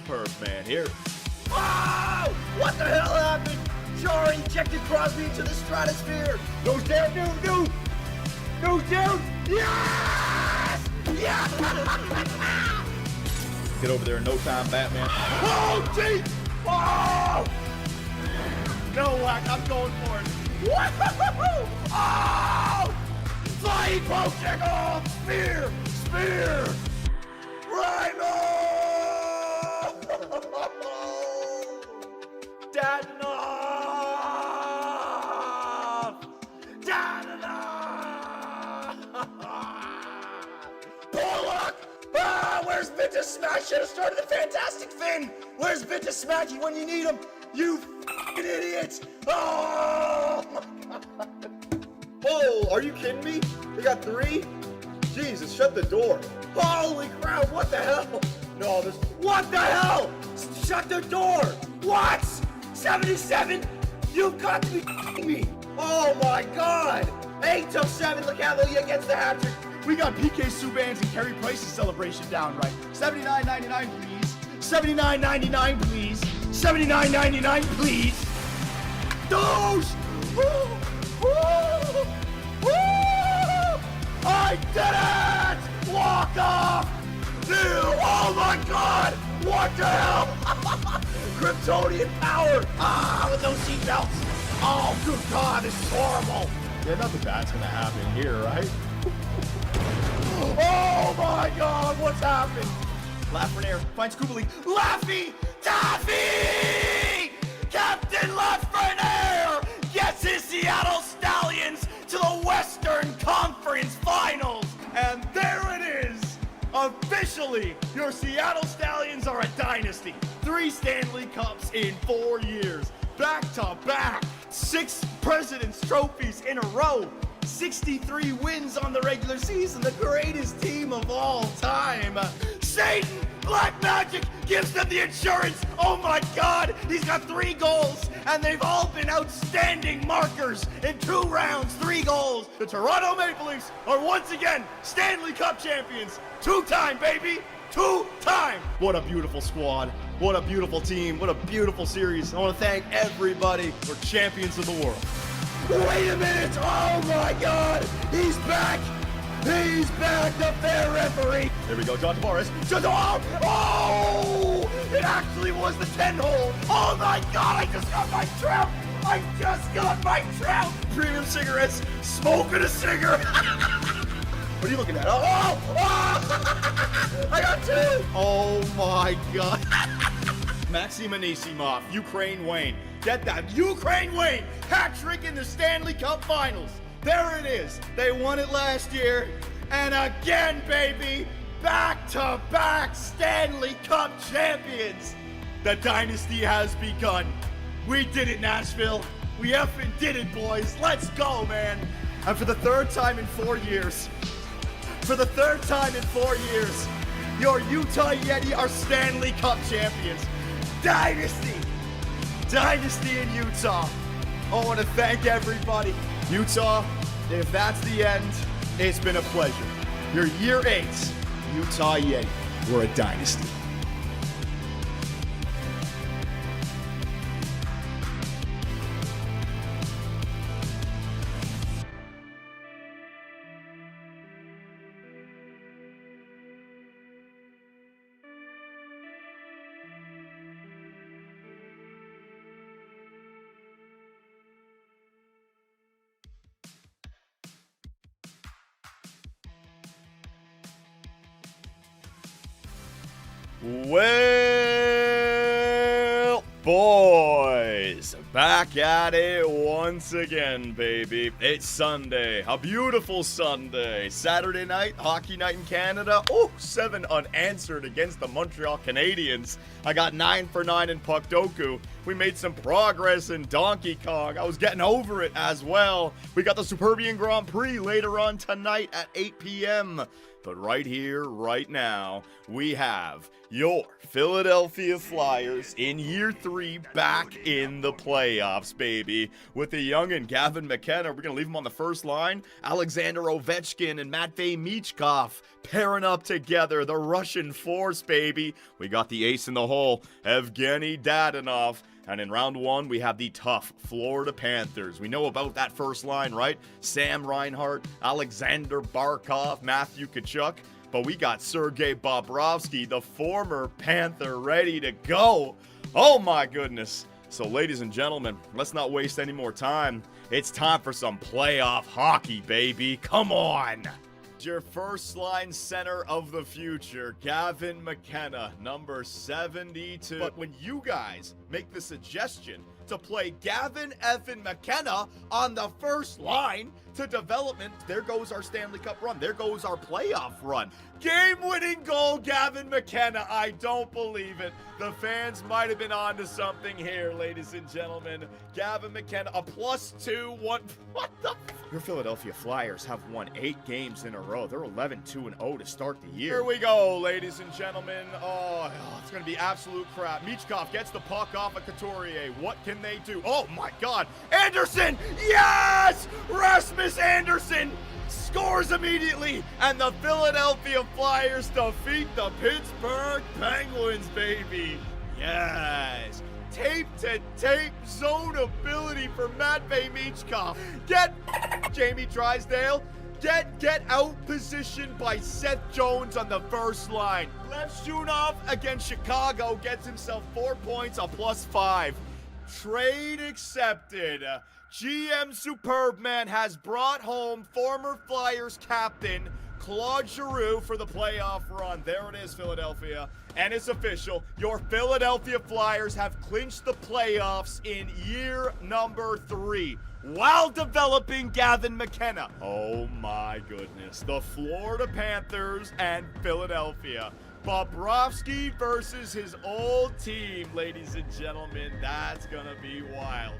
superb, man. Here. Oh! What the hell happened? Jari ejected Crosby into the stratosphere. Goes down, no. Goes down. Yes! Yes! Get over there in no time, Batman. Oh, gee! Oh! No, I'm going for it. Woo-hoo-hoo-hoo! Oh! Flying poke kickoff! Spear! Rhino! Bullock! Ah, where's Vinta Smack? Should have started the Fantastic Finn! Where's Vinta Smacky when you need him? You f***ing idiot! Oh my god! Oh, are you kidding me? They got 3? Jesus, shut the door. Holy crap, what the hell? No, there's... What the hell? Shut the door! What? 77? You've got to be f***ing me! Oh my god! 8-7, LeCavalier gets the hat trick. We got PK Subban's and Carey Price's celebration down right. $79.99, please. $79.99, please. $79.99, please. Those! Woo! Woo! Woo! I did it! Walk off! Dude, oh my god! What the hell? Kryptonian power! With no seatbelts! Oh, good god, this is horrible! Yeah, nothing bad's gonna happen here, right? Oh my god, what's happened? Lafreniere finds Kubalik. Laffy! Taffy! Captain Lafreniere gets his Seattle Stallions to the Western Conference Finals! And there it is! Officially, your Seattle Stallions are a dynasty. 3 Stanley Cups in 4 years. Back to back. 6 President's Trophies in a row. 63 wins on the regular season, the greatest team of all time. Satan, Black Magic gives them the insurance. Oh my god, he's got 3 goals, and they've all been outstanding markers in 2 rounds, 3 goals. The Toronto Maple Leafs are once again Stanley Cup champions. 2-time, baby, 2-time. What a beautiful squad. What a beautiful team. What a beautiful series. I want to thank everybody. We're champions of the world. Wait a minute! Oh my god! He's back! He's back! The fair referee! There we go, John Tavares. Oh! It actually was the 10-hole! Oh my god! I just got my trout! I just got my trout! Premium cigarettes, smoking a cigarette. What are you looking at? Oh! I got 2! Oh my god. Maxim Anisimov, Ukraine Wayne. Get that Ukraine Wayne hat trick in the Stanley Cup Finals. There it is. They won it last year. And again, baby, back-to-back Stanley Cup champions. The dynasty has begun. We did it, Nashville. We effing did it, boys. Let's go, man. And for the 3rd time in 4 years, your Utah Yeti are Stanley Cup champions. Dynasty in Utah. I want to thank everybody. Utah, if that's the end, it's been a pleasure. Your year 8, Utah Yeti. We're a dynasty. Well, boys, back at it once again, baby. It's Sunday, a beautiful Sunday. Saturday night, hockey night in Canada. Oh, 7 unanswered against the Montreal Canadiens. I got 9 for 9 in Puckdoku. We made some progress in Donkey Kong. I was getting over it as well. We got the Superbian Grand Prix later on tonight at 8 p.m. But right here, right now, we have your Philadelphia Flyers in year 3 back in the playoffs, baby. With the youngin' Gavin McKenna, we're going to leave him on the first line. Alexander Ovechkin and Matvei Michkov pairing up together, the Russian force, baby. We got the ace in the hole, Evgeny Dadonov. And in round one, we have the tough Florida Panthers. We know about that first line, right? Sam Reinhart, Alexander Barkov, Matthew Tkachuk. But we got Sergei Bobrovsky, the former Panther, ready to go. Oh my goodness. So ladies and gentlemen, let's not waste any more time. It's time for some playoff hockey, baby. Come on. Your first line center of the future, Gavin McKenna, number 72. But when you guys make the suggestion to play Gavin Evan McKenna on the first line to development, there goes our Stanley Cup run. There goes our playoff run. Game-winning goal, Gavin McKenna. I don't believe it. The fans might have been onto something here, ladies and gentlemen. Gavin McKenna, a +2, one. What the? Your Philadelphia Flyers have won 8 games in a row. They're 11-2-0 to start the year. Here we go, ladies and gentlemen. Oh, it's going to be absolute crap. Michkov gets the puck off of Couturier. What can they do? Oh, my God. Anderson! Yes! Rasmus Anderson scores immediately, and the Philadelphia Flyers defeat the Pittsburgh Penguins, baby. Yes. Tape-to-tape zone ability for Matvei Michkov. Get Jamie Drysdale. Get out positioned by Seth Jones on the first line. Lev Shunov against Chicago gets himself 4 points, a +5. Trade accepted. GM Superbman has brought home former Flyers captain Claude Giroux for the playoff run. There it is, Philadelphia. And it's official. Your Philadelphia Flyers have clinched the playoffs in year number 3 while developing Gavin McKenna. Oh my goodness. The Florida Panthers and Philadelphia. Bobrovsky versus his old team, ladies and gentlemen. That's gonna be wild.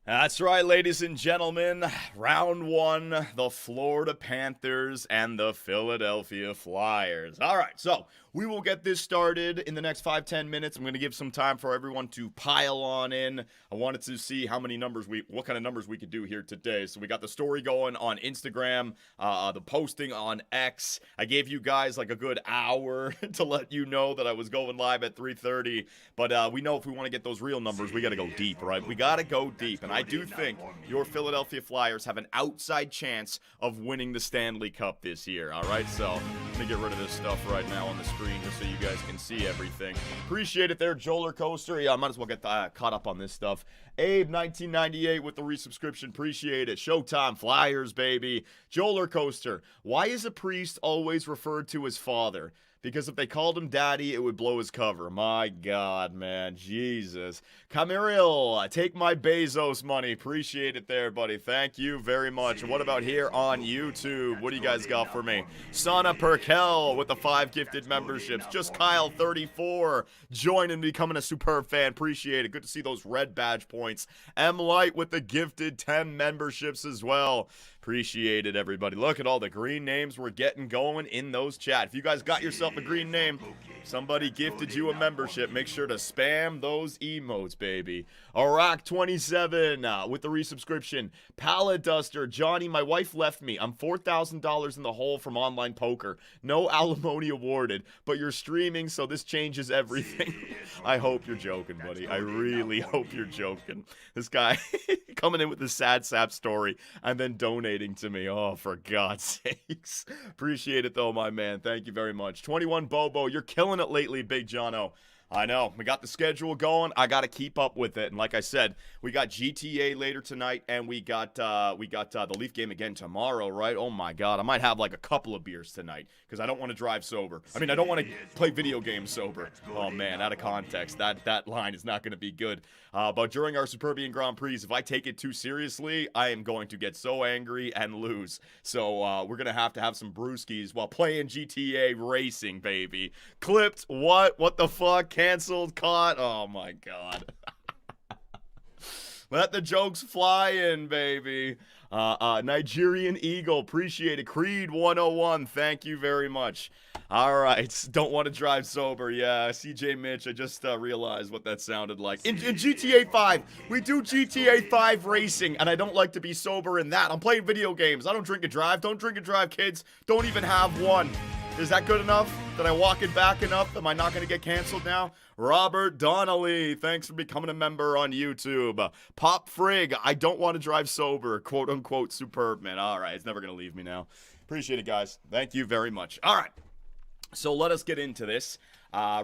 That's right, ladies and gentlemen. Round 1, the Florida Panthers and the Philadelphia Flyers. All right, so we will get this started in the next 5-10 minutes. I'm going to give some time for everyone to pile on in. I wanted to see how many numbers what kind of numbers we could do here today. So we got the story going on Instagram, the posting on X. I gave you guys like a good hour to let you know that I was going live at 3:30. But we know if we want to get those real numbers, we got to go deep, right? We got to go deep. And I do think your Philadelphia Flyers have an outside chance of winning the Stanley Cup this year, all right? So let me get rid of this stuff right now on the screen just so you guys can see everything. Appreciate it there, Joler Coaster. Yeah, I might as well get caught up on this stuff. Abe, 1998 with the resubscription. Appreciate it. Showtime Flyers, baby. Joler Coaster. Why is a priest always referred to as father? Because if they called him daddy, it would blow his cover. My God, man. Jesus. Camariel, take my Bezos money. Appreciate it there, buddy. Thank you very much. And what about here on YouTube? What do you guys got for me? Sana Perkel with the 5 gifted memberships. Just Kyle, 34. Joining, becoming a superb fan. Appreciate it. Good to see those red badge points. M Light with the gifted 10 memberships as well. Appreciate it, everybody. Look at all the green names we're getting going in those chat. If you guys got yourself a green name, somebody gifted you a membership, make sure to spam those emotes, baby. Iraq27 with the resubscription. Pallet Duster. Johnny, my wife left me. I'm $4,000 in the hole from online poker. No alimony awarded, but you're streaming, so this changes everything. I hope you're joking, buddy. I really hope you're joking. This guy coming in with the sad sap story and then donating to me. Oh, for God's sakes. Appreciate it, though, my man. Thank you very much. 21 Bobo, you're killing it lately, Big Jono. I know. We got the schedule going. I got to keep up with it. And like I said, we got GTA later tonight, and we got the Leaf game again tomorrow, right? Oh my God, I might have like a couple of beers tonight because I don't want to drive sober. I mean, I don't want to play video games sober. Oh man, out of context, that line is not going to be good. But during our Superbian Grand Prix, if I take it too seriously, I am going to get so angry and lose. So we're gonna have to have some brewskis while playing GTA Racing, baby. Clipped. What? What the fuck? Canceled. Caught. Oh my God. Let the jokes fly in, baby. Nigerian Eagle, appreciate it. Creed 101, thank you very much. All right, don't want to drive sober. Yeah, CJ Mitch, I just realized what that sounded like. In GTA 5, we do GTA 5 racing, and I don't like to be sober in that. I'm playing video games. I don't drink and drive. Don't drink and drive, kids. Don't even have one. Is that good enough? Did I walk it back enough? Am I not going to get canceled now? Robert Donnelly, thanks for becoming a member on YouTube. Pop Frig, I don't want to drive sober. Quote unquote superb, man. All right, it's never going to leave me now. Appreciate it, guys. Thank you very much. All right. So let us get into this.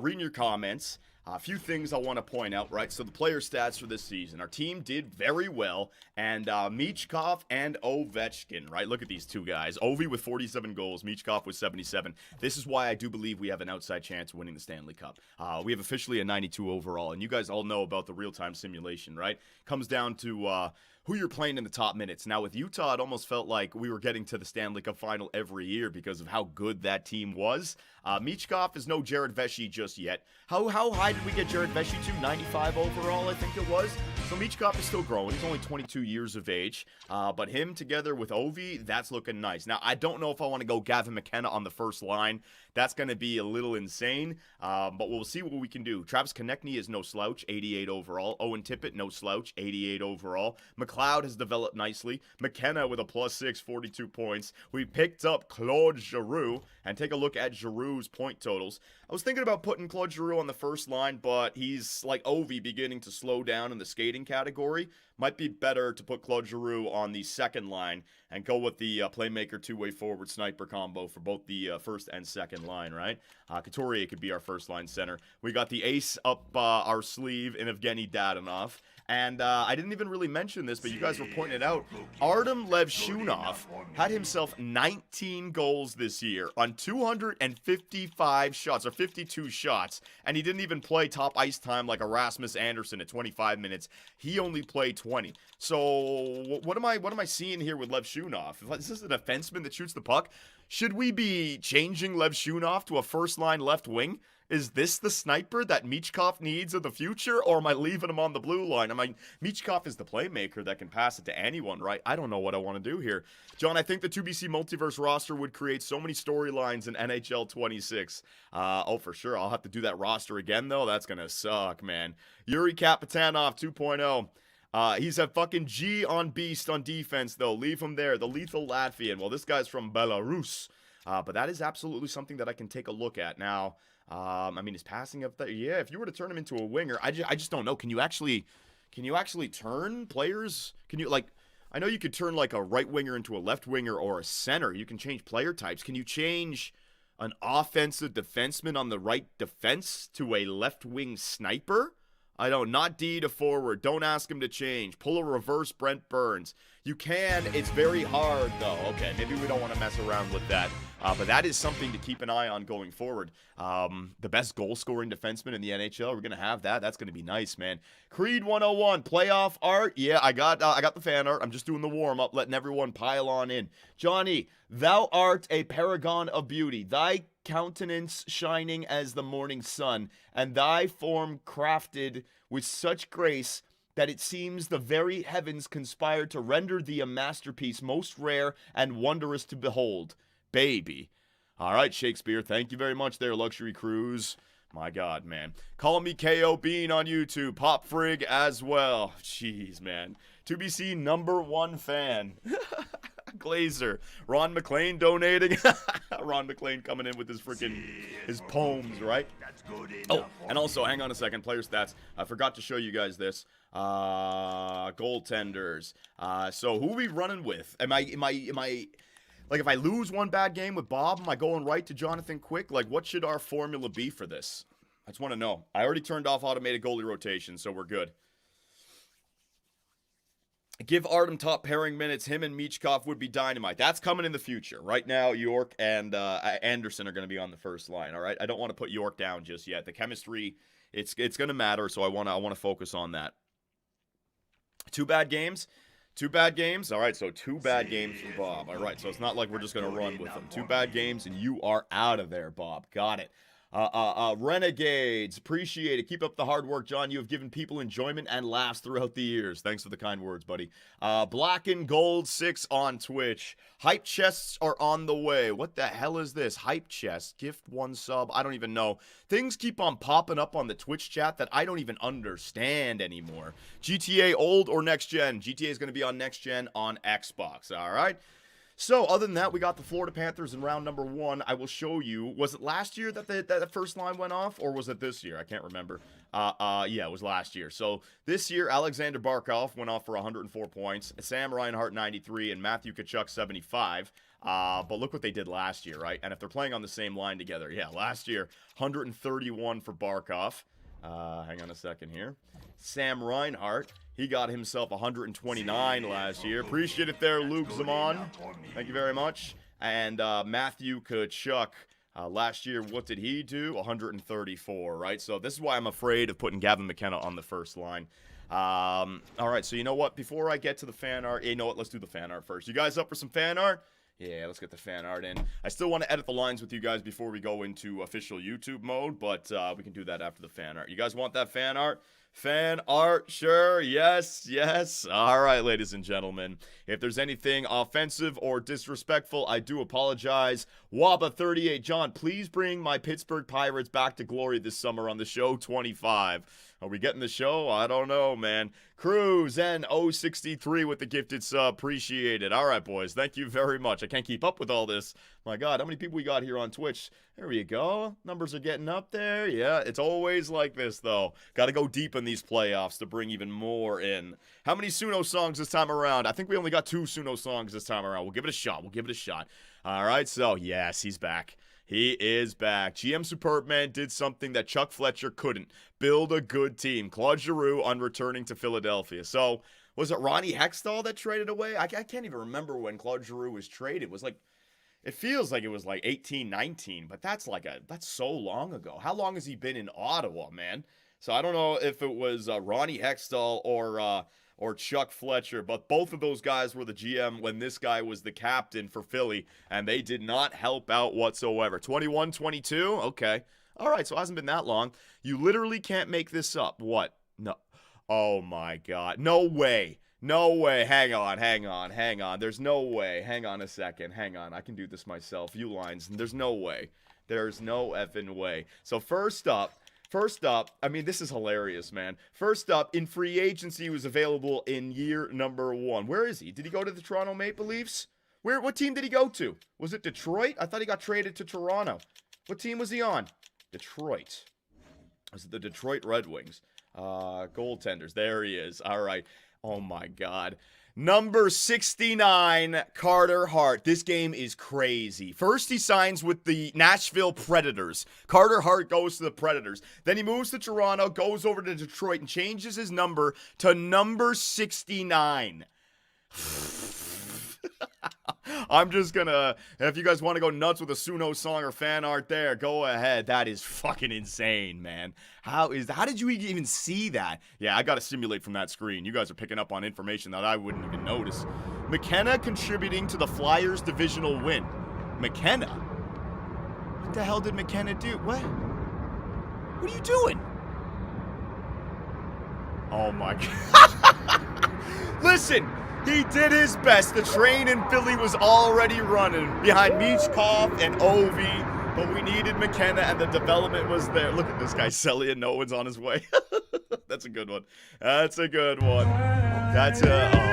Reading your comments. A few things I want to point out, right? So the player stats for this season. Our team did very well. And Michkov and Ovechkin, right? Look at these two guys. Ovi with 47 goals. Michkov with 77. This is why I do believe we have an outside chance of winning the Stanley Cup. We have officially a 92 overall. And you guys all know about the real-time simulation, right? Comes down to who you're playing in the top minutes. Now, with Utah, it almost felt like we were getting to the Stanley Cup final every year because of how good that team was. Michkov is no Jared Vesey just yet. How high did we get Jared Vesey to? 95 overall, I think it was. So Michkov is still growing. He's only 22 years of age. But him together with Ovi, that's looking nice. Now, I don't know if I want to go Gavin McKenna on the first line. That's going to be a little insane. But we'll see what we can do. Travis Konechny is no slouch, 88 overall. Owen Tippett, no slouch, 88 overall. McLeod has developed nicely. McKenna with a +6, 42 points. We picked up Claude Giroux. And take a look at Giroux's point totals. I was thinking about putting Claude Giroux on the first line, but he's like Ovi beginning to slow down in the skating category. Might be better to put Claude Giroux on the second line and go with the playmaker two-way forward sniper combo for both the first and second line, right? Couturier could be our first line center. We got the ace up our sleeve in Evgeny Dadonov. And I didn't even really mention this, but you guys were pointing it out. Artem Levshunov had himself 19 goals this year on 255 shots, or 52 shots, and he didn't even play top ice time like Erasmus Anderson at 25 minutes. He only played 20. So what am I seeing here with Levshunov? Is this a defenseman that shoots the puck? Should we be changing Levshunov to a first-line left wing? Is this the sniper that Michkov needs in the future, or am I leaving him on the blue line? I mean, Michkov is the playmaker that can pass it to anyone, right? I don't know what I want to do here. John, I think the 2BC Multiverse roster would create so many storylines in NHL 26. Oh, for sure. I'll have to do that roster again, though. That's going to suck, man. Yuri Kapitanov 2.0. He's a fucking G on beast on defense, though. Leave him there. The lethal Latvian. Well, this guy's from Belarus. But that is absolutely something that I can take a look at. Now, I mean, his passing up there. Yeah, if you were to turn him into a winger, I just don't know. Can you actually turn players? Can you, like, I know you could turn like a right winger into a left winger or a center. You can change player types. Can you change an offensive defenseman on the right defense to a left wing sniper? I don't, not D to forward. Don't ask him to change. Pull a reverse Brent Burns. You can. It's very hard, though. Okay, maybe we don't want to mess around with that. But that is something to keep an eye on going forward. The best goal-scoring defenseman in the NHL. We're going to have that. That's going to be nice, man. Creed 101, playoff art. Yeah, I got the fan art. I'm just doing the warm-up, letting everyone pile on in. Johnny, thou art a paragon of beauty. Thy countenance shining as the morning sun, and thy form crafted with such grace that it seems the very heavens conspire to render thee a masterpiece most rare and wondrous to behold. Baby. All right, Shakespeare, thank you very much there, Luxury Cruise. My God, man. Call me KO Bean on YouTube. Pop Frig as well. Jeez, man. 2BC #1 fan. Glazer. Ron McLean donating. Ron McLean coming in with his poems, right? Oh, and also, hang on a second, player stats. I forgot to show you guys this. Goaltenders. So who are we running with? Am I like, if I lose one bad game with Bob, am I going right to Jonathan Quick? Like, what should our formula be for this? I just want to know. I already turned off automated goalie rotation, so we're good. Give Artem top pairing minutes. Him and Michkov would be dynamite. That's coming in the future. Right now, York and Anderson are going to be on the first line. All right, I don't want to put York down just yet. The chemistry, it's going to matter. So I want to focus on that. Two bad games. All right, so 2 bad games for Bob. All right, so it's not like we're just going to run with them. 2 bad games, and you are out of there, Bob. Got it. Renegades, appreciate it. Keep up the hard work, John. You have given people enjoyment and laughs throughout the years. Thanks for the kind words, buddy. Black and Gold 6 on Twitch. Hype chests are on the way. What the hell is this? Hype chest. Gift 1 sub. I don't even know. Things keep on popping up on the Twitch chat that I don't even understand anymore. GTA old or next gen? GTA is going to be on next gen on Xbox. All right. So, other than that, we got the Florida Panthers in round number 1. I will show you. Was it last year that the first line went off, or was it this year? I can't remember. Yeah, it was last year. So, this year, Alexander Barkov went off for 104 points, Sam Reinhart 93, and Matthew Tkachuk 75. But look what they did last year, right? And if they're playing on the same line together, yeah, last year, 131 for Barkov. Hang on a second here. Sam Reinhart, he got himself 129 last year. Appreciate it there, Luke Zaman. Thank you very much. And Matthew Tkachuk, last year, what did he do? 134, right? So this is why I'm afraid of putting Gavin McKenna on the first line. All right, so you know what? Before I get to the fan art, you know what? Let's do the fan art first. You guys up for some fan art? Yeah, let's get the fan art in. I still want to edit the lines with you guys before we go into official YouTube mode, but we can do that after the fan art. You guys want that fan art? Fan art, sure, yes, yes. All right, ladies and gentlemen. If there's anything offensive or disrespectful, I do apologize. Waba38, John, please bring my Pittsburgh Pirates back to glory this summer on the show 25. Are we getting the show? I don't know, man. Cruz N063 with the gifted sub. Appreciate it. All right, boys. Thank you very much. I can't keep up with all this. My God, how many people we got here on Twitch? There we go. Numbers are getting up there. Yeah, it's always like this, though. Got to go deep in these playoffs to bring even more in. How many Suno songs this time around? I think we only got 2 Suno songs this time around. We'll give it a shot. We'll give it a shot. All right, so, yes, he's back. He is back. GM Superbman did something that Chuck Fletcher couldn't. Build a good team. Claude Giroux on returning to Philadelphia. So, was it Ronnie Hextall that traded away? I can't even remember when Claude Giroux was traded. It was like, it feels like it was like 18, 19, but that's so long ago. How long has he been in Ottawa, man? So, I don't know if it was Ronnie Hextall or Chuck Fletcher, but both of those guys were the GM when this guy was the captain for Philly, and they did not help out whatsoever. 21-22? Okay. All right, so it hasn't been that long. You literally can't make this up. What? No. Oh, my God. No way. No way. Hang on. There's no way. Hang on a second. Hang on. I can do this myself. You lines. There's no way. There's no effing way. So first up, I mean, this is hilarious, man. First up, in free agency, he was available in year number 1. Where is he? Did he go to the Toronto Maple Leafs? What team did he go to? Was it Detroit? I thought he got traded to Toronto. What team was he on? Detroit. Was it the Detroit Red Wings? Goaltenders. There he is. All right. Oh, my God. Number 69, Carter Hart. This game is crazy. First, he signs with the Nashville Predators. Carter Hart goes to the Predators. Then he moves to Toronto, goes over to Detroit, and changes his number to number 69. I'm just gonna, if you guys want to go nuts with a Suno song or fan art there, go ahead. That is fucking insane, man. How did you even see that? Yeah, I gotta simulate from that screen. You guys are picking up on information that I wouldn't even notice. McKenna contributing to the Flyers divisional win. McKenna? What the hell did McKenna do? What are you doing? Oh my God. Listen. He did his best. The train in Philly was already running behind Michkov and Ovi, but we needed McKenna, and the development was there. Look at this guy, Selly, and no one's on his way. That's a good one. That's a good one. That's a... Oh,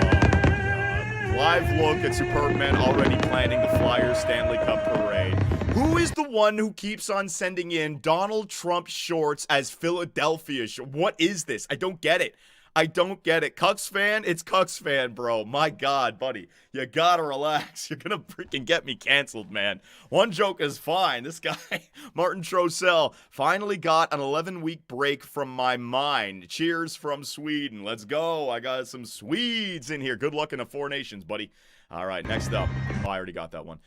God. Live look at Superman already planning the Flyers Stanley Cup parade. Who is the one who keeps on sending in Donald Trump shorts as Philadelphia shorts? What is this? I don't get it. I don't get it. Cucks fan? It's Cucks fan, bro. My God, buddy. You gotta relax. You're gonna freaking get me canceled, man. One joke is fine. This guy, Martin Trosell, finally got an 11-week break from my mind. Cheers from Sweden. Let's go. I got some Swedes in here. Good luck in the 4 Nations, buddy. All right, next up. Oh, I already got that one.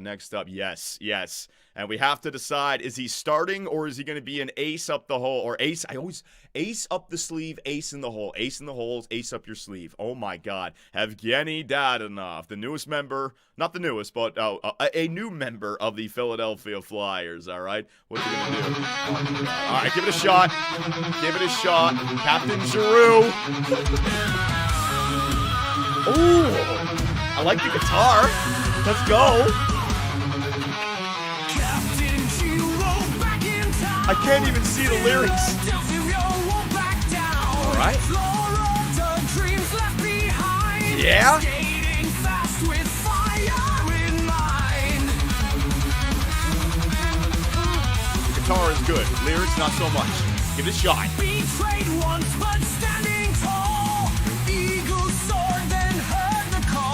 Next up, yes. And we have to decide, is he starting or is he going to be an ace up the hole? Or ace, I always, ace up the sleeve, ace in the hole. Ace in the holes, ace up your sleeve. Oh my God. Evgeny Dadonov, the newest member, not the newest, but a new member of the Philadelphia Flyers, all right? What's he going to do? All right, give it a shot. Captain Giroux. Ooh. I like the guitar. Let's go. I can't even see the lyrics. All right. Yeah. The guitar is good. Lyrics, not so much. Give it a shot.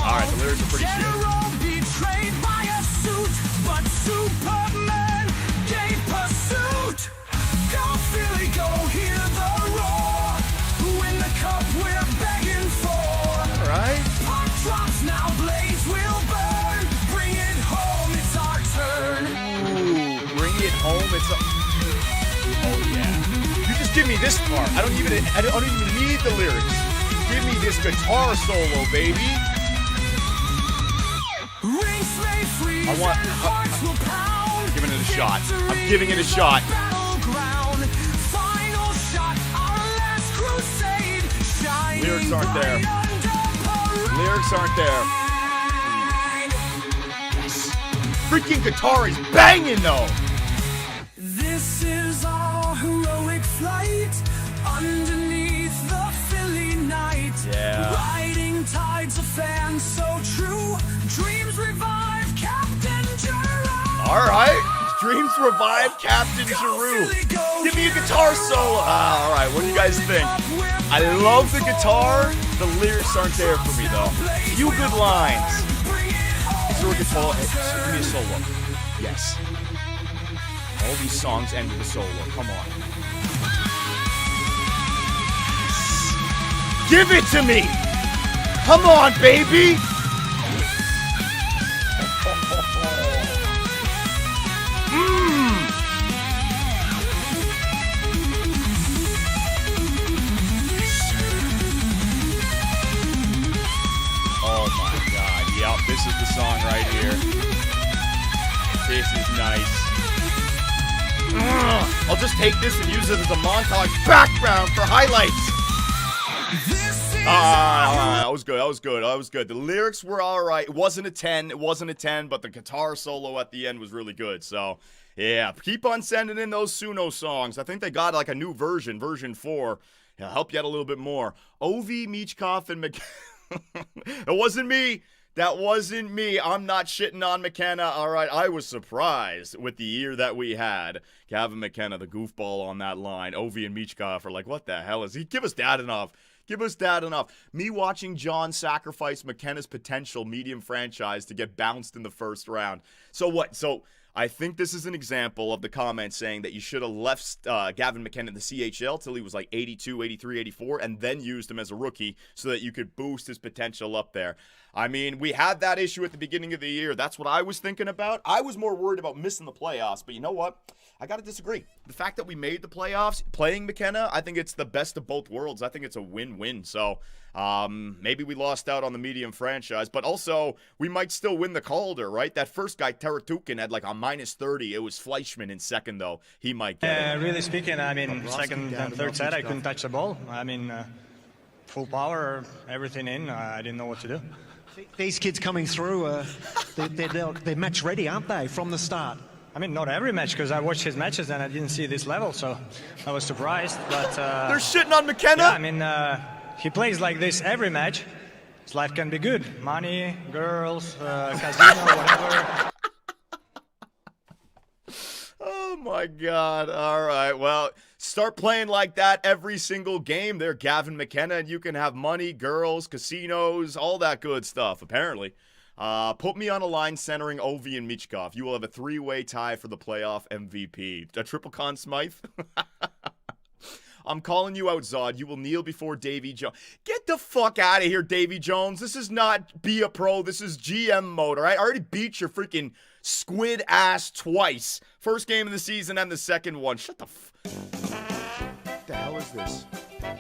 All right, the lyrics are pretty shit. Oh yeah. You just give me this part. I don't even need the lyrics. Give me this guitar solo, baby. I want. I'm giving it a shot. I'm giving it a shot. Lyrics aren't there. Lyrics aren't there. Yes. Freaking guitar is banging though. This is our heroic flight underneath the Philly night. Yeah. Riding tides of fans so true. Dreams revive Captain Giroux. All right. Dreams revive Captain Giroux. Give me a guitar solo. All right. What do you guys think? I love the guitar. The lyrics aren't there for me though. Few good lines. Is there a guitar? Give me a solo. Yes. All these songs end with a solo. Come on. Give it to me! Come on, baby! Oh my God. Yep, this is the song right here. This is nice. I'll just take this and use it as a montage background for highlights. That was good. The lyrics were all right. It wasn't a 10, but the guitar solo at the end was really good. So, yeah, keep on sending in those Suno songs. I think they got like a new version 4. It'll help you out a little bit more. Ovi, Michkov, and It wasn't me. That wasn't me. I'm not shitting on McKenna. All right, I was surprised with the year that we had. Gavin McKenna, the goofball on that line. Ovi and Michkov are like, what the hell is he? Give us Dadonov. Give us Dadonov. Me watching John sacrifice McKenna's potential medium franchise to get bounced in the first round. So what? So I think this is an example of the comment saying that you should have left Gavin McKenna in the CHL till he was like 82, 83, 84, and then used him as a rookie so that you could boost his potential up there. I mean, we had that issue at the beginning of the year. That's what I was thinking about. I was more worried about missing the playoffs, but you know what? I got to disagree. The fact that we made the playoffs playing McKenna, I think it's the best of both worlds. I think it's a win-win. So maybe we lost out on the medium franchise, but also we might still win the Calder, right? That first guy, Teratukin, had like a -30. It was Fleischmann in second, though. He might get it. Really speaking, I mean, second and third set, I couldn't touch the ball. I mean, full power, everything in. I didn't know what to do. These kids coming through, they're match ready, aren't they, from the start? I mean, not every match, because I watched his matches and I didn't see this level, so I was surprised. But they're shitting on McKenna? Yeah, I mean, he plays like this every match. His life can be good. Money, girls, casino, whatever. Oh my God. All right. Well, start playing like that every single game there, Gavin McKenna, and you can have money, girls, casinos, all that good stuff, apparently. Put me on a line centering Ovi and Michkov. You will have a 3-way tie for the playoff MVP. A triple Conn Smythe? I'm calling you out, Zod. You will kneel before Davy Jones. Get the fuck out of here, Davy Jones. This is not be a pro. This is GM mode, all right? I already beat your freaking squid ass twice. First game of the season and the second one. Shut the What the hell is this?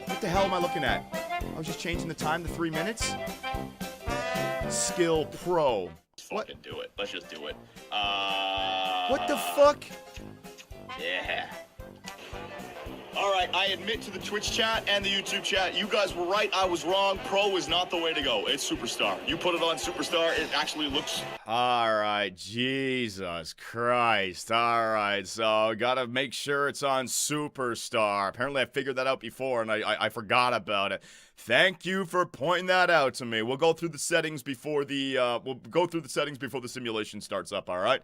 What the hell am I looking at? I was just changing the time to 3 minutes. Skill pro. What? Fucking do it. Let's just do it. What the fuck? Yeah. Alright, I admit to the Twitch chat and the YouTube chat, you guys were right, I was wrong. Pro is not the way to go. It's Superstar. You put it on Superstar, it actually looks... Alright, Jesus Christ. Alright, so gotta make sure it's on Superstar. Apparently I figured that out before and I forgot about it. Thank you for pointing that out to me. We'll go through the settings before the simulation starts up, alright?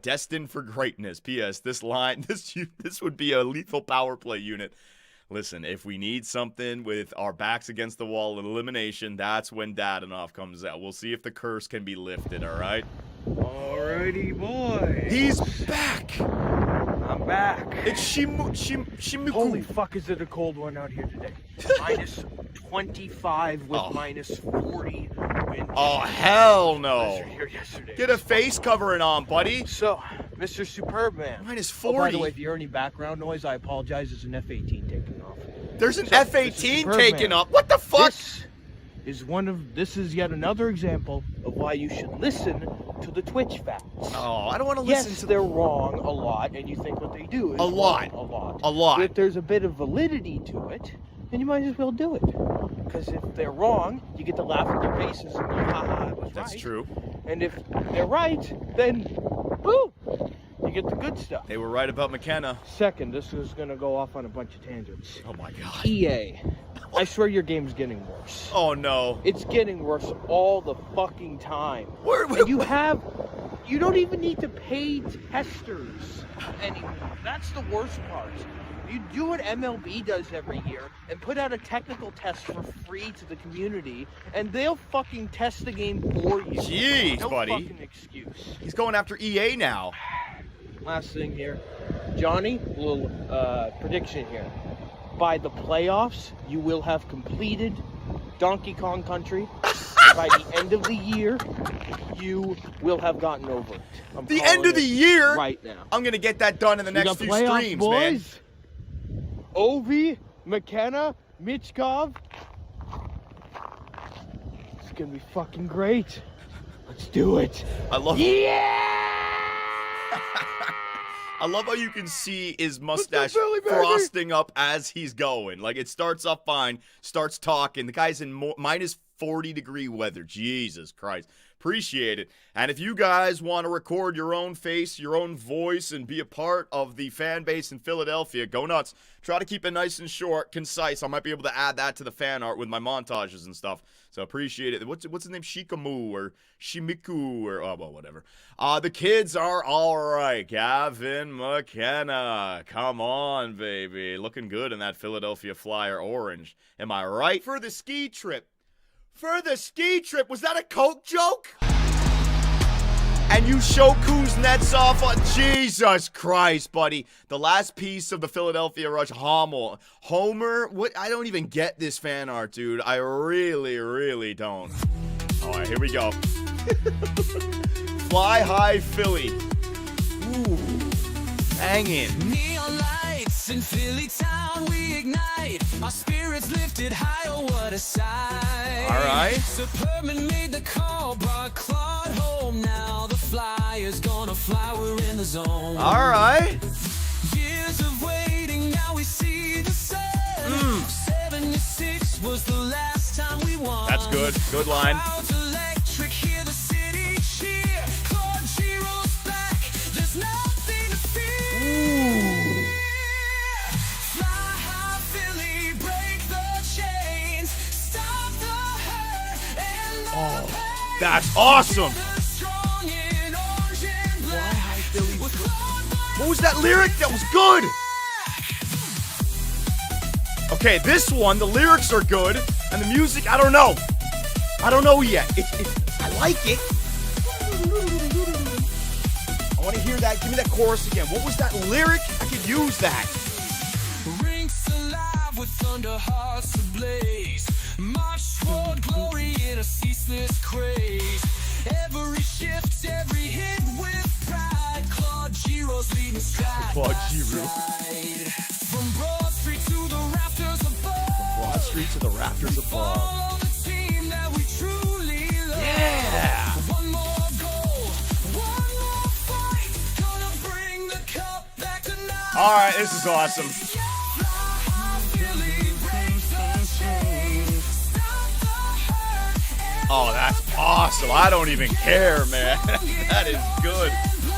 Destined for greatness. P.S. This line, this would be a lethal power play unit. Listen, if we need something with our backs against the wall in elimination, that's when Dadanoff comes out. We'll see if the curse can be lifted, all right? Alrighty, boy. He's back. I'm back. It's Shimuku. Holy fuck, is it a cold one out here today? Minus 25 with minus 40 wind. Oh, hell no. Here yesterday. Get a face covering on, buddy. So, Mr. Superb Man. Minus 40. Oh, by the way, if you hear any background noise, I apologize. There's an F-18 taking off. There's an So, F-18 Mr. taking Superman, up. What the fuck? This is yet another example of why you should listen to the Twitch facts. Oh, I don't want to listen Yes, to they're wrong a lot, and you think what they do is A lot. wrong a lot. A lot. But if there's a bit of validity to it, then you might as well do it. Because if they're wrong, you get to laugh at their faces and go, haha, I was That's right. true. And if they're right, then, boom, you get the good stuff. They were right about McKenna. Second, this is going to go off on a bunch of tangents. Oh my god. EA, I swear your game's getting worse. Oh no. It's getting worse all the fucking time. Where- And you don't even need to pay testers anymore. That's the worst part. You do what MLB does every year and put out a technical test for free to the community, and they'll fucking test the game for you. Jeez, no buddy. fucking excuse. He's going after EA now. Last thing here, Johnny, little prediction here. By the playoffs, you will have completed Donkey Kong Country. By the end of the year, you will have gotten over it. The end of the year? Right now. I'm gonna get that done in the next The few playoff streams, man. boys, Ovi, McKenna, Michkov. It's gonna be fucking great. Let's do it. I love I love how you can see his mustache Billy, baby? frosting up as he's going. Like, it starts off fine, starts talking. The guy's in minus 40-degree weather. Jesus Christ. Appreciate it. And if you guys want to record your own face, your own voice, and be a part of the fan base in Philadelphia, go nuts. Try to keep it nice and short, concise. I might be able to add that to the fan art with my montages and stuff. So appreciate it. What's his name? Shikamu or Shimiku or oh well, whatever. The kids are all right. Gavin McKenna, come on, baby, looking good in that Philadelphia Flyer orange. Am I right? For the ski trip. Was that a Coke joke? And you show Kuznetsov on Jesus Christ, buddy. The last piece of the Philadelphia Rush, Homer. What? I don't even get this fan art, dude. I really, really don't. All right, here we go. Fly high Philly. Ooh, banging. Neon lights in Philly town, we ignite. Our spirits lifted high, oh what a sight. All right. Superman made the call, brought Claude home. Now the Flyers gonna fly, we're in the zone. All right. Years of waiting, now we see the sun. 76 was the last time we won. That's good. Good line. Crowds electric, hear the city cheer. Claude Giroux's back, there's nothing to fear. Ooh. Fly high, Philly, break the chains. Stop the hurt and the pain. That's awesome. The strong in orange and black. With Claude What was that lyric? That was good. Okay, this one, the lyrics are good, and the music, I don't know. I don't know yet. I like it. I want to hear that. Give me that chorus again. What was that lyric? I could use that. Rinks alive. under hearts ablaze. March toward glory in a ceaseless craze. Every shift, every hit with pride. Claude Giroux's leading stride. Claude by Giroux. side. From Broad Street to the rafters above. Broad Street to the rafters above. Follow the team that we truly love. Yeah. One more goal, one more fight. Gonna bring the cup back tonight. All right, this is awesome. Oh, that's awesome. I don't even care, man. That is good.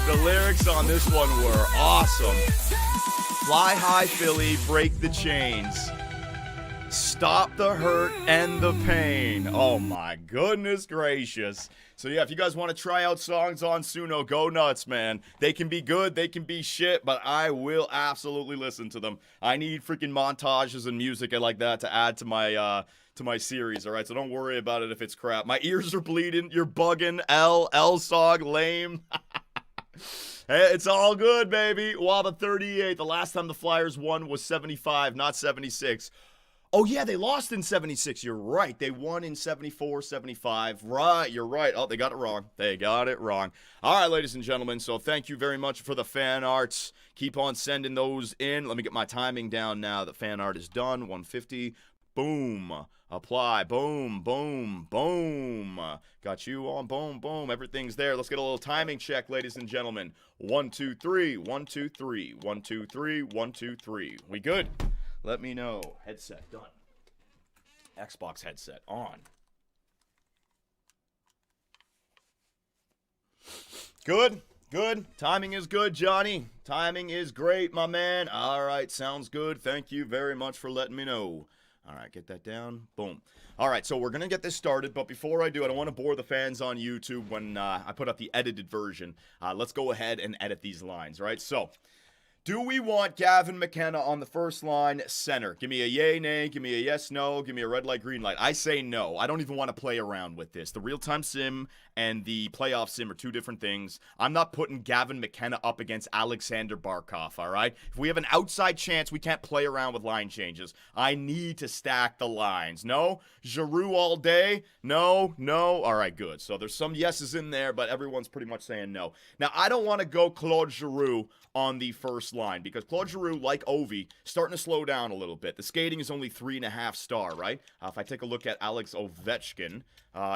The lyrics on this one were awesome. Fly high, Philly, break the chains. Stop the hurt and the pain. Oh my goodness gracious. So yeah, if you guys want to try out songs on Suno, go nuts, man. They can be good, they can be shit, but I will absolutely listen to them. I need freaking montages and music like that to add to my series, all right? So don't worry about it if it's crap. My ears are bleeding. You're bugging. L song lame. Hey, it's all good, baby. While the 38, the last time the Flyers won was 75, not 76. Oh, yeah, they lost in 76. You're right. They won in 74, 75. Right, you're right. Oh, they got it wrong. They got it wrong. All right, ladies and gentlemen, so thank you very much for the fan arts. Keep on sending those in. Let me get my timing down now. The fan art is done. 150. Boom. Apply. Boom, boom, boom. Got you on. Boom, boom. Everything's there. Let's get a little timing check, ladies and gentlemen. 1, 2, 3. 1, 2, 3. 1, 2, 3. 1, 2, 3. We good? Let me know. Headset done. Xbox headset on. Good. Good. Timing is good, Johnny. Timing is great, my man. All right. Sounds good. Thank you very much for letting me know. All right. Get that down. Boom. All right. So we're going to get this started. But before I do, I don't want to bore the fans on YouTube when I put up the edited version. Let's go ahead and edit these lines, right? So, do we want Gavin McKenna on the first line center? Give me a yay, nay. Give me a yes, no. Give me a red light, green light. I say no. I don't even want to play around with this. The real-time sim and the playoff sim are two different things. I'm not putting Gavin McKenna up against Alexander Barkov, all right? If we have an outside chance, we can't play around with line changes. I need to stack the lines. No? Giroux all day? No, no. All right, good. So there's some yeses in there, but everyone's pretty much saying no. Now, I don't want to go Claude Giroux on the first line because Claude Giroux, like Ovi, starting to slow down a little bit. The skating is only 3.5 star, right? If I take a look at Alex Ovechkin,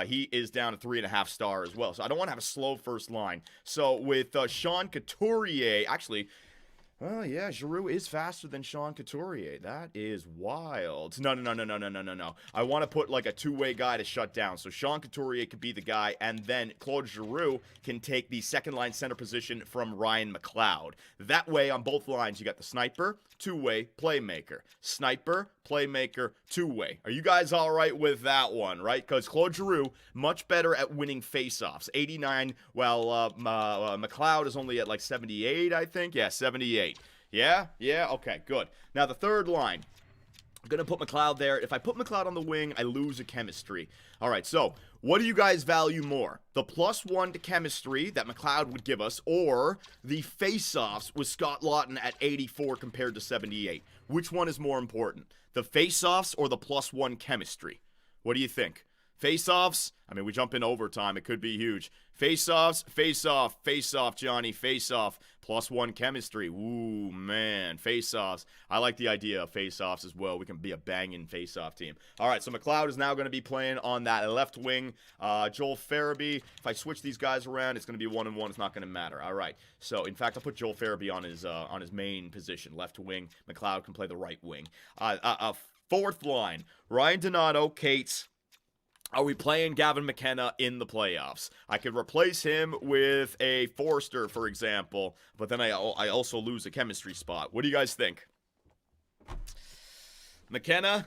he is down to 3.5 star as well. So I don't want to have a slow first line. So with Sean Couturier, actually, oh, yeah, Giroux is faster than Sean Couturier. That is wild. No. I want to put like a two-way guy to shut down. So Sean Couturier could be the guy, and then Claude Giroux can take the second-line center position from Ryan McLeod. That way, on both lines, you got the sniper, two-way, playmaker. Sniper, playmaker, two-way. Are you guys all right with that one, right? Because Claude Giroux, much better at winning face-offs. 89, well, McLeod is only at like 78, I think. Yeah, 78. Yeah? Okay, good. Now, the third line. I'm going to put McLeod there. If I put McLeod on the wing, I lose a chemistry. All right, so what do you guys value more? The +1 to chemistry that McLeod would give us, or the face-offs with Scott Lawton at 84 compared to 78? Which one is more important? The face-offs or the +1 chemistry? What do you think? Face-offs? I mean, we jump in overtime. It could be huge. Face-offs, face-off, face-off, Johnny, face-off. +1 chemistry. Ooh, man. Face-offs. I like the idea of face-offs as well. We can be a banging face-off team. All right, so McLeod is now going to be playing on that left wing. Joel Farabee. If I switch these guys around, it's going to be 1-1. It's not going to matter. All right. So, in fact, I'll put Joel Farabee on his main position, left wing. McLeod can play the right wing. Fourth line. Ryan Donato, Cates. Are we playing Gavin McKenna in the playoffs? I could replace him with a Forster, for example, but then I also lose a chemistry spot. What do you guys think? McKenna?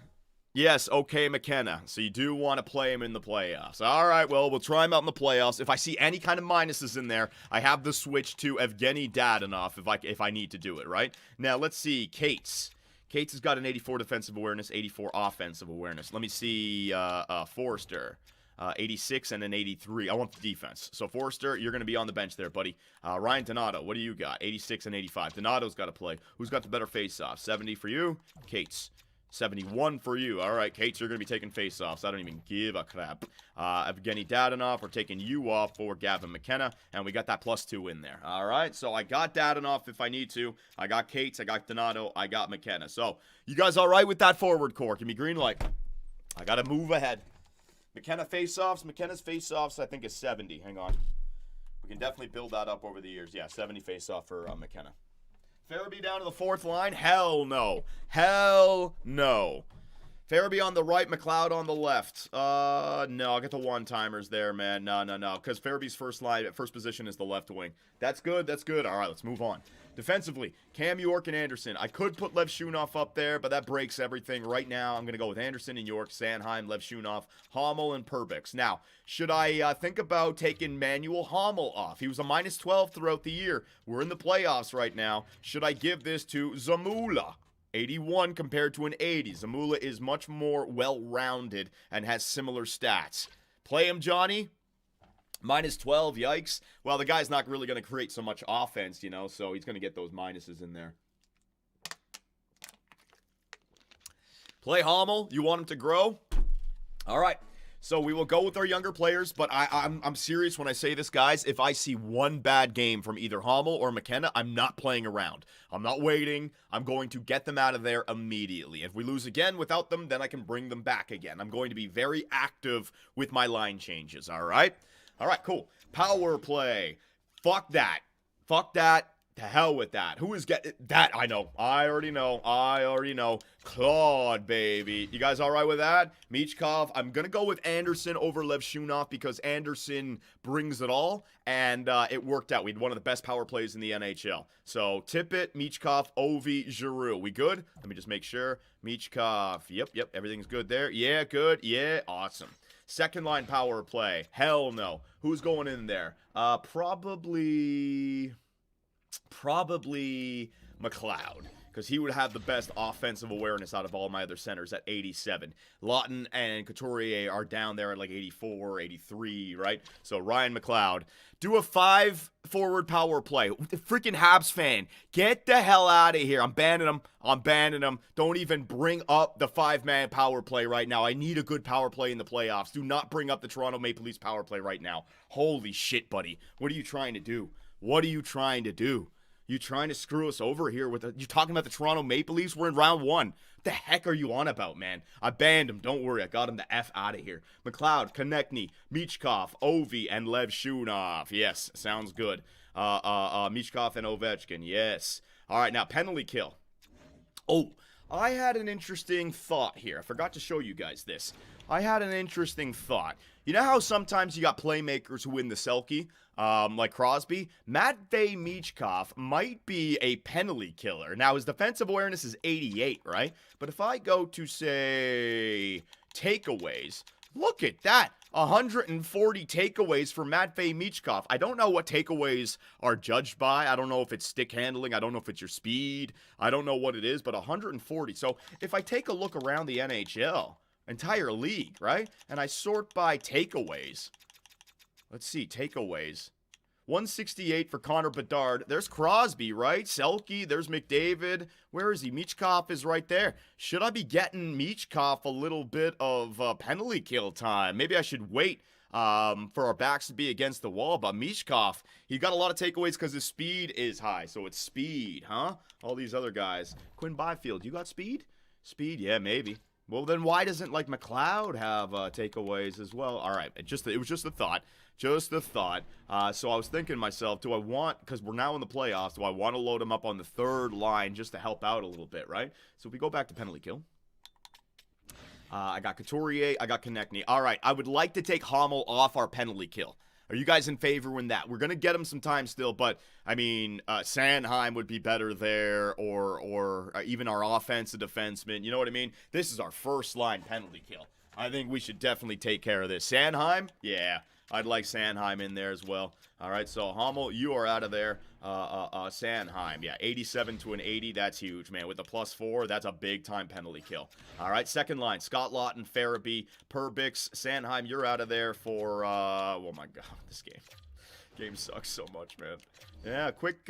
Yes, okay, McKenna. So you do want to play him in the playoffs. All right, well, we'll try him out in the playoffs. If I see any kind of minuses in there, I have the switch to Evgeny Dadonov if I need to do it, right? Now, let's see. Cates has got an 84 defensive awareness, 84 offensive awareness. Let me see Forster, 86 and an 83. I want the defense. So Forster, you're going to be on the bench there, buddy. Ryan Donato, what do you got? 86 and 85. Donato's got to play. Who's got the better face-off? 70 for you. Cates. 71 for you. All right, Kate, you're going to be taking face-offs. I don't even give a crap. Evgeny Dadonov, we're taking you off for Gavin McKenna, and we got that +2 in there. All right, so I got Dadonov if I need to. I got Cates, I got Donato, I got McKenna. So, you guys all right with that forward core? Give me green light. I got to move ahead. McKenna face-offs. McKenna's face-offs, I think, is 70. Hang on. We can definitely build that up over the years. Yeah, 70 face-off for McKenna. Farabee down to the 4th line? Hell no. Hell no. Farabee on the right, McLeod on the left. No, I'll get the one-timers there, man. No. Because Farabee's first position is the left wing. That's good, that's good. All right, let's move on. Defensively, Cam York and Anderson. I could put Lev Shunov up there, but that breaks everything. Right now, I'm going to go with Anderson and York, Sanheim, Lev Shunov, Hommel, and Perbix. Now, should I think about taking Manuel Hommel off? He was a -12 throughout the year. We're in the playoffs right now. Should I give this to Zamula? 81 compared to an 80. Zamula is much more well-rounded and has similar stats. Play him, Johnny. -12, yikes. Well, the guy's not really going to create so much offense, you know, so he's going to get those minuses in there. Play Hommel. You want him to grow? All right. So we will go with our younger players, but I'm serious when I say this, guys. If I see one bad game from either Hommel or McKenna, I'm not playing around. I'm not waiting. I'm going to get them out of there immediately. If we lose again without them, then I can bring them back again. I'm going to be very active with my line changes, all right? All right, cool. Power play. Fuck that. Fuck that. To hell with that. Who is getting that? I know. I already know. Claude, baby. You guys all right with that? Michkov. I'm going to go with Anderson over Lev Shunov because Anderson brings it all, and it worked out. We had one of the best power plays in the NHL. So, Tippett, Michkov, Ovi, Giroux. We good? Let me just make sure. Michkov. Yep. Everything's good there. Yeah, good. Yeah, awesome. Second line power play. Hell no. Who's going in there? Probably McLeod, because he would have the best offensive awareness out of all my other centers at 87. Lawton and Couturier are down there at like 84, 83, right? So Ryan McLeod. Do a 5-forward power play. The freaking Habs fan, get the hell out of here. I'm banning them. Don't even bring up the 5-man power play right now. I need a good power play in the playoffs. Do not bring up the Toronto Maple Leafs power play right now. Holy shit, buddy. What are you trying to do? You trying to screw us over here with you talking about the Toronto Maple Leafs? We're in round 1. What the heck are you on about, man? I banned him. Don't worry. I got him the F out of here. McLeod, Konechny, Michkov, Ovi, and Lev Shunov. Yes, sounds good. Michkov and Ovechkin. Yes. All right, now penalty kill. Oh, I had an interesting thought here. I forgot to show you guys this. I had an interesting thought. You know how sometimes you got playmakers who win the Selke, like Crosby? Matvei Michkov might be a penalty killer. Now, his defensive awareness is 88, right? But if I go to, say, takeaways, look at that. 140 takeaways for Matvei Michkov. I don't know what takeaways are judged by. I don't know if it's stick handling. I don't know if it's your speed. I don't know what it is, but 140. So if I take a look around the NHL, entire league, right? And I sort by takeaways. Let's see, takeaways. 168 for Connor Bedard. There's Crosby, right? Selke, there's McDavid. Where is he? Michkov is right there. Should I be getting Michkov a little bit of penalty kill time? Maybe I should wait for our backs to be against the wall. But Michkov, he got a lot of takeaways because his speed is high. So it's speed, huh? All these other guys. Quinn Byfield, you got speed? Speed, yeah, maybe. Well, then why doesn't, like, McLeod have takeaways as well? All right, it was just a thought. Just a thought. So I was thinking to myself, do I want, because we're now in the playoffs, do I want to load him up on the third line just to help out a little bit, right? So if we go back to penalty kill. I got Couturier, I got Konechny. All right, I would like to take Hommel off our penalty kill. Are you guys in favor in that? We're going to get him some time still, but, I mean, Sanheim would be better there, or even our offensive defenseman. You know what I mean? This is our first line penalty kill. I think we should definitely take care of this. Sanheim? Yeah, I'd like Sanheim in there as well. All right, so Hommel, you are out of there. Sanheim, yeah, 87 to an 80, that's huge, man. With the +4, that's a big-time penalty kill. All right, second line, Scott Lawton, Farabee, Perbix, Sanheim, you're out of there for, oh my God, this game sucks so much, man. Yeah, quick,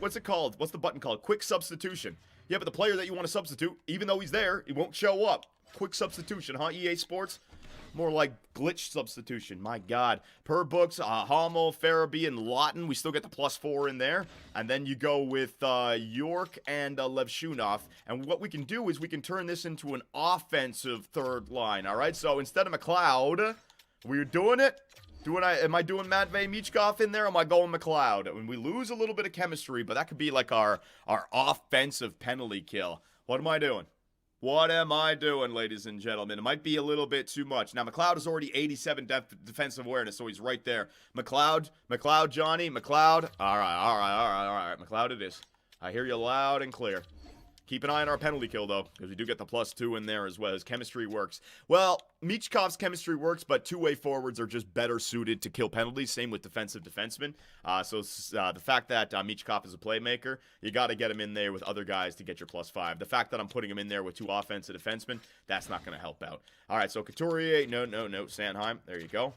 what's it called? What's the button called? Quick substitution. Yeah, but the player that you want to substitute, even though he's there, he won't show up. Quick substitution, huh, EA Sports? More like glitch substitution. My God. Per books, Hommel, Farabee, and Lawton. We still get the +4 in there. And then you go with York and Levshunov. And what we can do is we can turn this into an offensive third line. All right. So instead of McLeod, we're doing it. Am I doing Matvey Michkov in there? Or am I going McLeod? And we lose a little bit of chemistry, but that could be like our offensive penalty kill. What am I doing? What am I doing, ladies and gentlemen? It might be a little bit too much. Now, McLeod is already 87 defensive awareness, so he's right there. McLeod, Johnny, McLeod. All right. McLeod it is. I hear you loud and clear. Keep an eye on our penalty kill, though, because we do get the +2 in there as well. His chemistry works. Well, Michkov's chemistry works, but two-way forwards are just better suited to kill penalties. Same with defensive defensemen. So the fact that Michkov is a playmaker, you got to get him in there with other guys to get your +5. The fact that I'm putting him in there with two offensive defensemen, that's not going to help out. All right, so Couturier, no, Sanheim. There you go.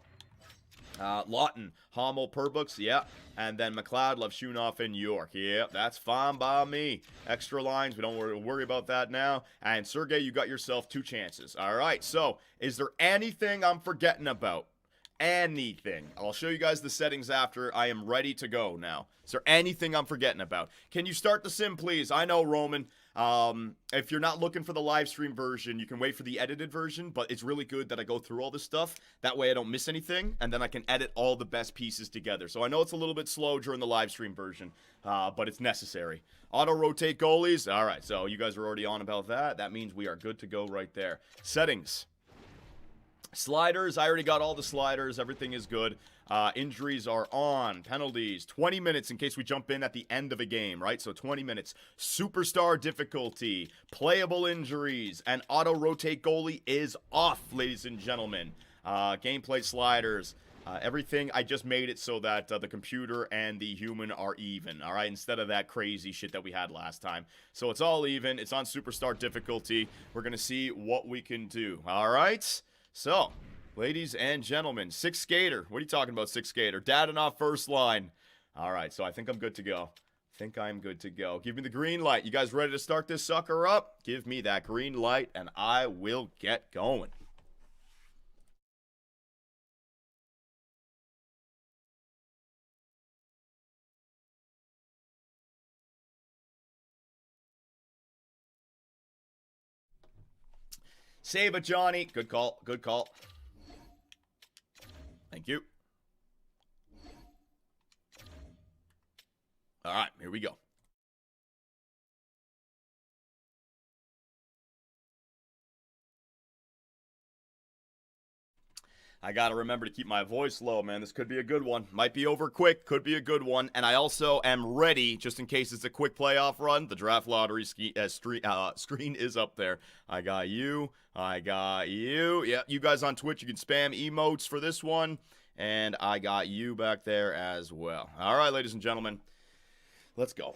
Lawton, Hommel, Perbooks, yeah. And then McLeod, Levshunov, and York. Yeah, that's fine by me. Extra lines, we don't worry about that now. And Sergey, you got yourself 2 chances. All right, so is there anything I'm forgetting about? Anything. I'll show you guys the settings after. I am ready to go now. Is there anything I'm forgetting about? Can you start the sim, please? I know, Roman. If you're not looking for the live stream version, you can wait for the edited version, but it's really good that I go through all this stuff. That way I don't miss anything, and then I can edit all the best pieces together. So I know it's a little bit slow during the live stream version, but it's necessary. Auto-rotate goalies. All right, so you guys are already on about that. That means we are good to go right there. Settings. Sliders, I already got all the sliders. Everything is good. Injuries are on. Penalties, 20 minutes in case we jump in at the end of a game, right? So 20 minutes. Superstar difficulty, playable injuries, and auto-rotate goalie is off, ladies and gentlemen. Gameplay sliders. Everything, I just made it so that the computer and the human are even, all right? Instead of that crazy shit that we had last time. So it's all even. It's on superstar difficulty. We're going to see what we can do, all right? So, ladies and gentlemen, 6 skater. What are you talking about, 6 skater? Dadonov first line. All right, so I think I'm good to go. Give me the green light. You guys ready to start this sucker up? Give me that green light, and I will get going. Save it, Johnny. Good call. Thank you. All right, here we go. I got to remember to keep my voice low, man. This could be a good one. Might be over quick. Could be a good one. And I also am ready, just in case it's a quick playoff run. The draft lottery screen is up there. I got you. Yeah, you guys on Twitch, you can spam emotes for this one. And I got you back there as well. All right, ladies and gentlemen. Let's go.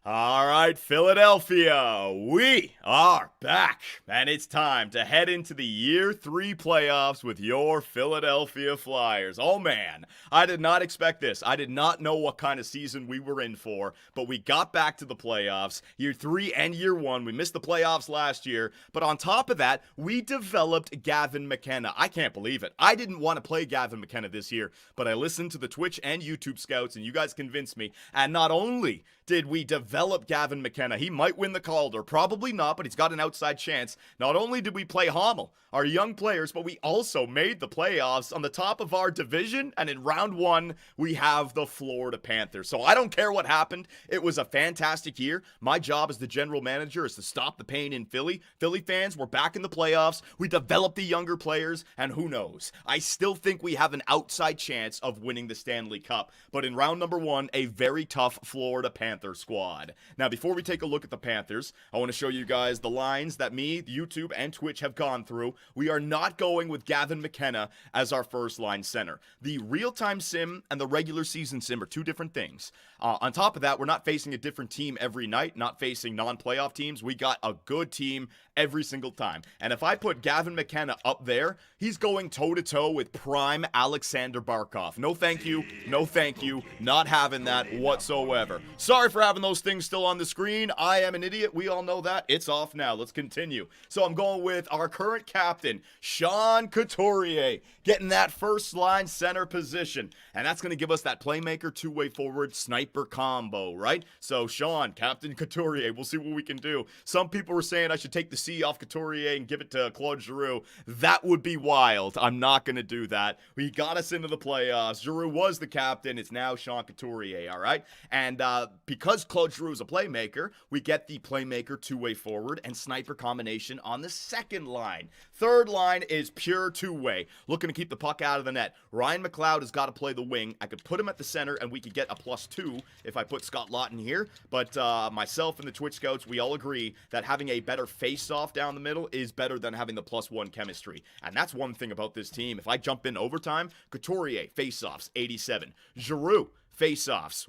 All right, Philadelphia, we are back, and it's time to head into the Year 3 playoffs with your Philadelphia Flyers. Oh, man, I did not expect this. I did not know what kind of season we were in for, but we got back to the playoffs, Year 3 and Year 1. We missed the playoffs last year, but on top of that, we developed Gavin McKenna. I can't believe it. I didn't want to play Gavin McKenna this year, but I listened to the Twitch and YouTube scouts, and you guys convinced me, and not only did we develop Gavin McKenna, he might win the Calder. Probably not, but he's got an outside chance. Not only did we play Hommel, our young players, but we also made the playoffs on the top of our division, and in round 1, we have the Florida Panthers. So I don't care what happened. It was a fantastic year. My job as the general manager is to stop the pain in Philly. Philly fans, we're back in the playoffs. We developed the younger players, and who knows? I still think we have an outside chance of winning the Stanley Cup. But in round number 1, a very tough Florida Panther squad. God. Now, before we take a look at the Panthers, I want to show you guys the lines that me, YouTube, and Twitch have gone through. We are not going with Gavin McKenna as our first line center. The real-time sim and the regular season sim are two different things. On top of that, we're not facing a different team every night, not facing non-playoff teams. We got a good team every single time. And if I put Gavin McKenna up there, he's going toe-to-toe with prime Alexander Barkov. No thank you, no thank you, not having that whatsoever. Sorry for having those things still on the screen. I am an idiot, we all know that. It's off now, let's continue. So I'm going with our current captain, Sean Couturier, getting that first line center position. And that's going to give us that playmaker, two-way forward, sniper combo, right? So Sean, Captain Couturier, we'll see what we can do. Some people were saying I should take the C off Couturier and give it to Claude Giroux. That would be wild. I'm not going to do that. We got us into the playoffs. Giroux was the captain. It's now Sean Couturier, all right? And because Claude Giroux is a playmaker, we get the playmaker two-way forward and sniper combination on the second line. Third line is pure two-way, looking to keep the puck out of the net. Ryan McLeod has got to play the wing. I could put him at the center, and we could get a +2 if I put Scott Lawton here. But myself and the Twitch scouts, we all agree that having a better face-off down the middle is better than having the +1 chemistry. And that's one thing about this team. If I jump in overtime, Couturier, face-offs, 87. Giroux, face-offs,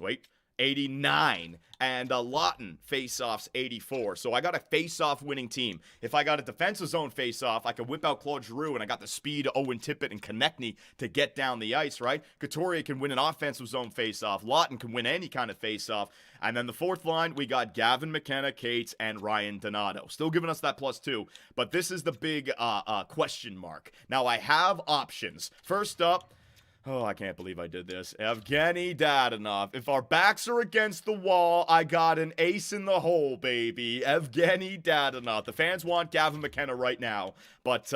89, and Lawton face-offs 84. So I got a face-off winning team. If I got a defensive zone face-off, I could whip out Claude Giroux, and I got the speed Owen Tippett and Konechny to get down the ice, right? Couturier can win an offensive zone face-off. Lawton can win any kind of face-off. And then the fourth line, we got Gavin McKenna, Cates, and Ryan Donato. Still giving us that +2, but this is the big question mark. Now, I have options. First up, oh, I can't believe I did this. Evgeny Dadonov. If our backs are against the wall, I got an ace in the hole, baby. Evgeny Dadonov. The fans want Gavin McKenna right now. But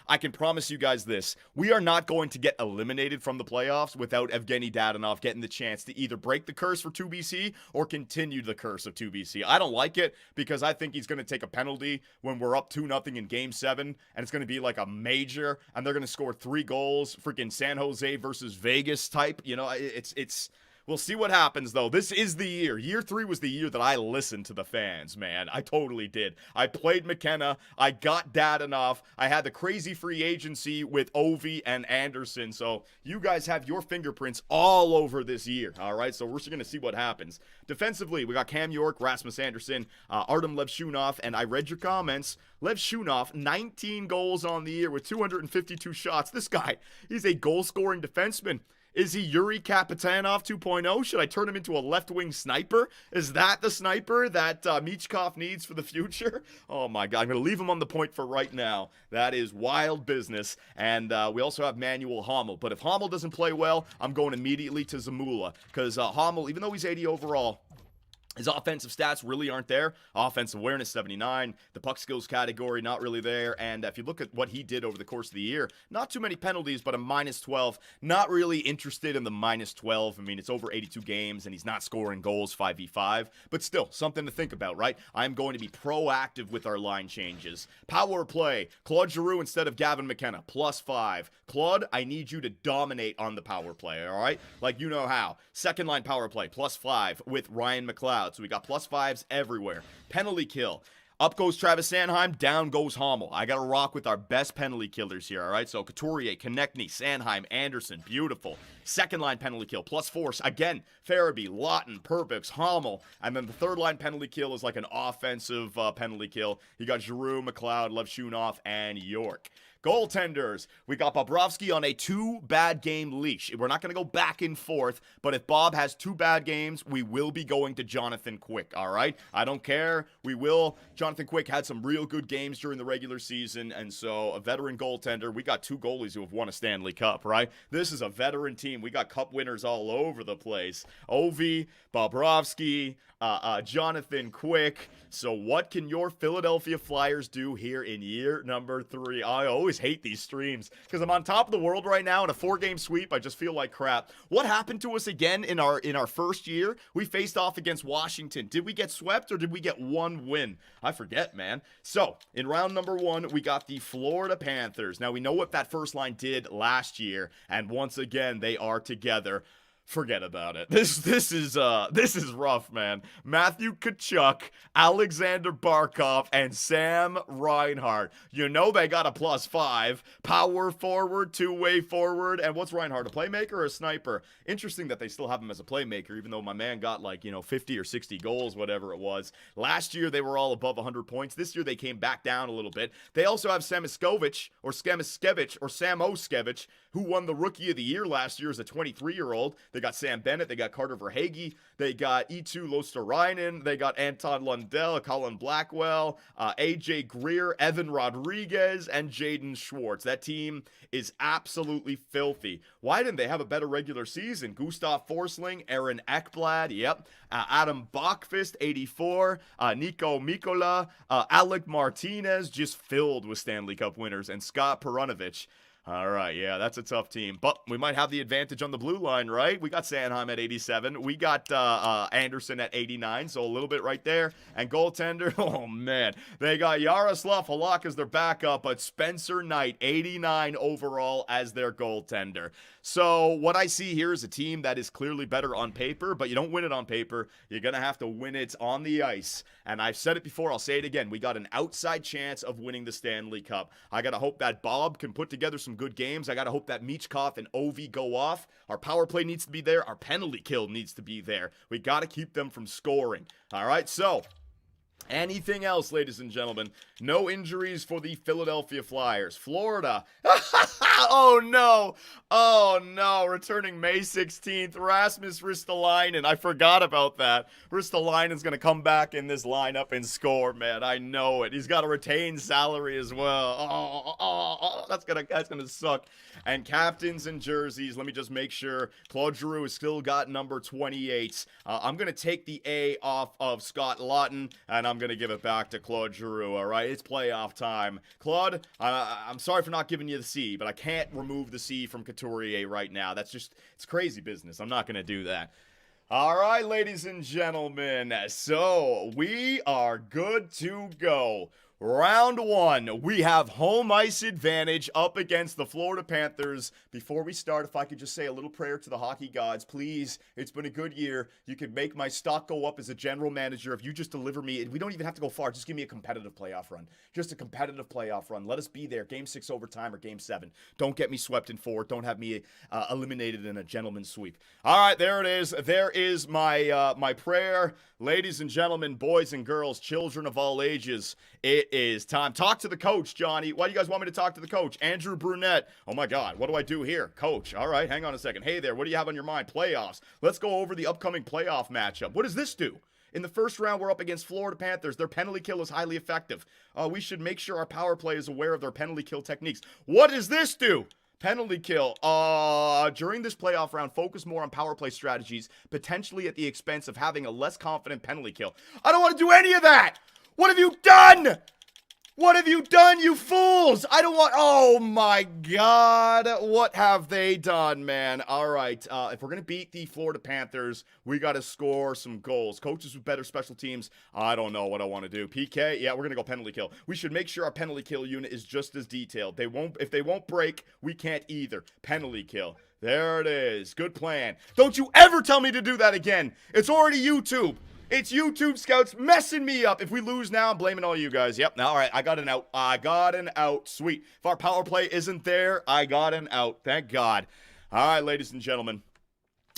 I can promise you guys this. We are not going to get eliminated from the playoffs without Evgeny Dadonov getting the chance to either break the curse for 2BC or continue the curse of 2BC. I don't like it because I think he's going to take a penalty when we're up 2-0 in Game 7. And it's going to be like a major. And they're going to score 3 goals. Freaking San Jose versus Vegas type. You know, it's we'll see what happens, though. This is the year. Year 3 was the year that I listened to the fans, man. I totally did. I played McKenna. I got Dadonov. I had the crazy free agency with Ovi and Anderson. So you guys have your fingerprints all over this year, all right? So we're just going to see what happens. Defensively, we got Cam York, Rasmus Anderson, Artem Levshunov, and I read your comments. Levshunov, 19 goals on the year with 252 shots. This guy, he's a goal-scoring defenseman. Is he Yuri Kapitanov 2.0? Should I turn him into a left-wing sniper? Is that the sniper that Michkov needs for the future? Oh my God, I'm going to leave him on the point for right now. That is wild business. And we also have Manuel Hommel. But if Hommel doesn't play well, I'm going immediately to Zamula. Because Hommel, even though he's 80 overall, his offensive stats really aren't there. Offensive awareness, 79. The puck skills category, not really there. And if you look at what he did over the course of the year, not too many penalties, but a -12. Not really interested in the -12. I mean, it's over 82 games, and he's not scoring goals 5v5. But still, something to think about, right? I'm going to be proactive with our line changes. Power play. Claude Giroux instead of Gavin McKenna, +5. Claude, I need you to dominate on the power play, all right? Like, you know how. Second line power play, +5 with Ryan McLeod. So we got +5s everywhere. Penalty kill. Up goes Travis Sanheim, down goes Hommel. I got to rock with our best penalty killers here, all right? So Couturier, Konechny, Sanheim, Anderson, beautiful. Second line penalty kill, +4. Again, Farabee, Lawton, Perbix, Hommel. And then the third line penalty kill is like an offensive penalty kill. You got Giroux, McLeod, Levshunov, and York. Goaltenders, we got Bobrovsky on a 2-bad-game leash. We're not going to go back and forth, but if Bob has 2 bad games, we will be going to Jonathan Quick, all right? I don't care. We will. Jonathan Quick had some real good games during the regular season, and so a veteran goaltender. We got 2 goalies who have won a Stanley Cup, right? This is a veteran team. We got cup winners all over the place. Ovi, Bobrovsky, Jonathan Quick. So what can your Philadelphia Flyers do here in year number 3? I always hate these streams because I'm on top of the world right now in a 4-game sweep. I just feel like crap. What happened to us again in our first year? We faced off against Washington. Did we get swept or did we get 1 win? I forget, man. So in round number 1, we got the Florida Panthers. Now we know what that first line did last year, and once again they are together. forget about it. This is rough, man. Matthew Tkachuk, Alexander Barkov, and Sam Reinhart. You know they got a +5. Power forward, two-way forward, and what's Reinhart, a playmaker or a sniper? Interesting that they still have him as a playmaker, even though my man got 50 or 60 goals, whatever it was. Last year they were all above 100 points. This year they came back down a little bit. They also have Samiskevich, who won the Rookie of the Year last year as a 23-year-old. They got Sam Bennett. They got Carter Verhaeghe. They got Eetu Losterainen. They got Anton Lundell, Colin Blackwell, AJ Greer, Evan Rodriguez, and Jaden Schwartz. That team is absolutely filthy. Why didn't they have a better regular season? Gustav Forsling, Aaron Ekblad, Adam Bachfist, 84, Nico Mikola, Alec Martinez, just filled with Stanley Cup winners, and Scott Perunovich. All right, yeah, that's a tough team. But we might have the advantage on the blue line, right? We got Sanheim at 87. We got Anderson at 89, so a little bit right there. And goaltender, oh, man. They got Yaroslav Halak as their backup, but Spencer Knight, 89 overall as their goaltender. So what I see here is a team that is clearly better on paper, but you don't win it on paper. You're going to have to win it on the ice. And I've said it before, I'll say it again. We got an outside chance of winning the Stanley Cup. I got to hope that Bob can put together some good games. I got to hope that Michkov and Ovi go off. Our power play needs to be there. Our penalty kill needs to be there. We got to keep them from scoring. All right, so anything else, ladies and gentlemen? No injuries for the Philadelphia Flyers. Florida. Oh, no. Oh, no. Returning May 16th, Rasmus Ristolainen. I forgot about that. Ristolainen's going to come back in this lineup and score, man. I know it. He's got a retained salary as well. That's gonna suck. And captains and jerseys, let me just make sure. Claude Giroux has still got number 28. I'm going to take the A off of Scott Laughton, and I'm going to give it back to Claude Giroux, all right? It's playoff time. Claude, I'm sorry for not giving you the C, but I can't remove the C from Couturier right now. It's crazy business. I'm not going to do that. All right, ladies and gentlemen, so we are good to go. Round 1, we have home ice advantage up against the Florida Panthers. Before we start, if I could just say a little prayer to the hockey gods, please. It's been a good year. You could make my stock go up as a general manager if you just deliver me. We don't even have to go far. Just give me a competitive playoff run. Just a competitive playoff run. Let us be there. Game 6 overtime or Game 7. Don't get me swept in 4. Don't have me eliminated in a gentleman's sweep. All right, there it is. There is my prayer. Ladies and gentlemen, boys and girls, children of all ages, it is time. Talk to the coach, Johnny. Why do you guys want me to talk to the coach? Andrew Brunette. Oh, my God. What do I do here? Coach. All right, hang on a second. Hey there, what do you have on your mind? Playoffs. Let's go over the upcoming playoff matchup. What does this do? In the first round, we're up against Florida Panthers. Their penalty kill is highly effective. We should make sure our power play is aware of their penalty kill techniques. What does this do? Penalty kill. During this playoff round, focus more on power play strategies, potentially at the expense of having a less confident penalty kill. I don't want to do any of that! What have you done? What have you done, you fools? I don't want... Oh, my God. What have they done, man? All right. If we're going to beat the Florida Panthers, we got to score some goals. Coaches with better special teams, I don't know what I want to do. PK? Yeah, we're going to go penalty kill. We should make sure our penalty kill unit is just as detailed. If they won't break, we can't either. Penalty kill. There it is. Good plan. Don't you ever tell me to do that again. It's already YouTube. It's YouTube scouts messing me up. If we lose now, I'm blaming all you guys. Yep. All right. I got an out. I got an out. Sweet. If our power play isn't there, I got an out. Thank God. All right, ladies and gentlemen.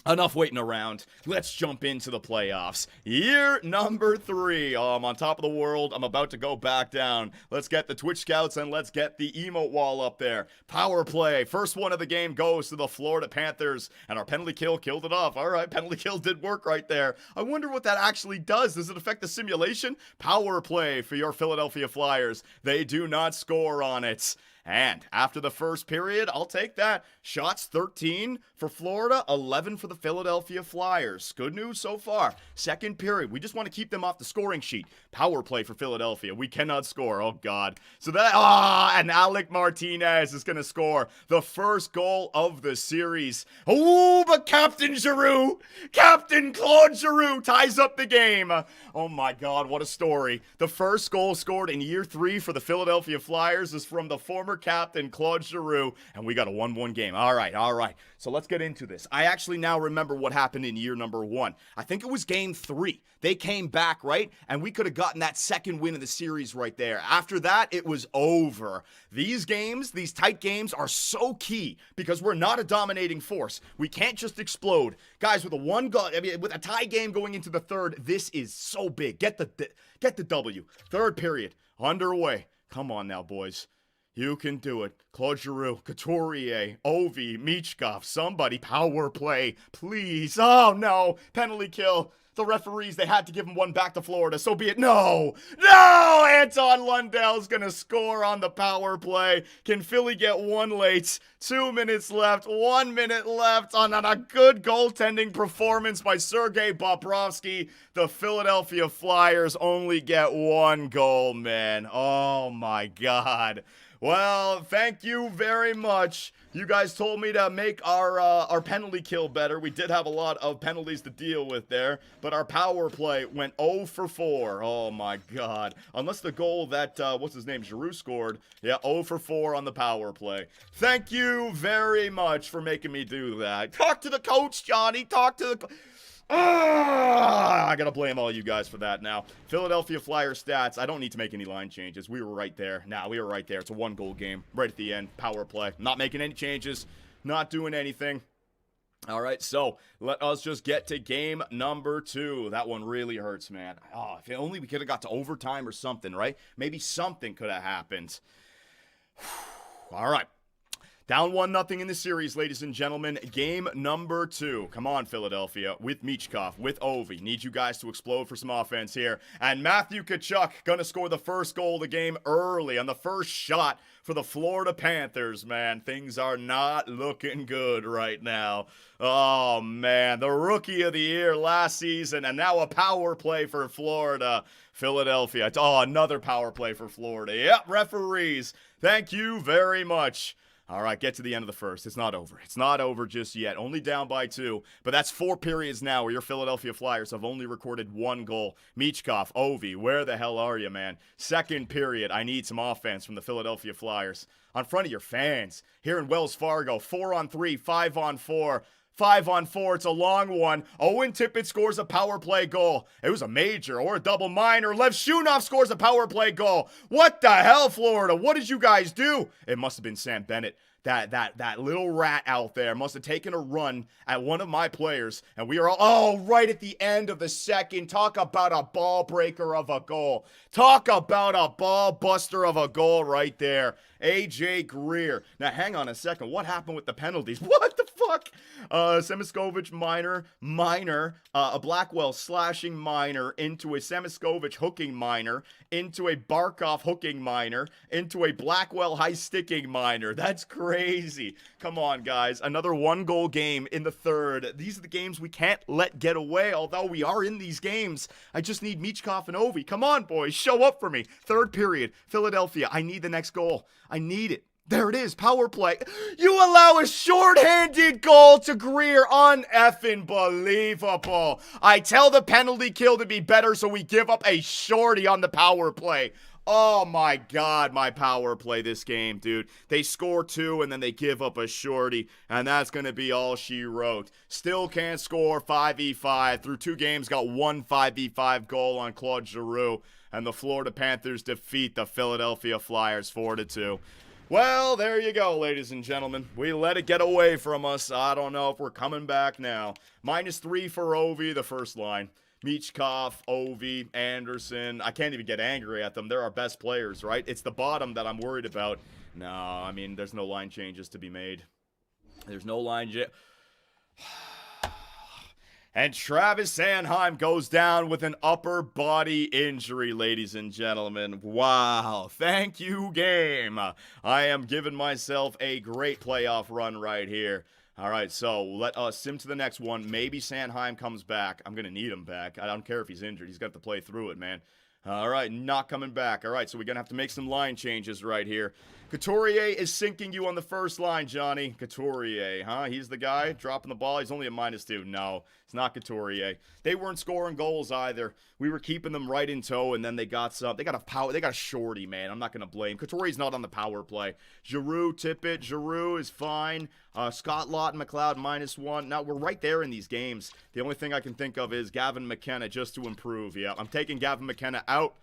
Enough waiting around. Let's jump into the playoffs. Year number 3. Oh, I'm on top of the world. I'm about to go back down. Let's get the Twitch scouts and let's get the emote wall up there. Power play. First one of the game goes to the Florida Panthers. And our penalty kill killed it off. All right, penalty kill did work right there. I wonder what that actually does. Does it affect the simulation? Power play for your Philadelphia Flyers. They do not score on it. And after the first period, I'll take that. Shots 13 for Florida, 11 for the Philadelphia Flyers. Good news so far. Second period, we just want to keep them off the scoring sheet. Power play for Philadelphia. We cannot score. Oh, God. So that, and Alec Martinez is going to score the first goal of the series. Oh, but Captain Giroux, Captain Claude Giroux ties up the game. Oh, my God, what a story. The first goal scored in year 3 for the Philadelphia Flyers is from the former captain, Claude Giroux, and we got a 1-1 game. All right. So let's get into this. I actually now remember what happened in year number 1. I think it was game 3. They came back, right? And we could have gotten that second win of the series right there. After that, it was over. These games, these tight games are so key because we're not a dominating force. We can't just explode. Guys, with with a tie game going into the third, this is so big. Get the W. Third period underway. Come on now, boys. You can do it. Claude Giroux, Couturier, Ovi, Michkov, somebody power play, please. Oh no, penalty kill. The referees, they had to give him one back to Florida, so be it. No! Anton Lundell's gonna score on the power play. Can Philly get one late? 2 minutes left, 1 minute left on a good goaltending performance by Sergei Bobrovsky. The Philadelphia Flyers only get 1 goal, man. Oh my God. Well, thank you very much. You guys told me to make our penalty kill better. We did have a lot of penalties to deal with there, but our power play went 0 for 4. Oh my God. Unless the goal that, what's his name, Giroux scored. Yeah, 0 for 4 on the power play. Thank you very much for making me do that. Talk to the coach, Johnny. Talk to the... I gotta blame all you guys for that now. Philadelphia Flyers stats. I don't need to make any line changes. We were right there. We were right there. It's a 1-goal game. Right at the end. Power play. Not making any changes. Not doing anything. All right, so let us just get to game number 2. That one really hurts, man. Oh, if only we could have got to overtime or something, right? Maybe something could have happened. All right. Down 1-0 in the series, ladies and gentlemen. Game number 2. Come on, Philadelphia. With Michkov, with Ovi. Need you guys to explode for some offense here. And Matthew Tkachuk gonna score the first goal of the game early on the first shot for the Florida Panthers, man. Things are not looking good right now. Oh, man. The rookie of the year last season, and now a power play for Florida. Philadelphia. Oh, another power play for Florida. Yep, referees. Thank you very much. All right, get to the end of the first. It's not over. It's not over just yet. Only down by 2. But that's 4 periods now where your Philadelphia Flyers have only recorded 1 goal. Michkov, Ovi, where the hell are you, man? Second period, I need some offense from the Philadelphia Flyers. On front of your fans. Here in Wells Fargo, 4-on-3, 5-on-4. 5-on-4, it's a long one. Owen Tippett scores a power play goal. It was a major or a double minor. Lev Shunov scores a power play goal. What the hell, Florida? What did you guys do? It must have been Sam Bennett. That little rat out there must have taken a run at one of my players, and we are all, right at the end of the second. Talk about a ball breaker of a goal. Talk about a ball buster of a goal right there. A.J. Greer. Now, hang on a second. What happened with the penalties? What the fuck? Semiskovich minor, a Blackwell slashing minor into a Semiskovich hooking minor, into a Barkov hooking minor, into a Blackwell high sticking minor. That's crazy. Come on, guys. Another 1-goal game in the third. These are the games we can't let get away, although we are in these games. I just need Michkov and Ovi. Come on, boys. Show up for me. Third period. Philadelphia. I need the next goal. I need it. There it is. Power play. You allow a shorthanded goal to Greer. Un-effing believable. I tell the penalty kill to be better, so we give up a shorty on the power play. Oh my God, my power play this game, dude. They score 2 and then they give up a shorty, and that's going to be all she wrote. Still can't score 5v5. Through 2 games, got 1 5v5 goal on Claude Giroux, and the Florida Panthers defeat the Philadelphia Flyers 4-2. Well, there you go, ladies and gentlemen. We let it get away from us. I don't know if we're coming back now. -3 for Ovi, the first line. Michkov, Ovi, Anderson. I can't even get angry at them. They're our best players, right? It's the bottom that I'm worried about. No, I mean, there's no line changes to be made. There's no line... And Travis Sanheim goes down with an upper body injury, ladies and gentlemen. Wow. Thank you, game. I am giving myself a great playoff run right here. All right, so let us sim to the next one. Maybe Sanheim comes back. I'm going to need him back. I don't care if he's injured. He's got to play through it, man. All right, not coming back. All right, so we're going to have to make some line changes right here. Couturier is sinking you on the first line, Johnny. Couturier, huh? He's the guy dropping the ball. He's only a -2. No, it's not Couturier. They weren't scoring goals either. We were keeping them right in tow, and then they got some. They got a shorty, man. I'm not gonna blame. Couturier's not on the power play. Giroux, Tippett. Giroux is fine. Scott Lawton, McLeod -1. Now we're right there in these games. The only thing I can think of is Gavin McKenna just to improve. Yeah, I'm taking Gavin McKenna out.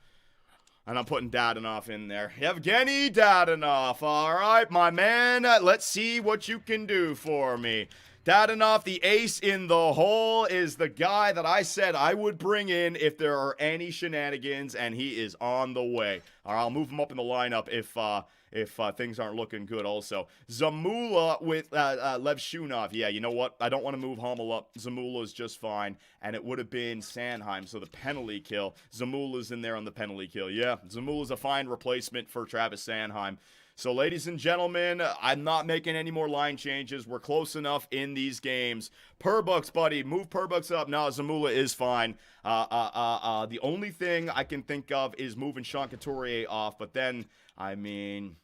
And I'm putting Dadonov in there. Evgeny Dadonov. All right, my man. Let's see what you can do for me. Dadonov, the ace in the hole, is the guy that I said I would bring in if there are any shenanigans, and he is on the way. All right, I'll move him up in the lineup if things aren't looking good also. Zamula with Lev Shunov. Yeah, you know what? I don't want to move Hummel up. Zamula is just fine. And it would have been Sanheim, so the penalty kill. Zamula's in there on the penalty kill. Yeah, Zamula's a fine replacement for Travis Sanheim. So, ladies and gentlemen, I'm not making any more line changes. We're close enough in these games. Perbooks, buddy. Move Perbooks up. No, Zamula is fine. The only thing I can think of is moving Sean Couturier off. But then, I mean...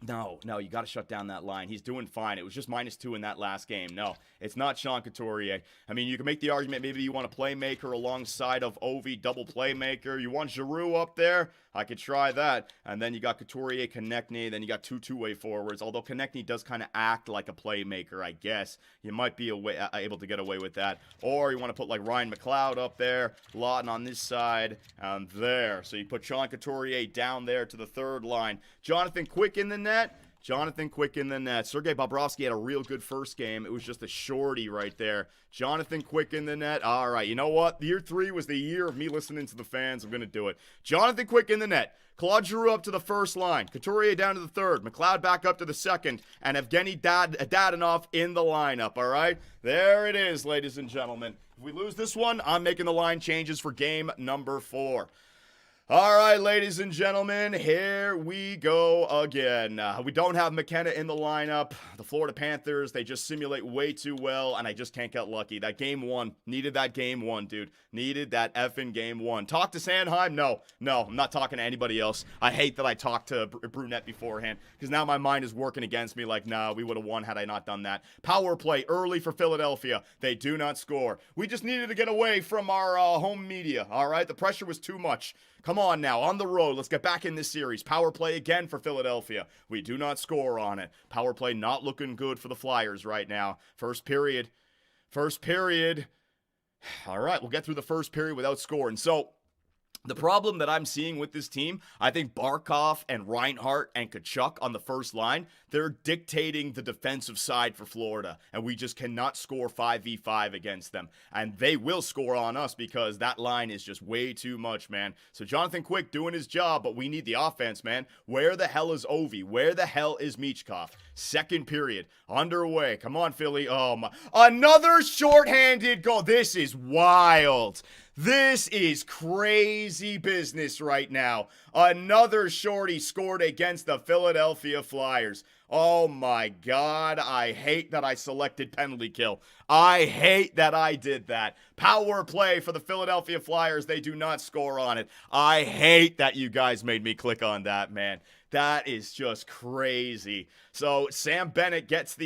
No, you got to shut down that line. He's doing fine. It was just -2 in that last game. No, it's not Sean Couturier. I mean, you can make the argument maybe you want a playmaker alongside of Ovi, double playmaker. You want Giroux up there? I could try that. And then you got Couturier, Konechny. Then you got two-way forwards. Although Konechny does kind of act like a playmaker, I guess. You might be able to get away with that. Or you want to put like Ryan McLeod up there, Lawton on this side, and there. So you put Sean Couturier down there to the third line. Jonathan Quick in the net. Jonathan Quick in the net. Sergei Bobrovsky had a real good first game. It was just a shorty right there. Jonathan Quick in the net. All right, you know what? Year 3 was the year of me listening to the fans. I'm going to do it. Jonathan Quick in the net. Claude Giroux up to the first line. Couturier down to the third. McLeod back up to the second. And Evgeny Dadonov in the lineup, all right? There it is, ladies and gentlemen. If we lose this one, I'm making the line changes for game number 4. All right, ladies and gentlemen, here we go again. We don't have McKenna in the lineup. The Florida Panthers, they just simulate way too well, and I just can't get lucky. That game 1, needed that game 1, dude. Needed that effing game 1. Talk to Sanheim? No, I'm not talking to anybody else. I hate that I talked to Brunette beforehand, because now my mind is working against me like, nah, we would have won had I not done that. Power play early for Philadelphia. They do not score. We just needed to get away from our home media, all right? The pressure was too much. Come on now, on the road. Let's get back in this series. Power play again for Philadelphia. We do not score on it. Power play not looking good for the Flyers right now. First period. All right, we'll get through the first period without scoring. So, the problem that I'm seeing with this team, I think Barkov and Reinhart and Tkachuk on the first line, they're dictating the defensive side for Florida, and we just cannot score 5v5 against them. And they will score on us because that line is just way too much, man. So Jonathan Quick doing his job, but we need the offense, man. Where the hell is Ovi? Where the hell is Michkov? Second period, underway. Come on, Philly. Oh, my. Another shorthanded goal. This is wild. This is crazy business right now. Another shorty scored against the Philadelphia Flyers. Oh my God, I hate that I selected penalty kill. I hate that I did that. Power play for the Philadelphia Flyers. They do not score on it. I hate that you guys made me click on that, man. That is just crazy. So Sam Bennett gets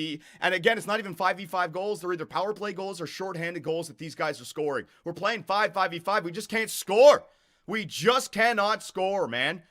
and again, it's not even 5v5 goals. They're either power play goals or shorthanded goals that these guys are scoring. We're playing 5v5. We just can't score. We just cannot score, man.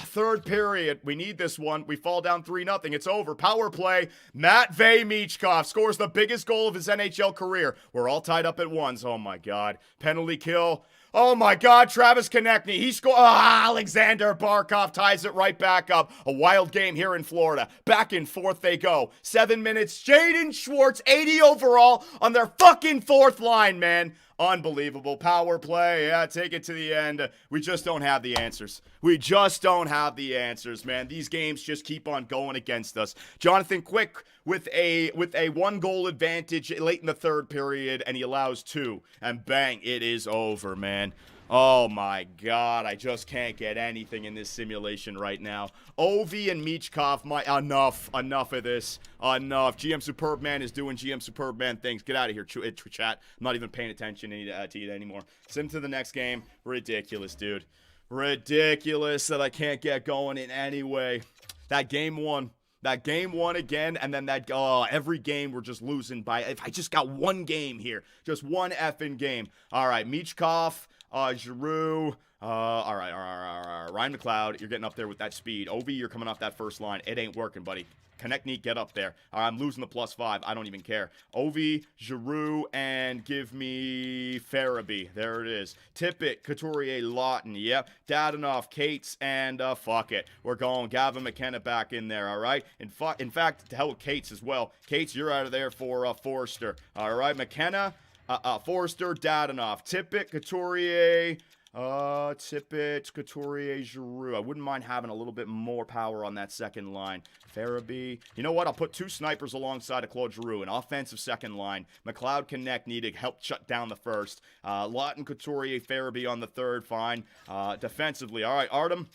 Third period. We need this one. We fall down 3-0. It's over. Power play. Matvei Michkov scores the biggest goal of his NHL career. We're all tied up at ones. Oh, my God. Penalty kill. Oh, my God. Travis Konechny. He scored. Alexander Barkov ties it right back up. A wild game here in Florida. Back and forth they go. 7 minutes. Jaden Schwartz, 80 overall on their fucking fourth line, man. Unbelievable. Power play. Yeah, take it to the end. We just don't have the answers. We just don't have the answers, man. These games just keep on going against us. Jonathan Quick with a 1-goal advantage late in the third period, and he allows 2. And bang, it is over, man. Oh my God, I just can't get anything in this simulation right now. Ovi and Michkov, enough of this. Enough. GM Superbman is doing GM Superbman things. Get out of here, chat. I'm not even paying attention to you anymore. Send to the next game. Ridiculous, dude. Ridiculous that I can't get going in any way. That game one. That game one again, and then that, every game we're just losing by, if I just got one game here, just one effing game. All right, Michkov, Giroux, all right, Ryan McLeod, you're getting up there with that speed. Ovi, you're coming off that first line. It ain't working, buddy. Connect neat, get up there. I'm losing the +5. I don't even care. Ovi, Giroux, and give me Farabee. There it is. Tippett, Couturier, Lawton. Yep. Dadonov, Cates, and fuck it. We're going Gavin McKenna back in there, all right? In fact, to hell with Cates as well. Cates, you're out of there for Forster. All right, McKenna, Forster, Dadonov. Tippett, Couturier, Tippett, Couturier, Giroux. I wouldn't mind having a little bit more power on that second line. Farabee. You know what? I'll put 2 snipers alongside of Claude Giroux. An offensive second line. McLeod Connect need to help shut down the first. Lawton, Couturier, Farabee on the third. Fine. Defensively. All right, Artem.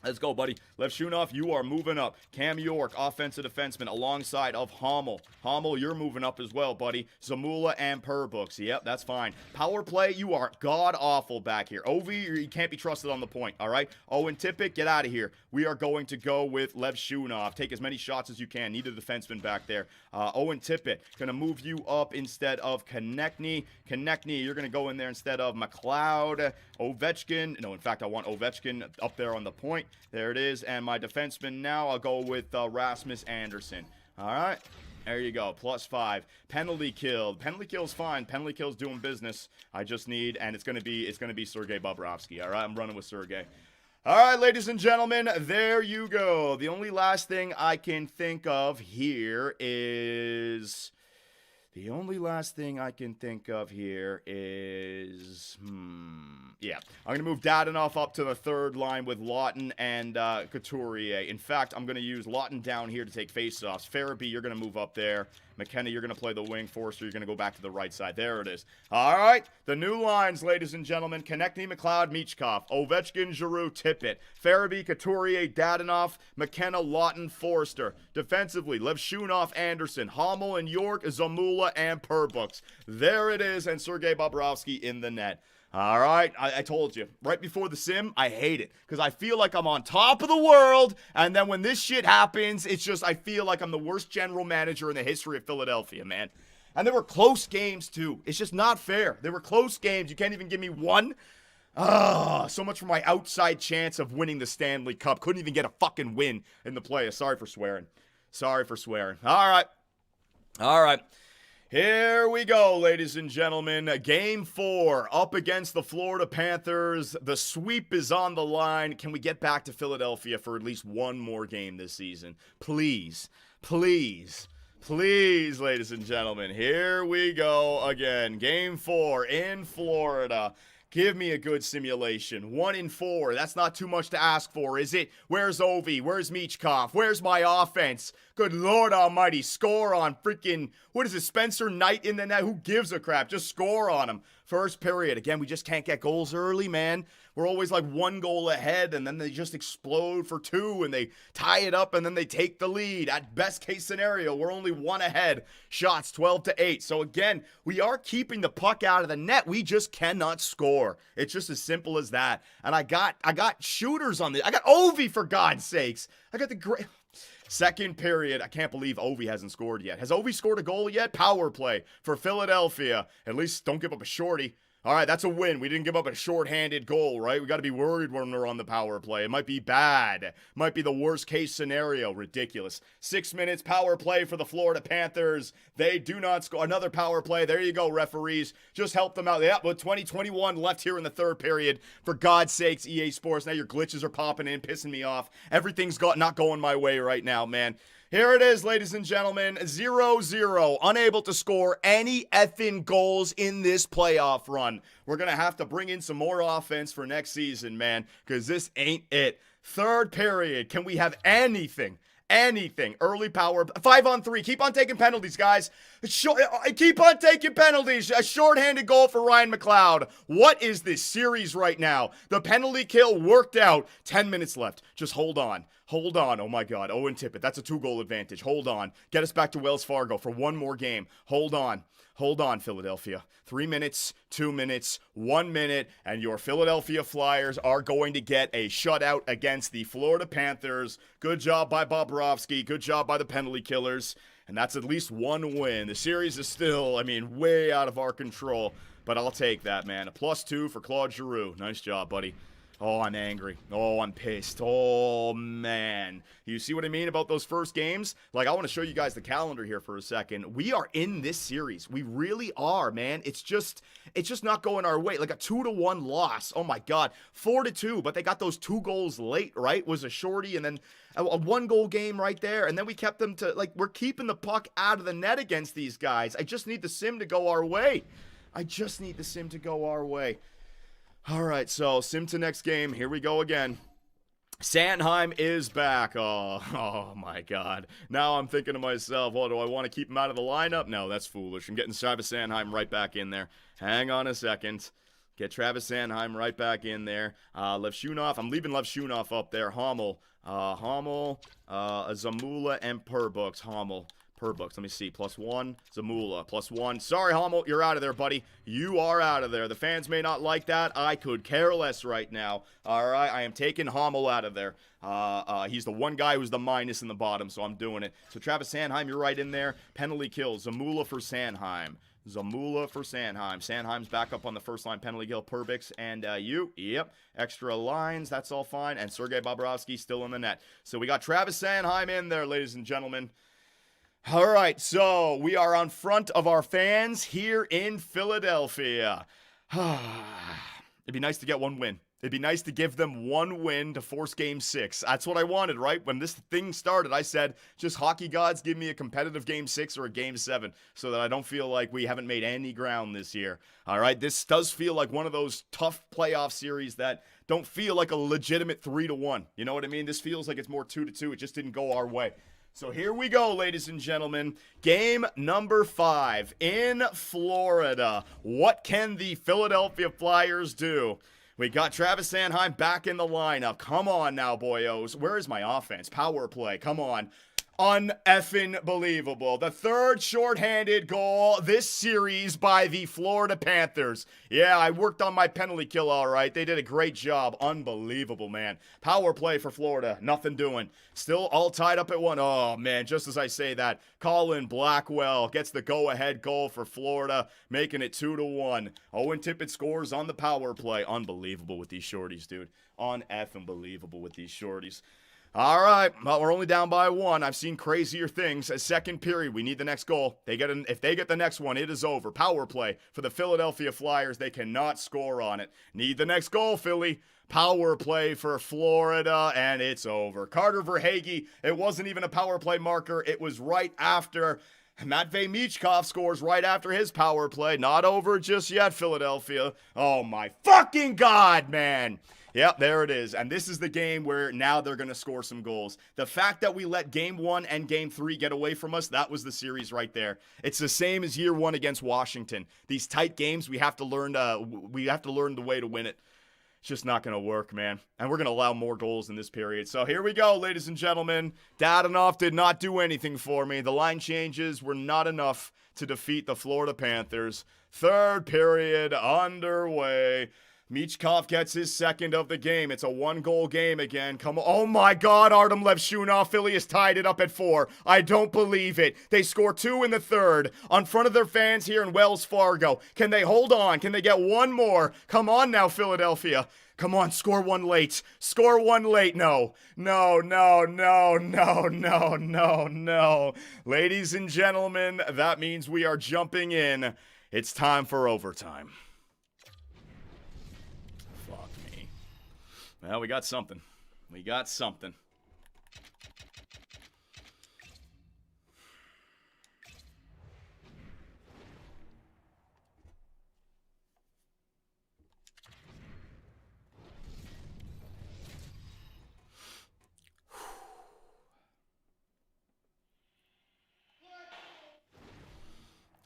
Let's go, buddy. Levshunov, you are moving up. Cam York, offensive defenseman, alongside of Hommel. Hommel, you're moving up as well, buddy. Zamula and Perbooks. Yep, that's fine. Power play, you are god-awful back here. Ovi, you can't be trusted on the point, all right? Owen Tippett, get out of here. We are going to go with Levshunov. Take as many shots as you can. Need a defenseman back there. Owen Tippett, going to move you up instead of Konechny. Konechny, you're going to go in there instead of McLeod. Ovechkin. No, in fact, I want Ovechkin up there on the point. There it is. And my defenseman now, I'll go with Rasmus Anderson. All right. There you go. +5. Penalty kill. Penalty kill's fine. Penalty kill's doing business. I just need, and it's gonna be Sergei Bobrovsky. All right. I'm running with Sergei. All right, ladies and gentlemen, there you go. The only last thing I can think of here is... yeah, I'm going to move Dadonov up to the third line with Lawton and Couturier. In fact, I'm going to use Lawton down here to take faceoffs. Farabee, you're going to move up there. McKenna, you're going to play the wing. Forster, you're going to go back to the right side. There it is. All right, the new lines, ladies and gentlemen. Konechny, McLeod, Michkov, Ovechkin, Giroux, Tippett, Farabee, Couturier, Dadonov, McKenna, Lawton, Forster. Defensively, Levshunov, Anderson, Hommel and York, Zamula, and Perbooks. There it is, and Sergei Bobrovsky in the net. All right, I told you, right before the sim, I hate it, because I feel like I'm on top of the world, and then when this shit happens, it's just, I feel like I'm the worst general manager in the history of Philadelphia, man. And there were close games, too. It's just not fair. There were close games. You can't even give me one. So much for my outside chance of winning the Stanley Cup. Couldn't even get a fucking win in the playoffs. Sorry for swearing. All right. Here we go, ladies and gentlemen. Game 4 up against the Florida Panthers. The sweep is on the line. Can we get back to Philadelphia for at least one more game this season? Please, please, please, ladies and gentlemen. Here we go again. Game 4 in Florida. Give me a good simulation. 1 in 4. That's not too much to ask for, is it? Where's Ovi? Where's Michkov? Where's my offense? Good Lord almighty. Score on freaking, what is it, Spencer Knight in the net? Who gives a crap? Just score on him. First period. Again, we just can't get goals early, man. We're always like 1 goal ahead, and then they just explode for 2, and they tie it up, and then they take the lead. At best case scenario, we're only 1 ahead. Shots 12-8. So again, we are keeping the puck out of the net. We just cannot score. It's just as simple as that. And I got shooters on this. I got Ovi, for God's sakes. I got the great... Second period. I can't believe Ovi hasn't scored yet. Has Ovi scored a goal yet? Power play for Philadelphia. At least don't give up a shorty. All right, that's a win. We didn't give up a shorthanded goal, right? We got to be worried when we're on the power play. It might be bad. Might be the worst case scenario. Ridiculous. 6 minutes power play for the Florida Panthers. They do not score. Another power play. There you go, referees. Just help them out. Yeah, but 2021 left here in the third period. For God's sakes, EA Sports. Now your glitches are popping in, pissing me off. Everything's not going my way right now, man. Here it is, ladies and gentlemen, 0-0, unable to score any effing goals in this playoff run. We're going to have to bring in some more offense for next season, man, because this ain't it. Third period, can we have anything? Early power. 5-on-3. Keep on taking penalties, guys. Keep on taking penalties. A shorthanded goal for Ryan McLeod. What is this series right now? The penalty kill worked out. 10 minutes left. Just hold on. Hold on. Oh, my God. Owen Tippett. That's a 2-goal advantage. Hold on. Get us back to Wells Fargo for one more game. Hold on. Hold on, Philadelphia. 3 minutes, 2 minutes, 1 minute, and your Philadelphia Flyers are going to get a shutout against the Florida Panthers. Good job by Bobrovsky. Good job by the penalty killers. And that's at least one win. The series is still, I mean, way out of our control. But I'll take that, man. A +2 for Claude Giroux. Nice job, buddy. Oh, I'm angry. Oh, I'm pissed. Oh, man. You see what I mean about those first games? Like, I want to show you guys the calendar here for a second. We are in this series. We really are, man. It's just not going our way. Like a 2-1 loss. Oh, my God. 4-2, but they got those 2 goals late, right? Was a shorty and then a 1-goal game right there. And then we kept them to, like, we're keeping the puck out of the net against these guys. I just need the sim to go our way. All right, so sim to next game. Here we go again. Sanheim is back. Oh my God. Now I'm thinking to myself, well, do I want to keep him out of the lineup? No, that's foolish. I'm getting Travis Sanheim right back in there. Hang on a second. Get Travis Sanheim right back in there. Levshunov. I'm leaving Levshunov up there. Hamel, Zamula, and Perbooks. Hamel. Per books. Let me see. +1. Zamula. +1. Sorry, Hummel. You're out of there, buddy. You are out of there. The fans may not like that. I could care less right now. All right. I am taking Hummel out of there. He's the one guy who's the minus in the bottom, so I'm doing it. So Travis Sanheim, you're right in there. Penalty kill. Zamula for Sanheim. Sanheim's back up on the first line. Penalty kill. Perbix and you. Yep. Extra lines. That's all fine. And Sergei Bobrovsky still in the net. So we got Travis Sanheim in there, ladies and gentlemen. All right, so we are on front of our fans here in Philadelphia. It'd be nice to get one win. It'd be nice to give them one win to force Game 6. That's what I wanted, right? When this thing started, I said, just hockey gods, give me a competitive Game 6 or a Game 7 so that I don't feel like we haven't made any ground this year. All right, this does feel like one of those tough playoff series that don't feel like a legitimate 3-1. You know what I mean? This feels like it's more 2-2. It just didn't go our way. So here we go, ladies and gentlemen. Game number 5 in Florida. What can the Philadelphia Flyers do? We got Travis Sanheim back in the lineup. Come on now, boyos. Where is my offense? Power play. Come on. Un-effing believable. The third shorthanded goal this series by the Florida Panthers. Yeah, I worked on my penalty kill all right. They did a great job. Unbelievable, man. Power play for Florida. Nothing doing. Still all tied up at 1. Oh, man, just as I say that, Colin Blackwell gets the go-ahead goal for Florida, making it 2-1. Owen Tippett scores on the power play. Unbelievable with these shorties, dude. Un-effing believable with these shorties. All right, well, we're only down by 1. I've seen crazier things. A second period, we need the next goal. If they get the next one, it is over. Power play for the Philadelphia Flyers. They cannot score on it. Need the next goal, Philly. Power play for Florida, and it's over. Carter Verhaeghe, it wasn't even a power play marker. It was right after. Matvei Michkov scores right after his power play. Not over just yet, Philadelphia. Oh, my fucking God, man. Yep, there it is. And this is the game where now they're going to score some goals. The fact that we let Game 1 and Game 3 get away from us, that was the series right there. It's the same as Year 1 against Washington. These tight games, we have to learn the way to win it. It's just not going to work, man. And we're going to allow more goals in this period. So here we go, ladies and gentlemen. Dadonov did not do anything for me. The line changes were not enough to defeat the Florida Panthers. Third period underway. Michkov gets his second of the game. It's a 1-goal game again. Come on. Oh my God, Artem Levshunov. Philly has tied it up at 4. I don't believe it. They score 2 in the third on front of their fans here in Wells Fargo. Can they hold on? Can they get one more? Come on now, Philadelphia. Come on, score one late. Score one late. No. No. Ladies and gentlemen, that means we are jumping in. It's time for overtime. Well, we got something.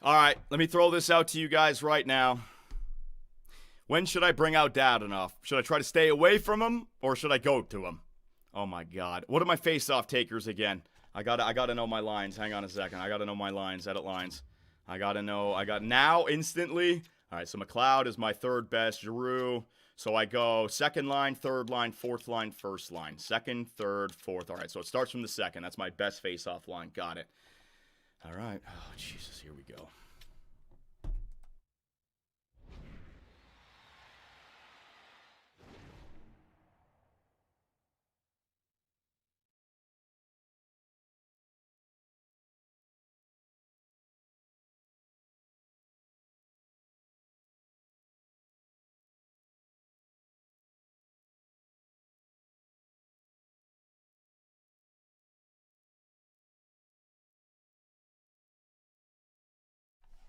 All right, let me throw this out to you guys right now. When should I bring out Dadonov? Should I try to stay away from him, or should I go to him? Oh my God. What are my face-off takers again? I gotta know my lines. Hang on a second. I gotta know my lines. Edit lines. I got now instantly. All right, so McLeod is my third best. Giroux. So I go second line, third line, fourth line, first line. Second, third, fourth. All right, so it starts from the second. That's my best face-off line. Got it. All right. Oh, Jesus, here we go.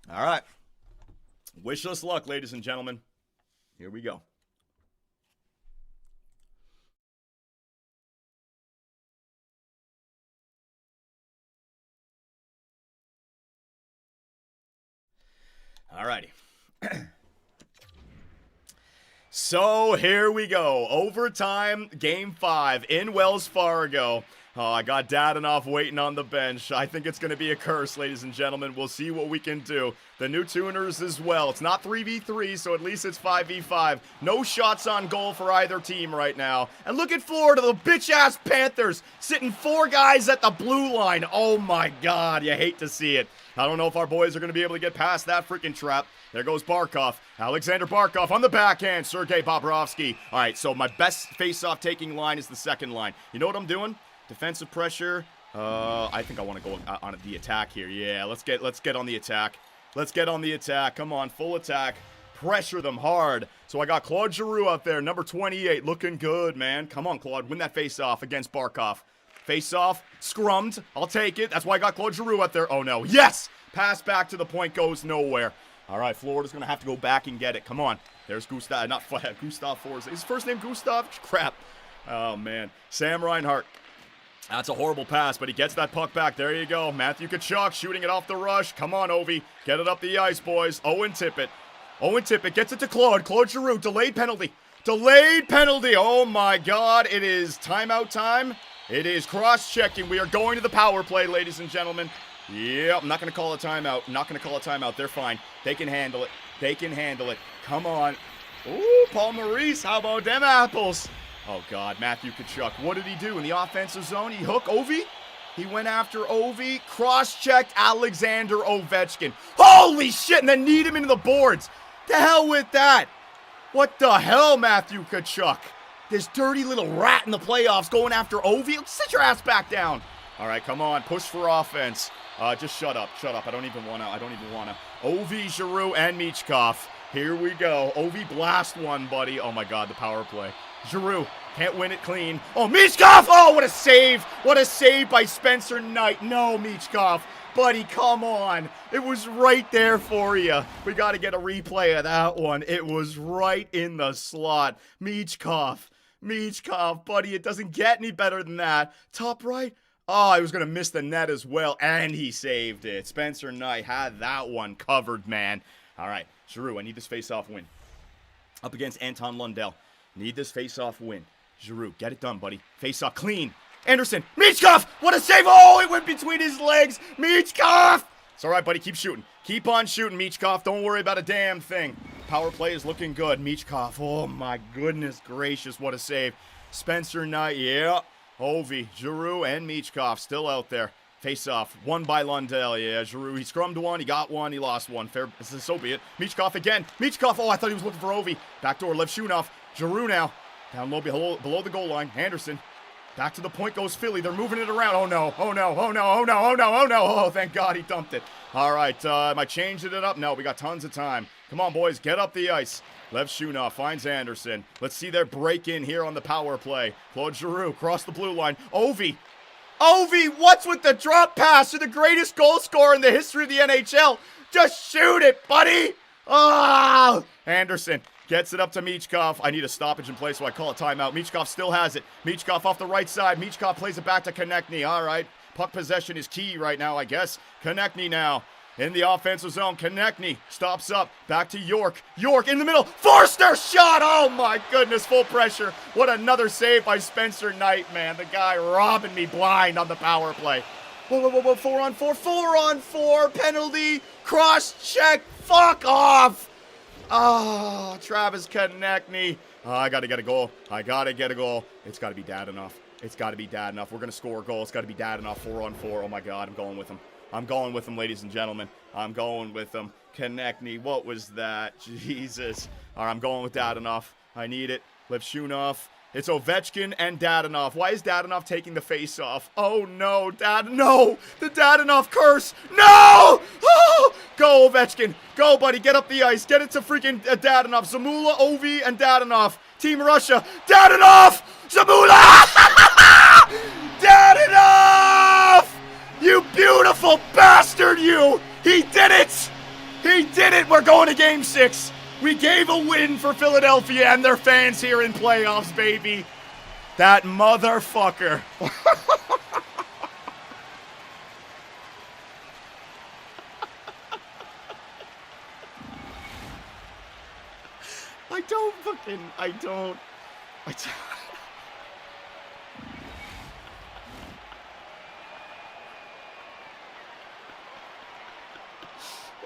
All right. Wish us luck, ladies and gentlemen. Here we go. All righty. So here we go. Overtime, game 5 in Wells Fargo. Oh, I got Dadanoff waiting on the bench. I think it's going to be a curse, ladies and gentlemen. We'll see what we can do. The new tuners as well. It's not 3v3, so at least it's 5v5. No shots on goal for either team right now. And look at Florida, the bitch-ass Panthers, sitting 4 guys at the blue line. Oh, my God. You hate to see it. I don't know if our boys are going to be able to get past that freaking trap. There goes Barkov. Alexander Barkov on the backhand. Sergei Bobrovsky. All right, so my best face-off taking line is the second line. You know what I'm doing? Defensive pressure. I think I want to go on the attack here. Yeah, let's get on the attack. Let's get on the attack. Come on, full attack. Pressure them hard. So I got Claude Giroux out there, number 28, looking good, man. Come on, Claude, win that face-off against Barkov. Face-off, scrummed. I'll take it. That's why I got Claude Giroux out there. Oh, no. Yes! Pass back to the point goes nowhere. All right, Florida's going to have to go back and get it. Come on. There's Gustav. Not Gustav Forsberg. His first name Gustav? Crap. Oh, man. Sam Reinhart. That's a horrible pass, but he gets that puck back. There you go. Matthew Tkachuk shooting it off the rush. Come on, Ovi. Get it up the ice, boys. Owen Tippett. Owen Tippett gets it to Claude. Claude Giroux. Delayed penalty. Delayed penalty. Oh, my God. It is timeout time. It is cross-checking. We are going to the power play, ladies and gentlemen. Yep, I'm not going to call a timeout. I'm not going to call a timeout. They're fine. They can handle it. They can handle it. Come on. Ooh, Paul Maurice. How about them apples? Oh, God, Matthew Tkachuk. What did he do in the offensive zone? He hooked Ovi. He went after Ovi. Cross-checked Alexander Ovechkin. Holy shit, and then kneed him into the boards. The hell with that. What the hell, Matthew Tkachuk? This dirty little rat in the playoffs going after Ovi. Sit your ass back down. All right, come on. Push for offense. Just shut up. Shut up. I don't even want to. Ovi, Giroux, and Michkov. Here we go. Ovi blast one, buddy. Oh, my God, the power play. Giroux can't win it clean. Oh, Michkov! Oh, what a save! What a save by Spencer Knight. No, Michkov. Buddy, come on. It was right there for you. We got to get a replay of that one. It was right in the slot. Michkov. Michkov, buddy, it doesn't get any better than that. Top right. Oh, he was going to miss the net as well, and he saved it. Spencer Knight had that one covered, man. All right, Giroux, I need this face-off win. Up against Anton Lundell. Need this face-off win. Giroux, get it done, buddy. Face-off, clean. Anderson, Michkov, what a save. Oh, it went between his legs. Michkov. It's all right, buddy. Keep shooting. Keep on shooting, Michkov. Don't worry about a damn thing. Power play is looking good. Michkov, oh, my goodness gracious, what a save. Spencer Knight, yeah. Ovi, Giroux, and Michkov still out there. Face-off, won by Lundell. Yeah, Giroux, he scrummed one, he got one, he lost one. Fair, so be it. Michkov again. Michkov, oh, I thought he was looking for Ovi. Backdoor, Levshunov. Giroux now. Down low, below the goal line. Anderson. Back to the point goes Philly. They're moving it around. Oh, no. Oh, no. Oh, no. Oh, no. Oh, no. Oh, no. Oh, thank God he dumped it. All right. Am I changing it up? No, we got tons of time. Come on, boys. Get up the ice. Levshunov finds Anderson. Let's see their break in here on the power play. Claude Giroux across the blue line. Ovi. Ovi, what's with the drop pass? You're the greatest goal scorer in the history of the NHL. Just shoot it, buddy. Ah! Anderson. Gets it up to Michkov. I need a stoppage in play, so I call a timeout. Michkov still has it. Michkov off the right side. Michkov plays it back to Konechny. All right. Puck possession is key right now, I guess. Konechny now. In the offensive zone, Konechny stops up, back to York. York in the middle, Forster shot! Oh my goodness, full pressure. What another save by Spencer Knight, man. The guy robbing me blind on the power play. Whoa, 4-on-4, penalty, cross check, fuck off! Oh, Travis Konechny. Oh, I gotta get a goal. It's gotta be Dadonov. We're gonna score a goal. It's gotta be Dadonov, 4-on-4. Oh my God, I'm going with him, ladies and gentlemen. I'm going with him. Konechny, what was that? Jesus. All right, I'm going with Dadonov. I need it. Levshunov. It's Ovechkin and Dadonov. Why is Dadonov taking the face off? Oh no, no! The Dadonov curse! No! Oh! Go Ovechkin! Go, buddy! Get up the ice! Get it to freaking Dadonov! Zamula, Ovi, and Dadonov. Team Russia! Dadonov! Zamula! Dadonov! You beautiful bastard, you! He did it! We're going to Game 6. We gave a win for Philadelphia and their fans here in playoffs, baby. That motherfucker. I don't.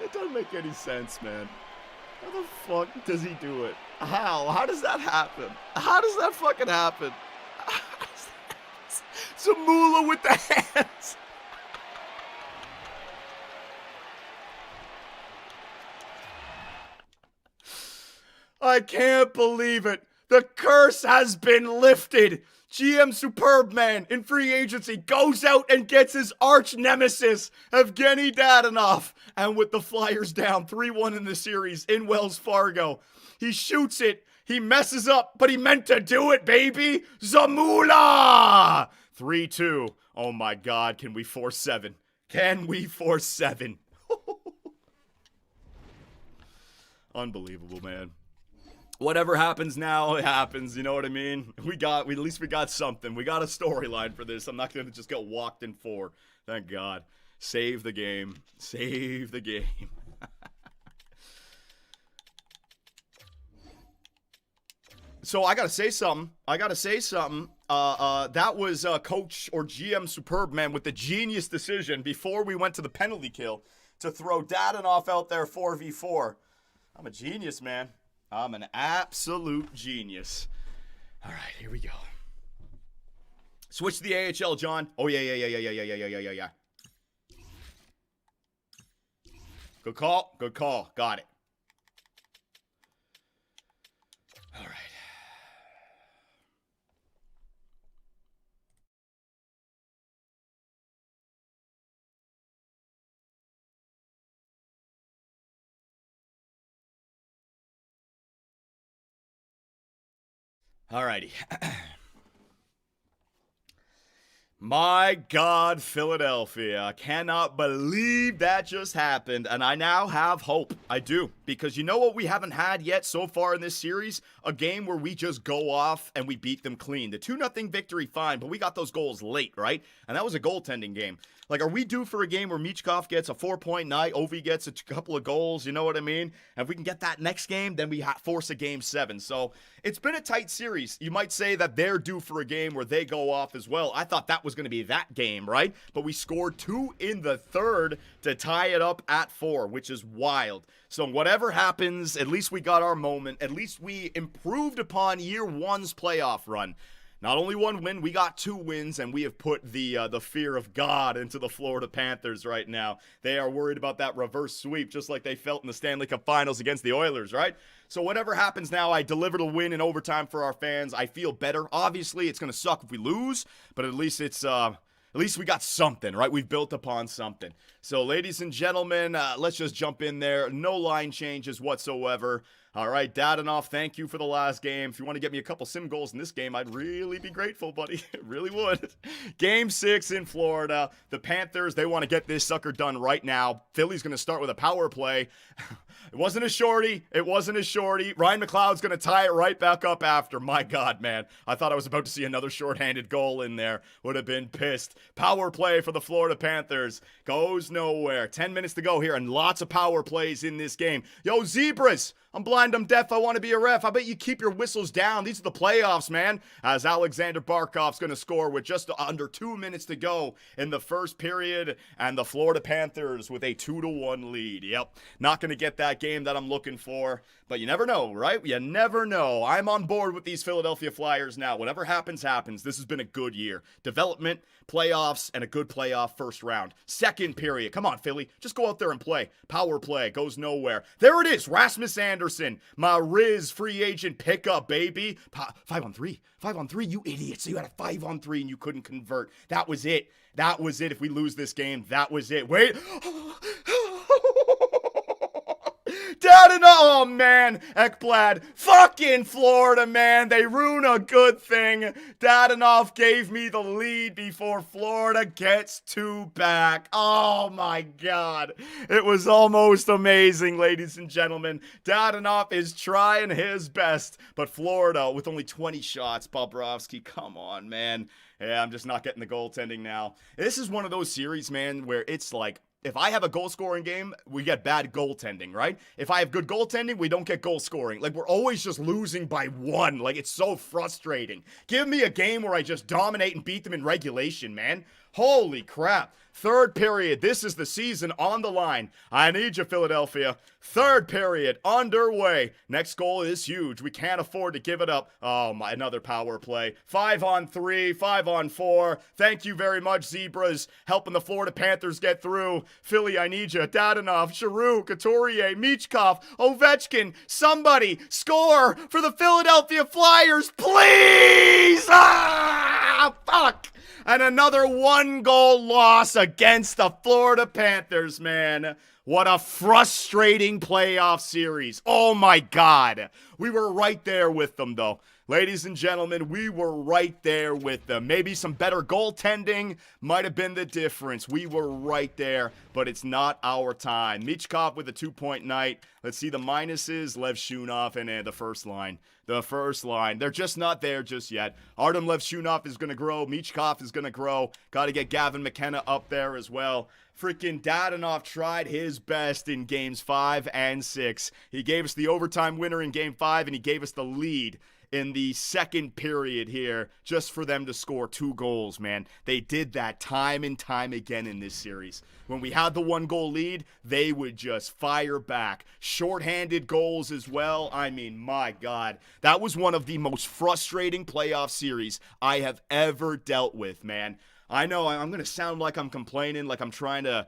It doesn't make any sense, man. How the fuck does he do it? How? How does that happen? How does that fucking happen? Zamula with the hands. I can't believe it. The curse has been lifted. GM Superb Man in free agency goes out and gets his arch nemesis, Evgeny Dadonov. And with the Flyers down 3-1 in the series in Wells Fargo, he shoots it. He messes up, but he meant to do it, baby. Zamula! 3-2. Oh my God, can we force 7? Can we force 7? Unbelievable, man. Whatever happens now, it happens. You know what I mean? At least we got something. We got a storyline for this. I'm not going to just get walked in 4. Thank God. Save the game. Save the game. So I got to say something. That was Coach or GM Superb Man with the genius decision before we went to the penalty kill to throw Dadonov out there 4v4. I'm a genius, man. I'm an absolute genius. All right, here we go. Switch to the AHL, John. Oh, yeah. Good call. Got it. All right. Alrighty. My God, Philadelphia. I cannot believe that just happened, and I now have hope. I do, because you know what we haven't had yet so far in this series? A game where we just go off and we beat them clean. The 2-0 victory, fine, but we got those goals late, right? And that was a goaltending game. Like, are we due for a game where Michkov gets a 4-point night, Ovi gets a couple of goals, you know what I mean? And if we can get that next game, then we force a Game 7. So, it's been a tight series. You might say that they're due for a game where they go off as well. I thought that was going to be that game, right? But we scored 2 in the third to tie it up at 4, which is wild. So, whatever happens, at least we got our moment. At least we improved upon year 1's playoff run. Not only 1 win, we got 2 wins, and we have put the fear of God into the Florida Panthers right now. They are worried about that reverse sweep, just like they felt in the Stanley Cup Finals against the Oilers, right? So whatever happens now, I delivered a win in overtime for our fans. I feel better. Obviously, it's going to suck if we lose, but at least it's at least we got something, right? We've built upon something. So, ladies and gentlemen, let's just jump in there. No line changes whatsoever. All right, Dadanoff, thank you for the last game. If you want to get me a couple sim goals in this game, I'd really be grateful, buddy. Really would. Game 6 in Florida. The Panthers, they want to get this sucker done right now. Philly's going to start with a power play. It wasn't a shorty. It wasn't a shorty. Ryan McLeod's going to tie it right back up after. My God, man. I thought I was about to see another shorthanded goal in there. Would have been pissed. Power play for the Florida Panthers. Goes nowhere. 10 minutes to go here and lots of power plays in this game. Yo, Zebras. I'm blind, I'm deaf, I want to be a ref. I bet you keep your whistles down. These are the playoffs, man. As Alexander Barkov's going to score with just under 2 minutes to go in the first period. And the Florida Panthers with a 2-1 lead. Yep, not going to get that game that I'm looking for. But you never know, right? You never know. I'm on board with these Philadelphia Flyers now. Whatever happens, happens. This has been a good year. Development, playoffs, and a good playoff first round. Second period. Come on, Philly. Just go out there and play. Power play. Goes nowhere. There it is. Rasmus Anderson. My Riz free agent pickup, baby. 5-on-3. 5-on-3, you idiots. So you had a 5-on-3 and you couldn't convert. That was it. That was it. If we lose this game, that was it. Wait. Oh, man. Ekblad. Fucking Florida, man. They ruin a good thing. Dadanoff gave me the lead before Florida gets 2 back. Oh, my God. It was almost amazing, ladies and gentlemen. Dadanoff is trying his best. But Florida, with only 20 shots, Bobrovsky, come on, man. Yeah, I'm just not getting the goaltending now. This is one of those series, man, where it's like, if I have a goal-scoring game, we get bad goaltending, right? If I have good goaltending, we don't get goal-scoring. Like, we're always just losing by 1. Like, it's so frustrating. Give me a game where I just dominate and beat them in regulation, man. Holy crap. Third period. This is the season on the line. I need you, Philadelphia. Third period underway. Next goal is huge. We can't afford to give it up. Oh, my, another power play. 5-on-3, 5-on-4. Thank you very much, Zebras. Helping the Florida Panthers get through. Philly, I need you. Dadanoff, Giroux, Couturier, Michkov, Ovechkin. Somebody score for the Philadelphia Flyers, please! Ah, fuck! And another 1-goal loss against the Florida Panthers, man. What a frustrating playoff series. Oh, my God. We were right there with them, though. Ladies and gentlemen, we were right there with them. Maybe some better goaltending might have been the difference. We were right there, but it's not our time. Michkov with a 2-point night. Let's see the minuses. Lev Shunov and the first line. The first line. They're just not there just yet. Artem Levshunov is going to grow. Michkov is going to grow. Got to get Gavin McKenna up there as well. Freaking Dadanoff tried his best in games 5 and 6. He gave us the overtime winner in game 5, and he gave us the lead in the second period here just for them to score 2 goals, man. They did that time and time again in this series. When we had the 1-goal lead, they would just fire back. Shorthanded goals as well. I mean, my God. That was one of the most frustrating playoff series I have ever dealt with, man. I know I'm going to sound like I'm complaining, like I'm trying to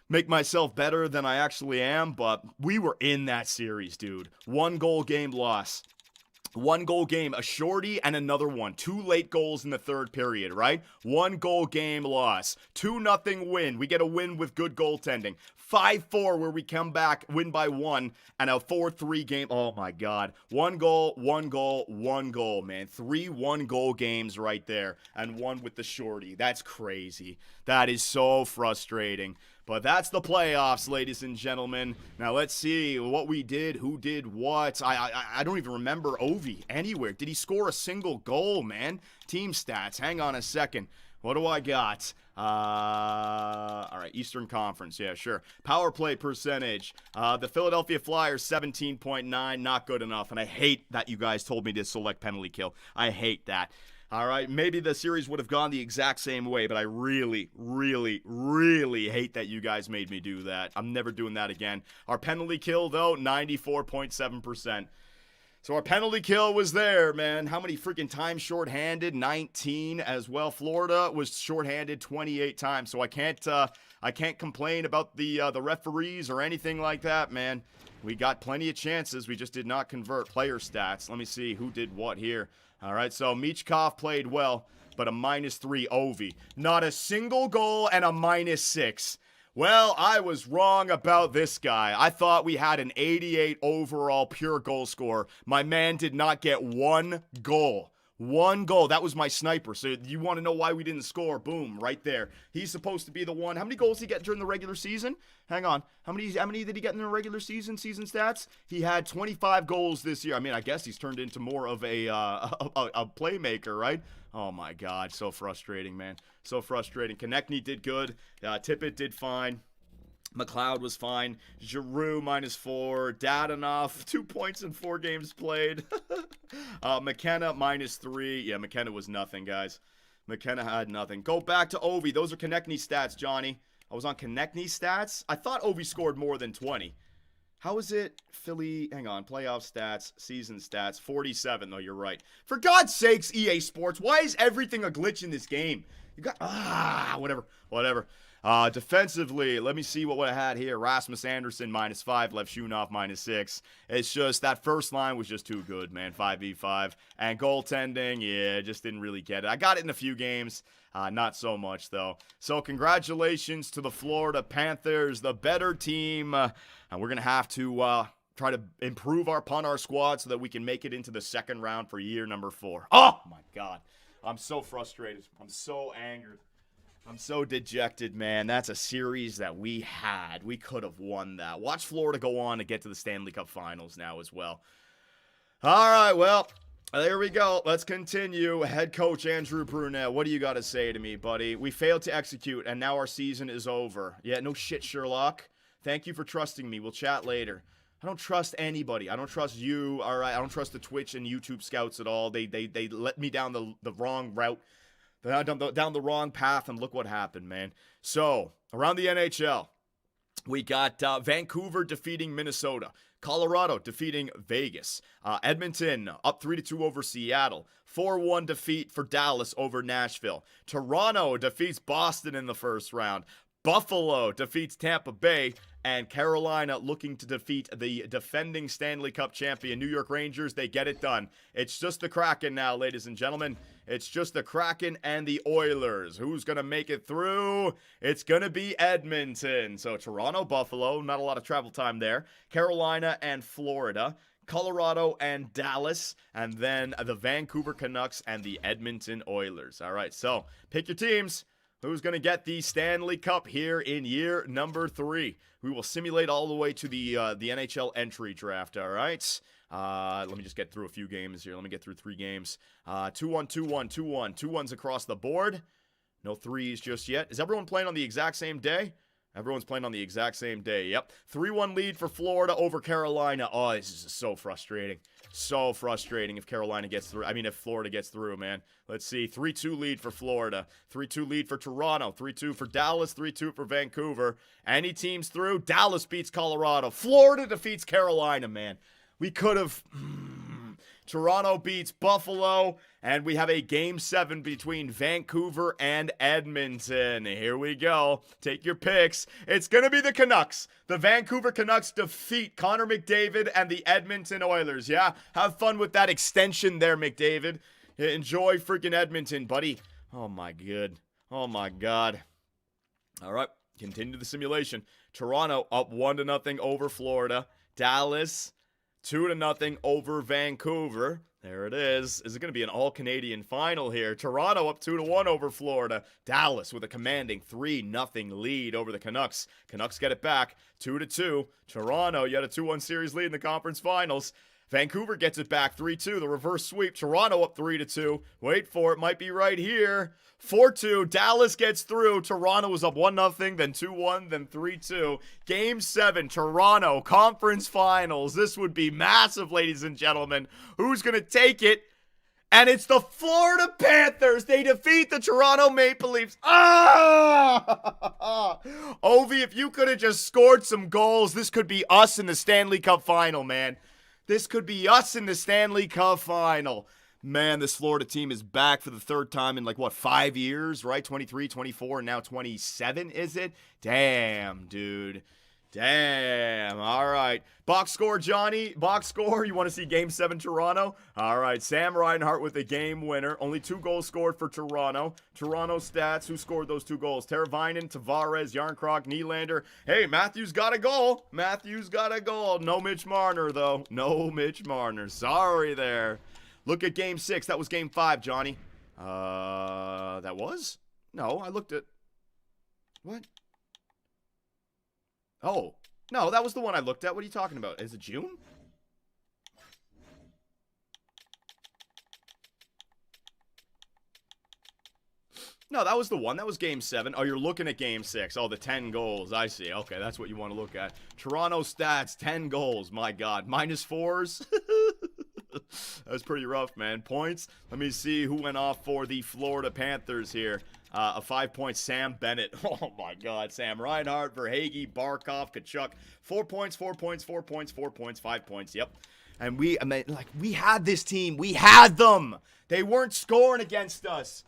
make myself better than I actually am, but we were in that series, dude. 1-goal game loss. 1-goal game, a shorty and another one. 2 late goals in the third period, right? 1-goal game loss. 2-0 win. We get a win with good goaltending. 5-4 where we come back, win by 1, and a 4-3 game. Oh my God. 1 goal, 1 goal, 1 goal, man. 3 1-goal games right there, and 1 with the shorty. That's crazy. That is so frustrating. But that's the playoffs, ladies and gentlemen. Now let's see what we did, who did what. I don't even remember Ovi anywhere. Did he score a single goal, man? Team stats. Hang on a second. What do I got? All right, Eastern Conference. Yeah, sure. Power play percentage. The Philadelphia Flyers, 17.9. Not good enough. And I hate that you guys told me to select penalty kill. I hate that. All right, maybe the series would have gone the exact same way, but I really, really, really hate that you guys made me do that. I'm never doing that again. Our penalty kill, though, 94.7%. So our penalty kill was there, man. How many freaking times shorthanded? 19 as well. Florida was shorthanded 28 times, so I can't complain about the referees or anything like that, man. We got plenty of chances. We just did not convert. Player stats. Let me see who did what here. All right, so Michkov played well, but a -3 Ovi. Not a single goal and a -6. Well, I was wrong about this guy. I thought we had an 88 overall pure goal scorer. My man did not get one goal. One goal. That was my sniper. So you want to know why we didn't score? Boom, right there. He's supposed to be the one. How many goals did he get during the regular season? Hang on. How many did he get in the regular season stats? He had 25 goals this year. I mean, I guess he's turned into more of a playmaker, right? Oh my God, so frustrating, man. So frustrating. Konechny did good. Tippett did fine. McLeod was fine. Giroux -4. Dadonov 2 points in 4 games played. McKenna -3. Yeah, McKenna was nothing, guys. McKenna had nothing. Go back to Ovi. Those are Konechny stats, Johnny. I was on Konechny stats. I thought Ovi scored more than 20. How is it? Philly, hang on, playoff stats, season stats, 47. No, you're right. For God's sakes, EA Sports, why is everything a glitch in this game? You got, whatever. Defensively, let me see what I had here. Rasmus Anderson -5, Lev Shunov -6. It's just that first line was just too good, man. 5v5. And goaltending, yeah, just didn't really get it. I got it in a few games. Not so much, though. So congratulations to the Florida Panthers, the better team. And we're going to have to try to improve upon our squad so that we can make it into the second round for year number 4. Oh, my God. I'm so frustrated. I'm so angered. I'm so dejected, man. That's a series that we had. We could have won that. Watch Florida go on to get to the Stanley Cup Finals now as well. All right, well, there we go. Let's continue. Head coach Andrew Brunette, what do you got to say to me, buddy? We failed to execute, and now our season is over. Yeah, no shit, Sherlock. Thank you for trusting me. We'll chat later. I don't trust anybody. I don't trust you, all right? I don't trust the Twitch and YouTube scouts at all. They let me down the wrong route. Down the wrong path, and look what happened, man. So, around the NHL, we got Vancouver defeating Minnesota. Colorado defeating Vegas. Edmonton up 3-2 over Seattle. 4-1 defeat for Dallas over Nashville. Toronto defeats Boston in the first round. Buffalo defeats Tampa Bay. And Carolina looking to defeat the defending Stanley Cup champion New York Rangers. They get it done. It's just the Kraken now, ladies and gentlemen. It's just the Kraken and the Oilers. Who's going to make it through? It's going to be Edmonton. So Toronto, Buffalo, not a lot of travel time there. Carolina and Florida. Colorado and Dallas. And then the Vancouver Canucks and the Edmonton Oilers. All right, so pick your teams. Who's going to get the Stanley Cup here in year number 3? We will simulate all the way to the NHL entry draft, all right? Let me just get through a few games here. Let me get through 3 games. 2-1, 2-1, 2-1. 2-1s across the board. No 3s just yet. Is everyone playing on the exact same day? Everyone's playing on the exact same day, yep. 3-1 lead for Florida over Carolina. Oh, this is so frustrating. So frustrating if Carolina gets through. I mean, if Florida gets through, man. Let's see. 3-2 lead for Florida. 3-2 lead for Toronto. 3-2 for Dallas. 3-2 for Vancouver. Any teams through? Dallas beats Colorado. Florida defeats Carolina, man. We could have... Toronto beats Buffalo, and we have a Game 7 between Vancouver and Edmonton. Here we go. Take your picks. It's going to be the Canucks. The Vancouver Canucks defeat Connor McDavid and the Edmonton Oilers. Yeah, have fun with that extension there, McDavid. Enjoy freaking Edmonton, buddy. Oh, my God. Oh, my God. All right, continue the simulation. Toronto up 1-0 over Florida. Dallas 2-0 over Vancouver. There it is. Is it going to be an all-Canadian final here? Toronto up 2-1 over Florida. Dallas with a commanding 3-0 lead over the Canucks. Canucks get it back 2-2. Toronto, you had a 2-1 series lead in the conference finals. Vancouver gets it back 3-2. The reverse sweep. Toronto up 3-2. Wait for it. Might be right here. 4-2. Dallas gets through. Toronto was up 1-0, then 2-1, then 3-2. Game 7. Toronto conference finals. This would be massive, ladies and gentlemen. Who's going to take it? And it's the Florida Panthers. They defeat the Toronto Maple Leafs. Ah! Ovi, if you could have just scored some goals, this could be us in the Stanley Cup final, man. This could be us in the Stanley Cup final. Man, this Florida team is back for the 3rd time in 5 years, right? 23, 24, and now 27, is it? Damn, dude. Damn. All right. Box score, Johnny. Box score. You want to see Game 7 Toronto? All right. Sam Reinhart with the game winner. Only 2 goals scored for Toronto. Toronto stats. Who scored those 2 goals? Teravainen, Tavares, Yarncroc, Nylander. Hey, Matthews got a goal. Matthews got a goal. No Mitch Marner, though. No Mitch Marner. Sorry there. Look at Game 6. That was Game 5, Johnny. That was? No, I looked at... What? Oh, no, that was the one I looked at. What are you talking about? Is it June? No, that was the one. That was Game 7. Oh, you're looking at Game 6. Oh, the 10 goals. I see. Okay, that's what you want to look at. Toronto stats, 10 goals. My God. -4s. That was pretty rough, man. Points. Let me see who went off for the Florida Panthers here. A 5-point Sam Bennett. Oh, my God. Sam Reinhart, Verhaeghe, Barkov, Kachuk. 4 points, 4 points, 4 points, 4 points, 5 points. Yep. And we had this team. We had them. They weren't scoring against us.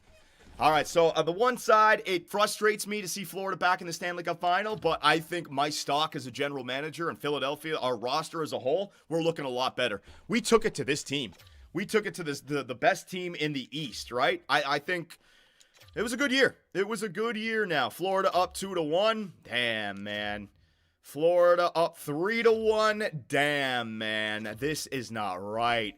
All right, so on the one side, it frustrates me to see Florida back in the Stanley Cup final, but I think my stock as a general manager in Philadelphia, our roster as a whole, we're looking a lot better. We took it to this team. We took it to the best team in the East, right? I think it was a good year. It was a good year now. Florida up 2-1. Damn, man. Florida up 3-1. Damn, man. This is not right.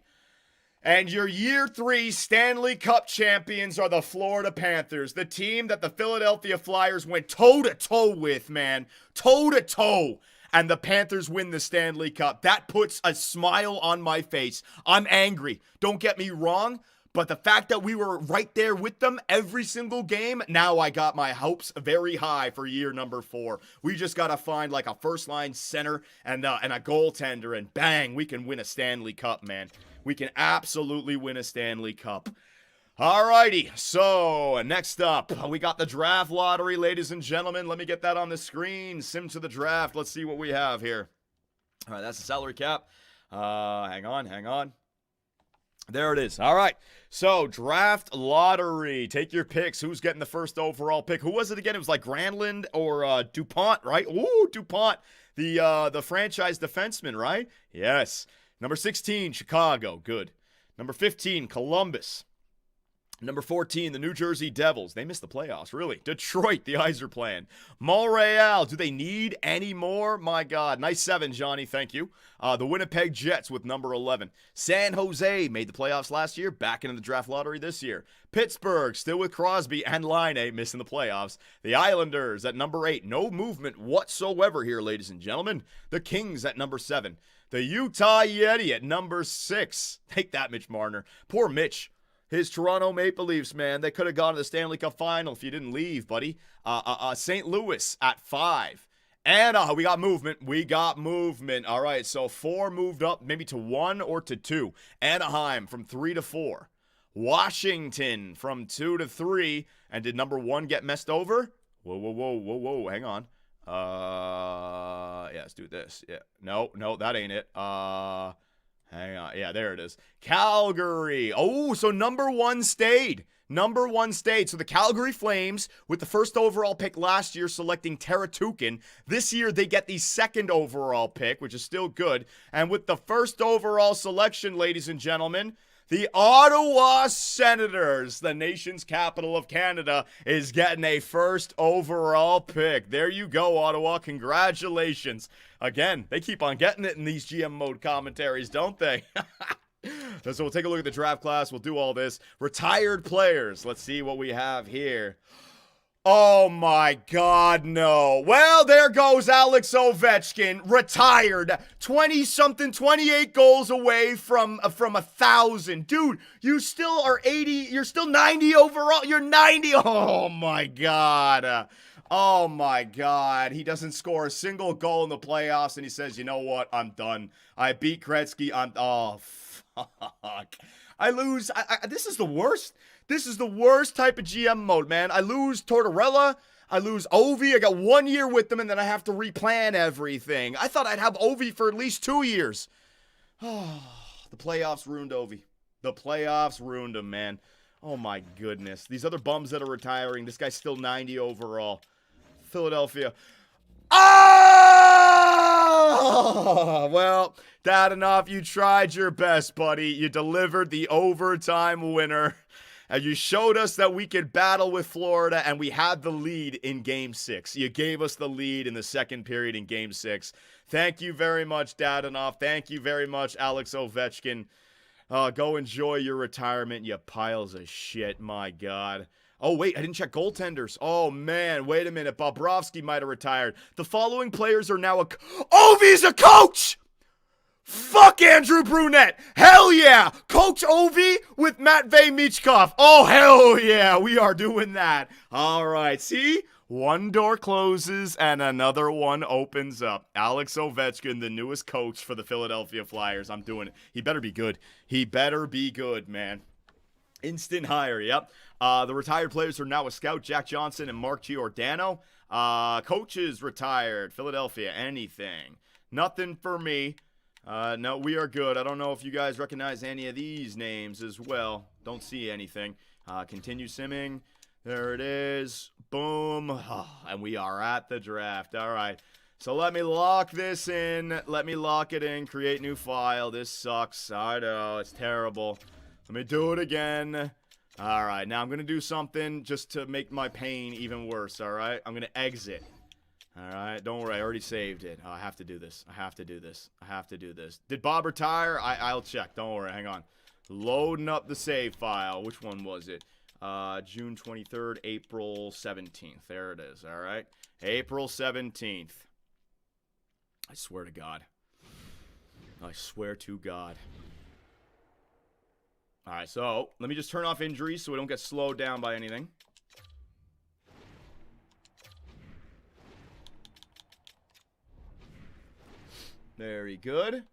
And your year 3 Stanley Cup champions are the Florida Panthers, the team that the Philadelphia Flyers went toe-to-toe with, man. Toe-to-toe. And the Panthers win the Stanley Cup. That puts a smile on my face. I'm angry. Don't get me wrong. But the fact that we were right there with them every single game, now I got my hopes very high for year number 4. We just got to find like a first-line center and a goaltender, and bang, we can win a Stanley Cup, man. We can absolutely win a Stanley Cup. Alrighty, so next up, we got the draft lottery, ladies and gentlemen. Let me get that on the screen. Sim to the draft. Let's see what we have here. All right, that's the salary cap. Hang on. There it is. All right. So, draft lottery. Take your picks. Who's getting the first overall pick? Who was it again? It was like Granlund or DuPont, right? Ooh, DuPont. The franchise defenseman, right? Yes. Number 16, Chicago. Good. Number 15, Columbus. Number 14, the New Jersey Devils. They missed the playoffs, really. Detroit, the eyes are playing. Montreal, do they need any more? My God. Nice 7, Johnny. Thank you. The Winnipeg Jets with number 11. San Jose made the playoffs last year, back into the draft lottery this year. Pittsburgh, still with Crosby and Laine, missing the playoffs. The Islanders at number 8. No movement whatsoever here, ladies and gentlemen. The Kings at number 7. The Utah Yeti at number 6. Take that, Mitch Marner. Poor Mitch. His Toronto Maple Leafs, man, they could have gone to the Stanley Cup final if you didn't leave, buddy. St. Louis at 5. And we got movement. All right, so 4 moved up maybe to 1 or to 2. Anaheim from 3 to 4. Washington from 2 to 3. And did number 1 get messed over? Whoa. Hang on. Yeah, let's do this. Yeah. No, that ain't it. Hang on. Yeah, there it is. Calgary. Oh, so number 1 stayed. Number 1 stayed. So the Calgary Flames, with the first overall pick last year, selecting Teratukin. This year, they get the 2nd overall pick, which is still good. And with the first overall selection, ladies and gentlemen, the Ottawa Senators, the nation's capital of Canada, is getting a first overall pick. There you go, Ottawa. Congratulations. Again, they keep on getting it in these GM mode commentaries, don't they? So we'll take a look at the draft class. We'll do all this. Retired players. Let's see what we have here. Oh my God, no. Well, there goes Alex Ovechkin, retired, 20-something, 28 goals away from 1,000. Dude, you still are 80, you're still 90 overall. You're 90. Oh my God. Oh my God. He doesn't score a single goal in the playoffs, and he says, you know what? I'm done. I beat Gretzky. Oh, fuck. I lose. This is the worst. This is the worst type of GM mode, man. I lose Tortorella. I lose Ovi. I got 1 year with them, and then I have to replan everything. I thought I'd have Ovi for at least 2 years. Oh, the playoffs ruined Ovi. The playoffs ruined him, man. Oh, my goodness. These other bums that are retiring. This guy's still 90 overall. Philadelphia. Oh! Oh, well, Dadanoff, you tried your best, buddy. You delivered the overtime winner. And you showed us that we could battle with Florida, and we had the lead in Game 6. You gave us the lead in the second period in Game 6. Thank you very much, Dadanoff. Thank you very much, Alex Ovechkin. Go enjoy your retirement, you piles of shit. My God. Oh, wait, I didn't check goaltenders. Oh, man, wait a minute. Bobrovsky might have retired. The following players are now Ovi's a coach! Fuck Andrew Brunette. Hell yeah. Coach Ovi with Matvey Michkov. Oh, hell yeah. We are doing that. All right. See? One door closes and another one opens up. Alex Ovechkin, the newest coach for the Philadelphia Flyers. I'm doing it. He better be good. He better be good, man. Instant hire. Yep. The retired players are now a scout, Jack Johnson and Mark Giordano. Coaches retired. Philadelphia, anything. Nothing for me. No, we are good. I don't know if you guys recognize any of these names as well. Don't see anything. Continue simming. There it is. Boom. And we are at the draft. All right. So let me lock this in. Let me lock it in. Create new file. This sucks. I know. It's terrible. Let me do it again. All right. Now I'm going to do something just to make my pain even worse. All right. I'm going to exit. All right, don't worry. I already saved it. Oh, I have to do this. I have to do this. I have to do this. Did Bob retire? I'll check. Don't worry. Hang on. Loading up the save file. Which one was it? June 23rd, April 17th. There it is. All right. April 17th. I swear to God. I swear to God. All right, so let me just turn off injuries so we don't get slowed down by anything. Very good.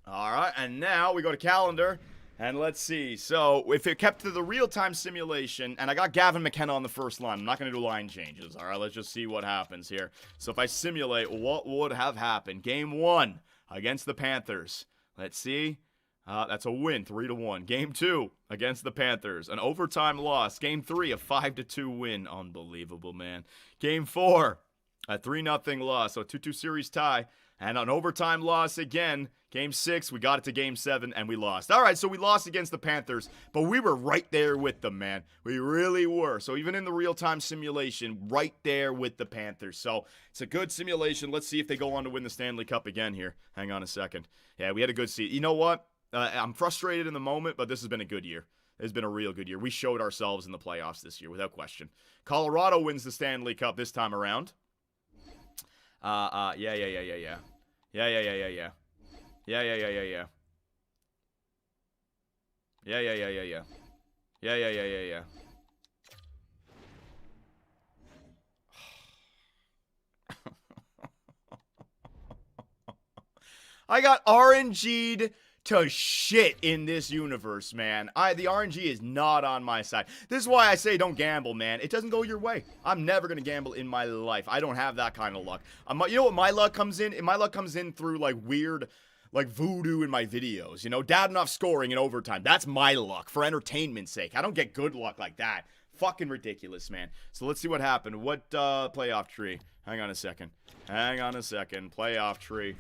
All right, and now we go to calendar, and let's see. So if it kept to the real-time simulation, and I got Gavin McKenna on the first line. I'm not going to do line changes. All right, let's just see what happens here. So if I simulate, what would have happened? Game 1 against the Panthers. Let's see. That's a win, 3-1. Game 2 against the Panthers, an overtime loss. Game 3, a 5-2 win. Unbelievable, man. Game 4. A 3-0 loss, so a 2-2 series tie, and an overtime loss again. Game 6, we got it to Game 7, and we lost. All right, so we lost against the Panthers, but we were right there with them, man. We really were. So even in the real-time simulation, right there with the Panthers. So it's a good simulation. Let's see if they go on to win the Stanley Cup again here. Hang on a second. Yeah, we had a good season. You know what? I'm frustrated in the moment, but this has been a good year. It's been a real good year. We showed ourselves in the playoffs this year, without question. Colorado wins the Stanley Cup this time around. Yeah. Yeah. I got RNG'd to shit in this universe, man. The RNG is not on my side. This is why I say don't gamble, man. It doesn't go your way. I'm never going to gamble in my life. I don't have that kind of luck. You know what my luck comes in? My luck comes in through, like, weird, like, voodoo in my videos. You know, Dadanoff scoring in overtime. That's my luck for entertainment's sake. I don't get good luck like that. Fucking ridiculous, man. So let's see what happened. What playoff tree? Hang on a second. Playoff tree.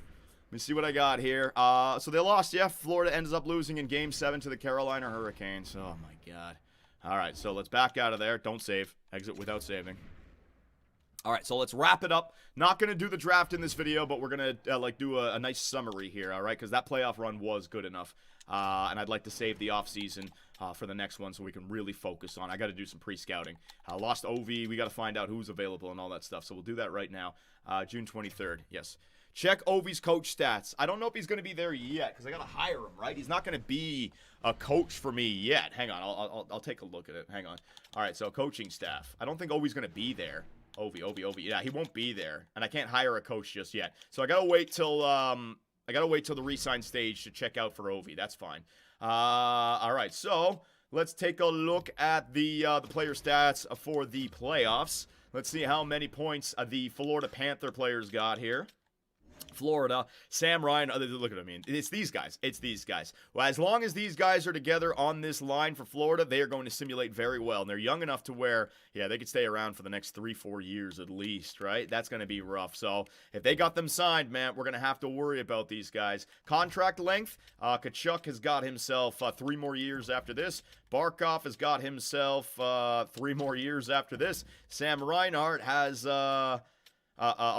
Let me see what I got here. So they lost, yeah. Florida ends up losing in Game 7 to the Carolina Hurricanes. Oh, my God. All right, so let's back out of there. Don't save. Exit without saving. All right, so let's wrap it up. Not going to do the draft in this video, but we're going to do a nice summary here, all right? Because that playoff run was good enough. And I'd like to save the offseason for the next one so we can really focus on. I got to do some pre-scouting. Lost Ovi. We got to find out who's available and all that stuff. So we'll do that right now. June 23rd, yes. Check Ovi's coach stats. I don't know if he's going to be there yet because I got to hire him, right? He's not going to be a coach for me yet. Hang on. I'll take a look at it. Hang on. All right, so coaching staff. I don't think Ovi's going to be there. Ovi. Yeah, he won't be there. And I can't hire a coach just yet. So I got to wait till the re-sign stage to check out for Ovi. That's fine. All right, so let's take a look at the player stats for the playoffs. Let's see how many points the Florida Panther players got here. Florida, Sam Ryan, look at him. I mean, it's these guys. It's these guys. Well, as long as these guys are together on this line for Florida, they are going to simulate very well. And they're young enough to where, yeah, they could stay around for the next 3-4 years at least, right? That's going to be rough. So if they got them signed, man, we're going to have to worry about these guys. Contract length, Tkachuk has got himself 3 more years after this. Barkov has got himself 3 more years after this. Sam Reinhart has... a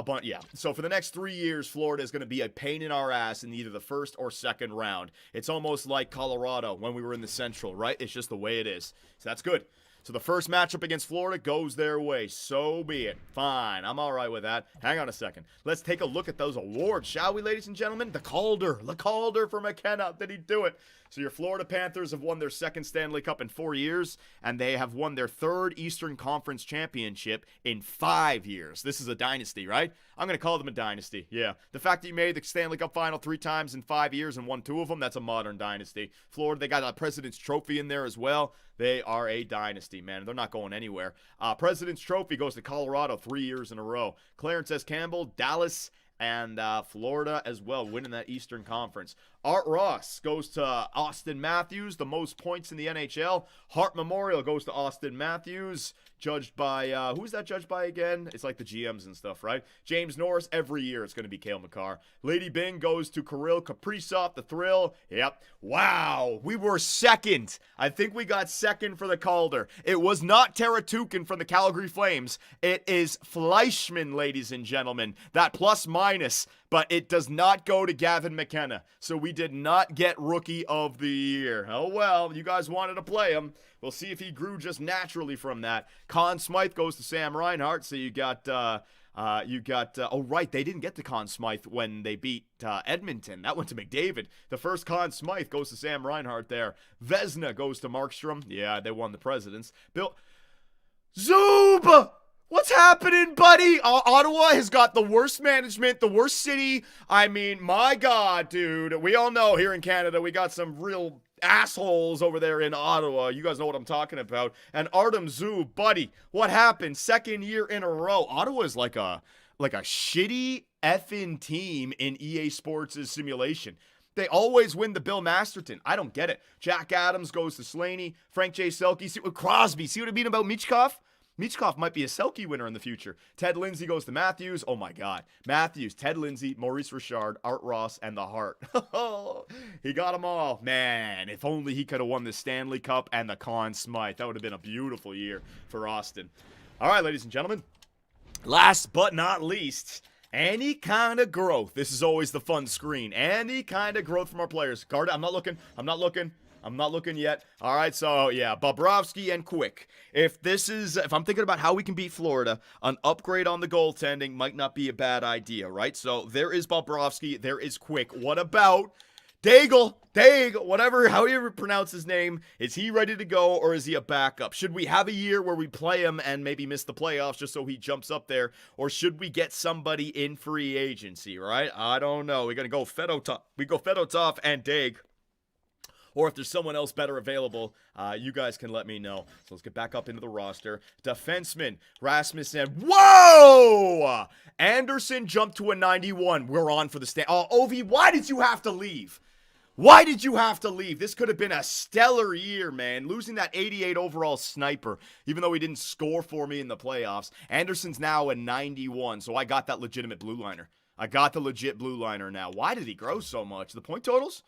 bunch, yeah. So for the next 3 years, Florida is going to be a pain in our ass in either the first or second round. It's almost like Colorado when we were in the Central, right? It's just the way it is. So that's good. So the first matchup against Florida goes their way. So be it. Fine. I'm all right with that. Hang on a second. Let's take a look at those awards, shall we, ladies and gentlemen? The Calder for McKenna. Did he do it? So your Florida Panthers have won their second Stanley Cup in 4 years, and they have won their third Eastern Conference Championship in 5 years. This is a dynasty, right? I'm going to call them a dynasty, yeah. The fact that you made the Stanley Cup final 3 times in 5 years and won 2 of them, that's a modern dynasty. Florida, they got a President's Trophy in there as well. They are a dynasty, man. They're not going anywhere. President's Trophy goes to Colorado 3 years in a row. Clarence S. Campbell, Dallas, and Florida as well, winning that Eastern Conference. Art Ross goes to Austin Matthews, the most points in the NHL. Hart Memorial goes to Austin Matthews, judged by, who's that judged by again? It's like the GMs and stuff, right? James Norris, every year it's going to be Cale Makar. Lady Byng goes to Kirill Kaprizov, the Thrill. Yep. Wow, we were second. I think we got second for the Calder. It was not Teratukin from the Calgary Flames. It is Fleischman, ladies and gentlemen. That plus minus, but it does not go to Gavin McKenna. So we did not get Rookie of the Year. Oh well, you guys wanted to play him. We'll see if he grew just naturally from that. Conn Smythe goes to Sam Reinhart. So you got, oh right, they didn't get to Conn Smythe when they beat Edmonton. That went to McDavid. The first Conn Smythe goes to Sam Reinhart there. Vezina goes to Markstrom. Yeah, they won the Presidents. Bill Zub! What's happening, buddy? Ottawa has got the worst management, the worst city. I mean, my God, dude. We all know here in Canada, we got some real assholes over there in Ottawa. You guys know what I'm talking about. And Artem Zub, buddy, what happened? Second year in a row. Ottawa is like a shitty effing team in EA Sports' simulation. They always win the Bill Masterton. I don't get it. Jack Adams goes to Slaney. Frank J. Selke. See what Crosby. See what I mean about Michkov? Michkov might be a Selke winner in the future. Ted Lindsay goes to Matthews. Oh, my God. Matthews, Ted Lindsay, Maurice Richard, Art Ross, and the Hart. He got them all. Man, if only he could have won the Stanley Cup and the Conn Smythe. That would have been a beautiful year for Austin. All right, ladies and gentlemen. Last but not least, any kind of growth. This is always the fun screen. Any kind of growth from our players. Garda, I'm not looking yet. All right, so yeah, Bobrovsky and Quick. If I'm thinking about how we can beat Florida, an upgrade on the goaltending might not be a bad idea, right? So there is Bobrovsky, there is Quick. What about Daigle, whatever, however you pronounce his name? Is he ready to go, or is he a backup? Should we have a year where we play him and maybe miss the playoffs just so he jumps up there, or should we get somebody in free agency, right? I don't know. We're going to go Fedotov. We go Fedotov and Daig. Or if there's someone else better available, you guys can let me know. So let's get back up into the roster. Defenseman, Rasmussen. Whoa! Anderson jumped to a 91. We're on for the stand. Oh, Ovi, why did you have to leave? Why did you have to leave? This could have been a stellar year, man. Losing that 88 overall sniper, even though he didn't score for me in the playoffs. Anderson's now a 91, so I got that legitimate blue liner. I got the legit blue liner now. Why did he grow so much? The point totals?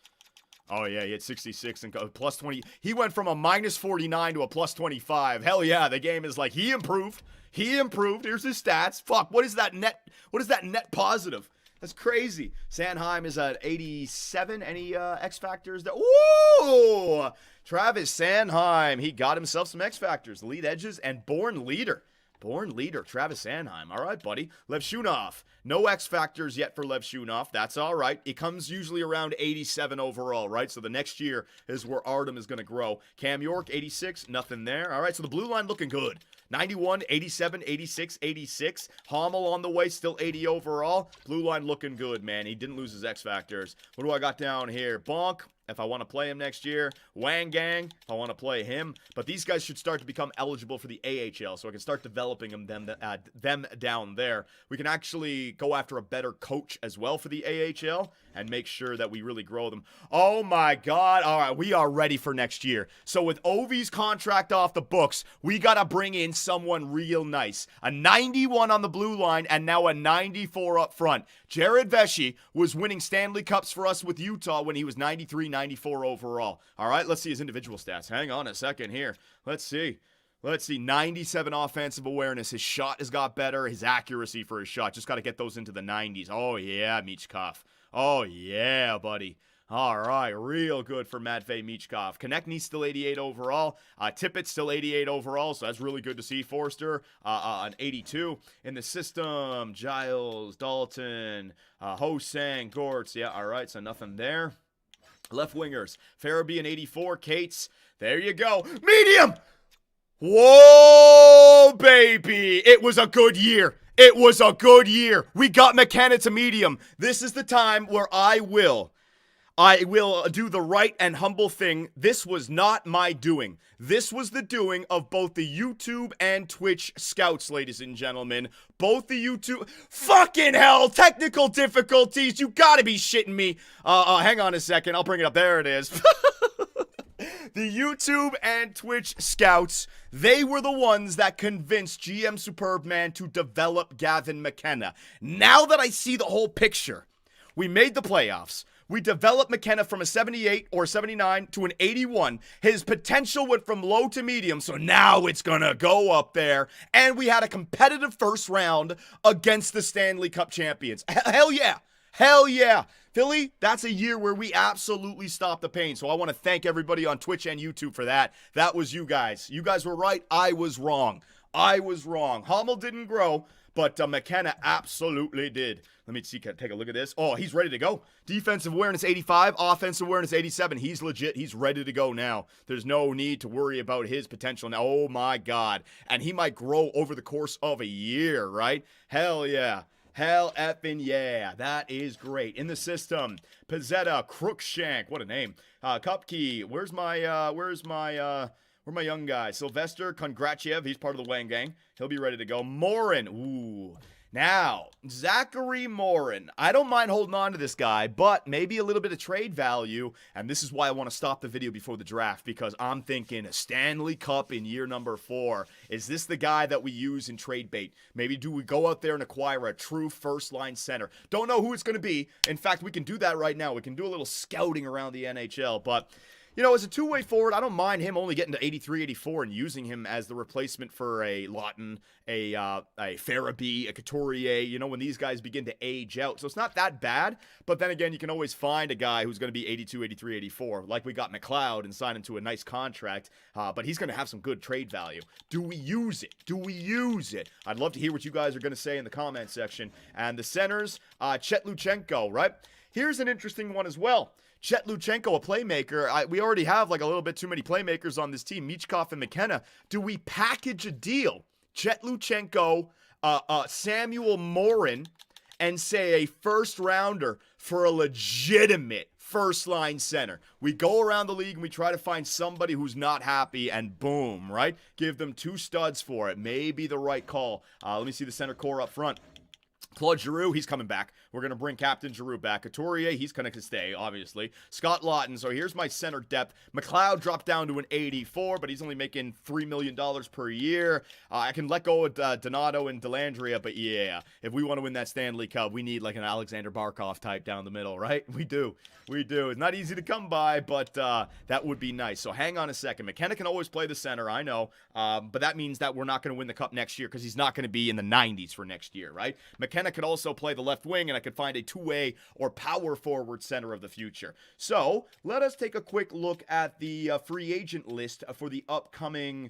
Oh, yeah, he had 66 and plus 20. He went from a minus 49 to a plus 25. Hell yeah, the game is like, he improved. He improved. Here's his stats. Fuck, what is that net? What is that net positive? That's crazy. Sanheim is at 87. Any X Factors there? Ooh! Travis Sanheim. He got himself some X Factors. Lead edges and born leader. Born leader, Travis Sanheim. All right, buddy. Lev Shunov. No X Factors yet for Lev Shunov. That's all right. It comes usually around 87 overall, right? So the next year is where Artem is going to grow. Cam York, 86. Nothing there. All right, so the blue line looking good. 91, 87, 86, 86. Hommel on the way, still 80 overall. Blue line looking good, man. He didn't lose his X factors. What do I got down here? Bonk, if I want to play him next year. Wang Gang, if I want to play him. But these guys should start to become eligible for the AHL, so I can start developing them down there. We can actually go after a better coach as well for the AHL and make sure that we really grow them. Oh my God. All right, we are ready for next year. So with Ovi's contract off the books, we got to bring in someone real nice. A 91 on the blue line and now a 94 up front. Jared Vesey was winning Stanley Cups for us with Utah when he was 93, 94 overall. All right, let's see his individual stats. Hang on a second here. Let's see. 97 offensive awareness. His shot has got better. His accuracy for his shot. Just got to get those into the 90s. Oh, yeah, Michkov. Oh, yeah, buddy. All right, real good for Matvei Michkov. Konechny's still 88 overall. Tippett's still 88 overall, so that's really good to see. Forster, an 82. In the system, Giles, Dalton, Ho-Sang, Gortz. Yeah, all right, so nothing there. Left wingers, Farabee an 84. Cates, there you go. Medium! Whoa, baby. It was a good year. It was a good year. We got McKenna to medium. This is the time where I will do the right and humble thing. This was not my doing. This was the doing of both the YouTube and Twitch scouts, ladies and gentlemen. Both the YouTube... Fucking hell! Technical difficulties! You gotta be shitting me. Hang on a second. I'll bring it up. There it is. The YouTube and Twitch scouts, they were the ones that convinced GM Superbman to develop Gavin McKenna. Now that I see the whole picture, we made the playoffs. We developed McKenna from a 78 or 79 to an 81. His potential went from low to medium, so now it's gonna go up there. And we had a competitive first round against the Stanley Cup champions. Hell yeah! Hell yeah! Philly, that's a year where we absolutely stopped the pain. So I want to thank everybody on Twitch and YouTube for that. That was you guys. You guys were right. I was wrong. Hommel didn't grow, but McKenna absolutely did. Let me see. Take a look at this. Oh, he's ready to go. Defensive awareness 85, offensive awareness 87. He's legit. He's ready to go now. There's no need to worry about his potential now. Oh my God. And he might grow over the course of a year, right? Hell yeah. Hell effing yeah. That is great. In the system, Pizzetta, Crookshank, what a name. Cupkey, where's my young guy? Sylvester Kongratiev, he's part of the Wang Gang. He'll be ready to go. Morin, ooh. Now, Zachary Morin. I don't mind holding on to this guy, but maybe a little bit of trade value. And this is why I want to stop the video before the draft, because I'm thinking a Stanley Cup in year number 4. Is this the guy that we use in trade bait? Maybe do we go out there and acquire a true first-line center? Don't know who it's going to be. In fact, we can do that right now. We can do a little scouting around the NHL, but... You know, as a two-way forward, I don't mind him only getting to 83, 84 and using him as the replacement for a Lawton, a Farabee, a Couturier, you know, when these guys begin to age out. So it's not that bad, but then again, you can always find a guy who's going to be 82, 83, 84, like we got McLeod and sign him to a nice contract, but he's going to have some good trade value. Do we use it? Do we use it? I'd love to hear what you guys are going to say in the comment section. And the centers, Chet Luchenko, right? Here's an interesting one as well. Chet Luchenko, a playmaker. We already have like a little bit too many playmakers on this team, Michkov and McKenna. Do we package a deal? Chet Luchenko, Samuel Morin, and say a first rounder for a legitimate first-line center. We go around the league and we try to find somebody who's not happy and boom, right? Give them 2 studs for it. Maybe the right call. Let me see the center core up front. Claude Giroux, he's coming back. We're going to bring Captain Giroux back. Couturier, he's going to stay, obviously. Scott Lawton, so here's my center depth. McLeod dropped down to an 84, but he's only making $3 million per year. I can let go of Donato and Delandria, but yeah, if we want to win that Stanley Cup, we need like an Alexander Barkov type down the middle, right? We do. It's not easy to come by, but that would be nice. So hang on a second. McKenna can always play the center, I know, but that means that we're not going to win the Cup next year because he's not going to be in the 90s for next year, right? McKenna could also play the left wing, and I could find a two-way or power forward center of the future. So let us take a quick look at the free agent list for the upcoming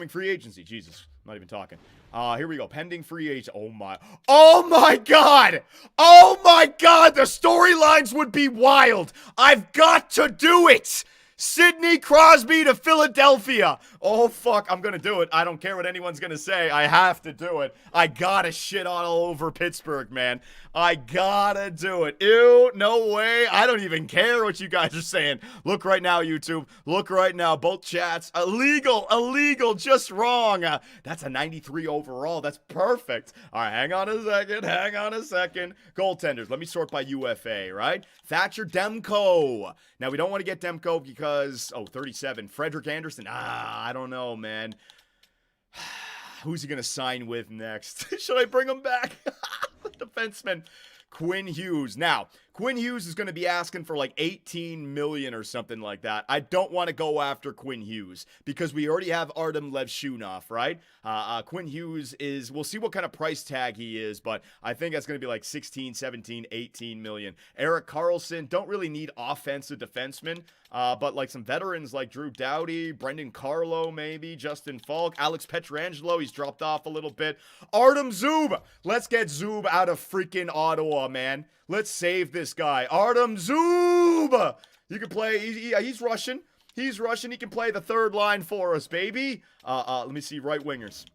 free agency. Jesus, I'm not even talking. Here we go. Pending free agent. Oh my God. The storylines would be wild. I've got to do it. Sidney Crosby to Philadelphia. Oh, fuck. I'm going to do it. I don't care what anyone's going to say. I have to do it. I got to shit all over Pittsburgh, man. I got to do it. Ew, no way. I don't even care what you guys are saying. Look right now, YouTube. Look right now. Both chats. Illegal, just wrong. That's a 93 overall. That's perfect. All right, hang on a second. Goaltenders. Let me sort by UFA, right? Thatcher Demko. Now, we don't want to get Demko because, 37. Frederick Anderson. I don't know, man. Who's he going to sign with next? Should I bring him back? Defenseman. Quinn Hughes. Now, Quinn Hughes is going to be asking for like 18 million or something like that. I don't want to go after Quinn Hughes because we already have Artem Levshunov, right? Quinn Hughes is, we'll see what kind of price tag he is, but I think that's going to be like 16, 17, 18 million. Eric Carlson, don't really need offensive defensemen, but like some veterans like Drew Doughty, Brendan Carlo maybe, Justin Falk, Alex Pietrangelo, he's dropped off a little bit. Artem Zub, let's get Zub out of freaking Ottawa, man. Let's save this guy. Artem Zub! You can play, he's Russian. He's Russian, he can play the third line for us, baby. Let me see, right wingers.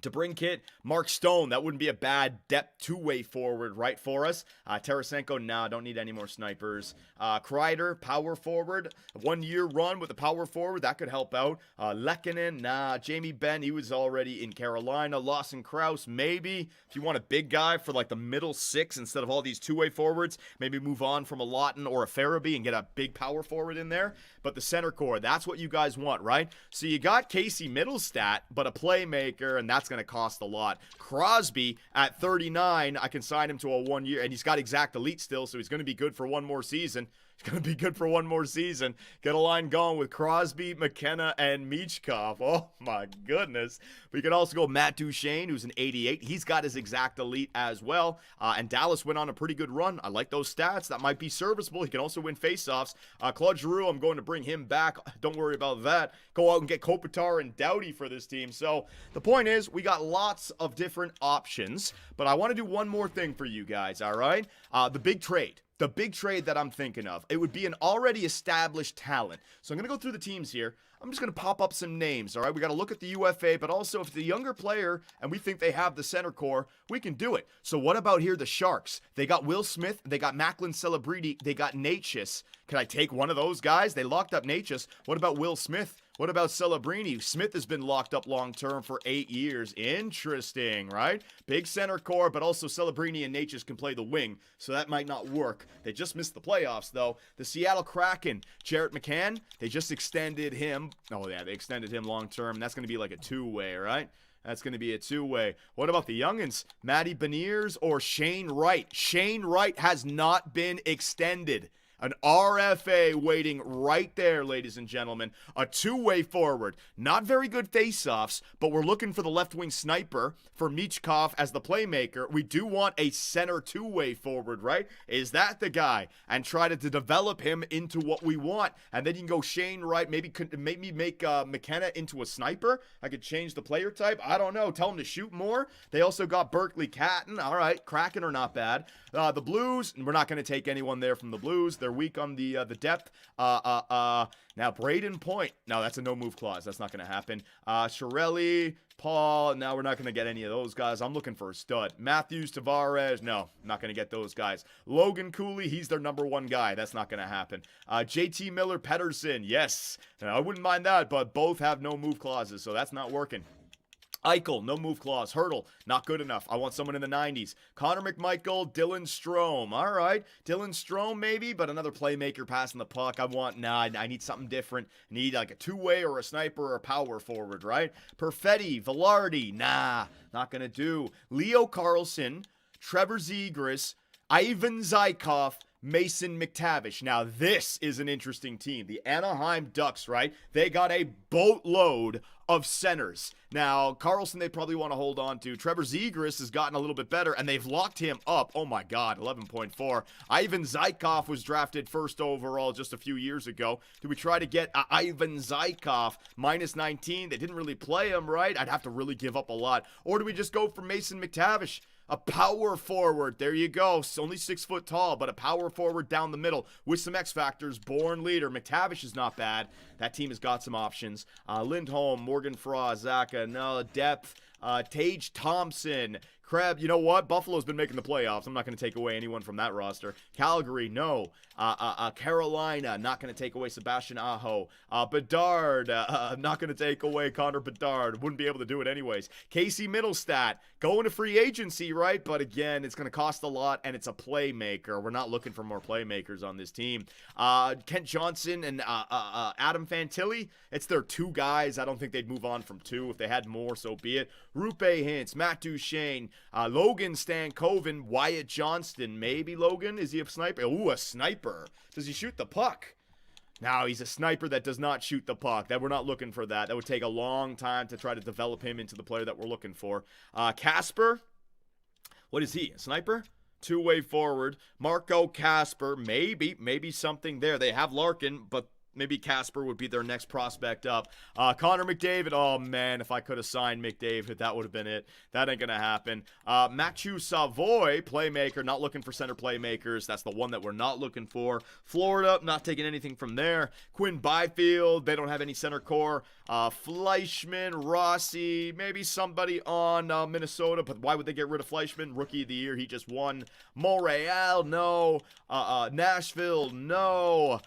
DeBrincat, Mark Stone, that wouldn't be a bad depth two-way forward right for us. Tarasenko, nah, don't need any more snipers. Kreider, power forward, 1 year run with a power forward, that could help out. Lehkonen, nah. Jamie Benn, he was already in Carolina. Lawson Krause, maybe. If you want a big guy for like the middle six instead of all these two-way forwards, maybe move on from a Lawton or a Farabee and get a big power forward in there. But the center core, that's what you guys want, right? So you got Casey Middlestat, but a playmaker, and that's going to cost a lot. Crosby at 39, I can sign him to a 1 year, and he's got exact elite still, so he's going to be good for one more season. He's going to be good for one more season. Get a line going with Crosby, McKenna, and Michkov. Oh, my goodness. We could also go Matt Duchene, who's an 88. He's got his exact elite as well. And Dallas went on a pretty good run. I like those stats. That might be serviceable. He can also win faceoffs. Claude Giroux, I'm going to bring him back. Don't worry about that. Go out and get Kopitar and Doughty for this team. So the point is, we got lots of different options. But I want to do one more thing for you guys, all right? The big trade. The big trade that I'm thinking of, it would be an already established talent. So I'm going to go through the teams here. I'm just going to pop up some names, all right? We got to look at the UFA, but also if it's a younger player and we think they have the center core, we can do it. So what about here, the Sharks? They got Will Smith, they got Macklin Celebrity, they got Natchez. Can I take one of those guys? They locked up Natchez. What about Will Smith? What about Celebrini? Smith has been locked up long-term for 8 years. Interesting, right? Big center core, but also Celebrini and Natchez can play the wing, so that might not work. They just missed the playoffs, though. The Seattle Kraken, Jarrett McCann, they just extended him. Oh, yeah, they extended him long-term. That's going to be like a two-way, right? That's going to be a two-way. What about the youngins? Matty Beniers or Shane Wright? Shane Wright has not been extended. An RFA waiting right there, ladies and gentlemen. A two-way forward. Not very good face-offs, but we're looking for the left-wing sniper for Michkov as the playmaker. We do want a center two-way forward, right? Is that the guy? And try to develop him into what we want. And then you can go Shane Wright. Maybe make McKenna into a sniper. I could change the player type. I don't know. Tell him to shoot more. They also got Berkeley Catton. All right. Kraken are not bad. The Blues, we're not going to take anyone there from the Blues. They're weak on the depth. Now Braden Point. No, that's a no move clause. That's not going to happen. Shirelli, Paul. Now we're not going to get any of those guys. I'm looking for a stud. Matthews, Tavares. No, not going to get those guys. Logan Cooley. He's their number one guy. That's not going to happen. JT Miller, Pedersen. Yes, now, I wouldn't mind that, but both have no move clauses, so that's not working. Eichel, no move clause. Hurdle, not good enough. I want someone in the 90s. Connor McMichael, Dylan Strome. All right, Dylan Strome maybe, but another playmaker passing the puck. I need something different. I need like a two-way or a sniper or a power forward, right? Perfetti, Velarde, nah, not going to do. Leo Carlson, Trevor Zegras, Ivan Zykov, Mason McTavish. Now, this is an interesting team. The Anaheim Ducks, right? They got a boatload of centers. Now, Carlson, they probably want to hold on to. Trevor Zegras has gotten a little bit better, and they've locked him up. Oh, my God, 11.4. Ivan Zykov was drafted first overall just a few years ago. Do we try to get Ivan Zykov minus 19? They didn't really play him, right? I'd have to really give up a lot. Or do we just go for Mason McTavish? A power forward. There you go. It's only 6 foot tall, but a power forward down the middle with some X factors. Born leader. McTavish is not bad. That team has got some options. Lindholm, Morgan Frost, Zaka, no depth. Tage Thompson. Krebs, you know what? Buffalo's been making the playoffs. I'm not going to take away anyone from that roster. Calgary, no. Carolina, not going to take away Sebastian Aho. Bedard, not going to take away Connor Bedard. Wouldn't be able to do it anyways. Casey Middlestat, going to free agency, right? But again, it's going to cost a lot, and it's a playmaker. We're not looking for more playmakers on this team. Kent Johnson and Adam Fantilli, it's their 2 guys. I don't think they'd move on from 2. If they had more, so be it. Rupe Hintz, Matt Duchene, Logan Stankoven, Wyatt Johnston. Maybe Logan? Is he a sniper? Ooh, a sniper. Does he shoot the puck? No, he's a sniper that does not shoot the puck. That we're not looking for that. That would take a long time to try to develop him into the player that we're looking for. Casper. What is he? A sniper? 2-way forward. Marco Casper. Maybe something there. They have Larkin, but maybe Casper would be their next prospect up. Connor McDavid. Oh, man, if I could have signed McDavid, that would have been it. That ain't going to happen. Mathieu Savoy, playmaker. Not looking for center playmakers. That's the one that we're not looking for. Florida, not taking anything from there. Quinn Byfield, they don't have any center core. Fleischman, Rossi, maybe somebody on Minnesota, but why would they get rid of Fleischman? Rookie of the year, he just won. Montreal, no. Nashville, no.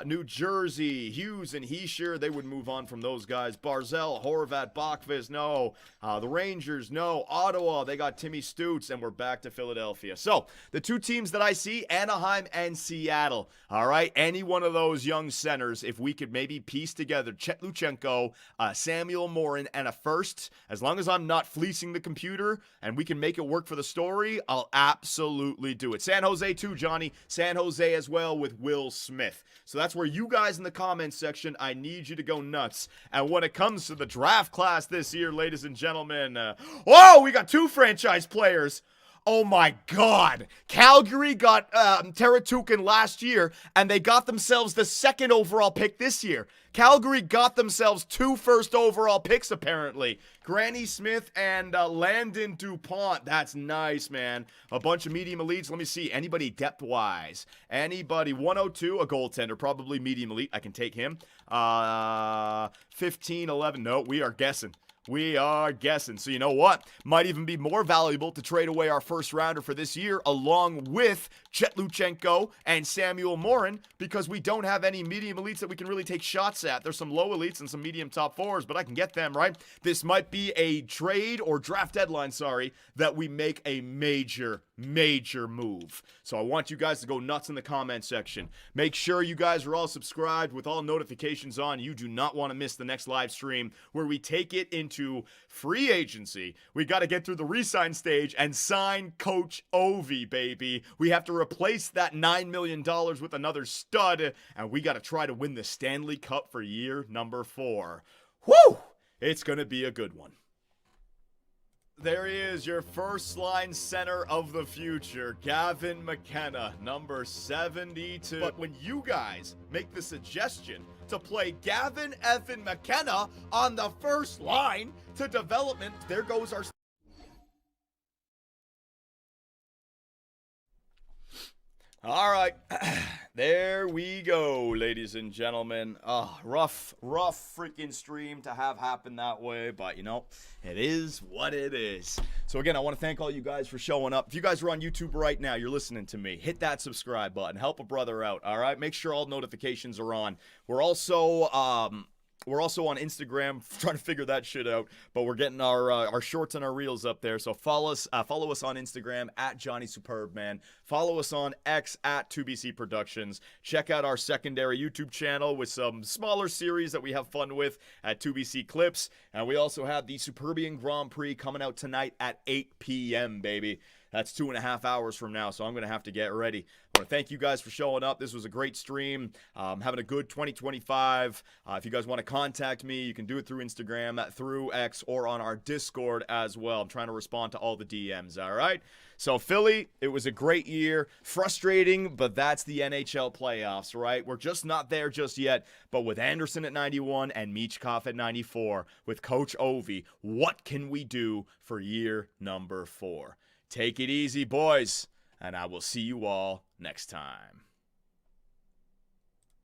New Jersey, Hughes and Heischer, they would move on from those guys. Barzell, Horvat, Bachvis, no. The Rangers, no. Ottawa, they got Timmy Stutz, and we're back to Philadelphia. So, the 2 teams that I see, Anaheim and Seattle. All right, any one of those young centers, if we could maybe piece together Chet Luchenko, Samuel Morin, and a first, as long as I'm not fleecing the computer and we can make it work for the story, I'll absolutely do it. San Jose too, Johnny. San Jose as well with Will Smith. So that's where you guys in the comments section, I need you to go nuts. And when it comes to the draft class this year, ladies and gentlemen, we got 2 franchise players. Oh my God. Calgary got Teratukin last year, and they got themselves the 2nd overall pick this year. Calgary got themselves 2 first overall picks, apparently. Granny Smith and Landon DuPont. That's nice, man. A bunch of medium elites. Let me see. Anybody depth-wise? Anybody? 102, a goaltender. Probably medium elite. I can take him. 15, 11. No, we are guessing. We are guessing. So you know what? Might even be more valuable to trade away our first rounder for this year along with Chet Luchenko and Samuel Morin, because we don't have any medium elites that we can really take shots at. There's some low elites and some medium top 4s, but I can get them, right? This might be a trade or draft deadline, that we make a major move. So I want you guys to go nuts in the comment section. Make sure you guys are all subscribed with all notifications on. You do not want to miss the next live stream where we take it into free agency. We got to get through the re-sign stage and sign Coach Ovi, baby. We have to replace that $9 million with another stud, and we got to try to win the Stanley Cup for year number 4. Woo! It's going to be a good one. There he is, your first line center of the future, Gavin McKenna, number 72. But when you guys make the suggestion to play Gavin Evan McKenna on the first line to development, there goes our... All right, there we go, ladies and gentlemen. Rough freaking stream to have happen that way, but you know, it is what it is. So again, I want to thank all you guys for showing up. If you guys are on YouTube right now, you're listening to me, hit that subscribe button, help a brother out, all right? Make sure all notifications are on. We're also on Instagram, trying to figure that shit out, but we're getting our shorts and our reels up there. So follow us on Instagram at Johnny Superb Man. Follow us on X at 2BC Productions. Check out our secondary YouTube channel with some smaller series that we have fun with at 2BC Clips. And we also have the Superbian Grand Prix coming out tonight at 8 p.m., baby. That's 2.5 hours from now, so I'm going to have to get ready. I want to thank you guys for showing up. This was a great stream. Having a good 2025. If you guys want to contact me, you can do it through Instagram, through X, or on our Discord as well. I'm trying to respond to all the DMs, all right? So, Philly, it was a great year. Frustrating, but that's the NHL playoffs, right? We're just not there just yet. But with Anderson at 91 and Michkov at 94, with Coach Ovi, what can we do for year number 4? Take it easy, boys, and I will see you all next time.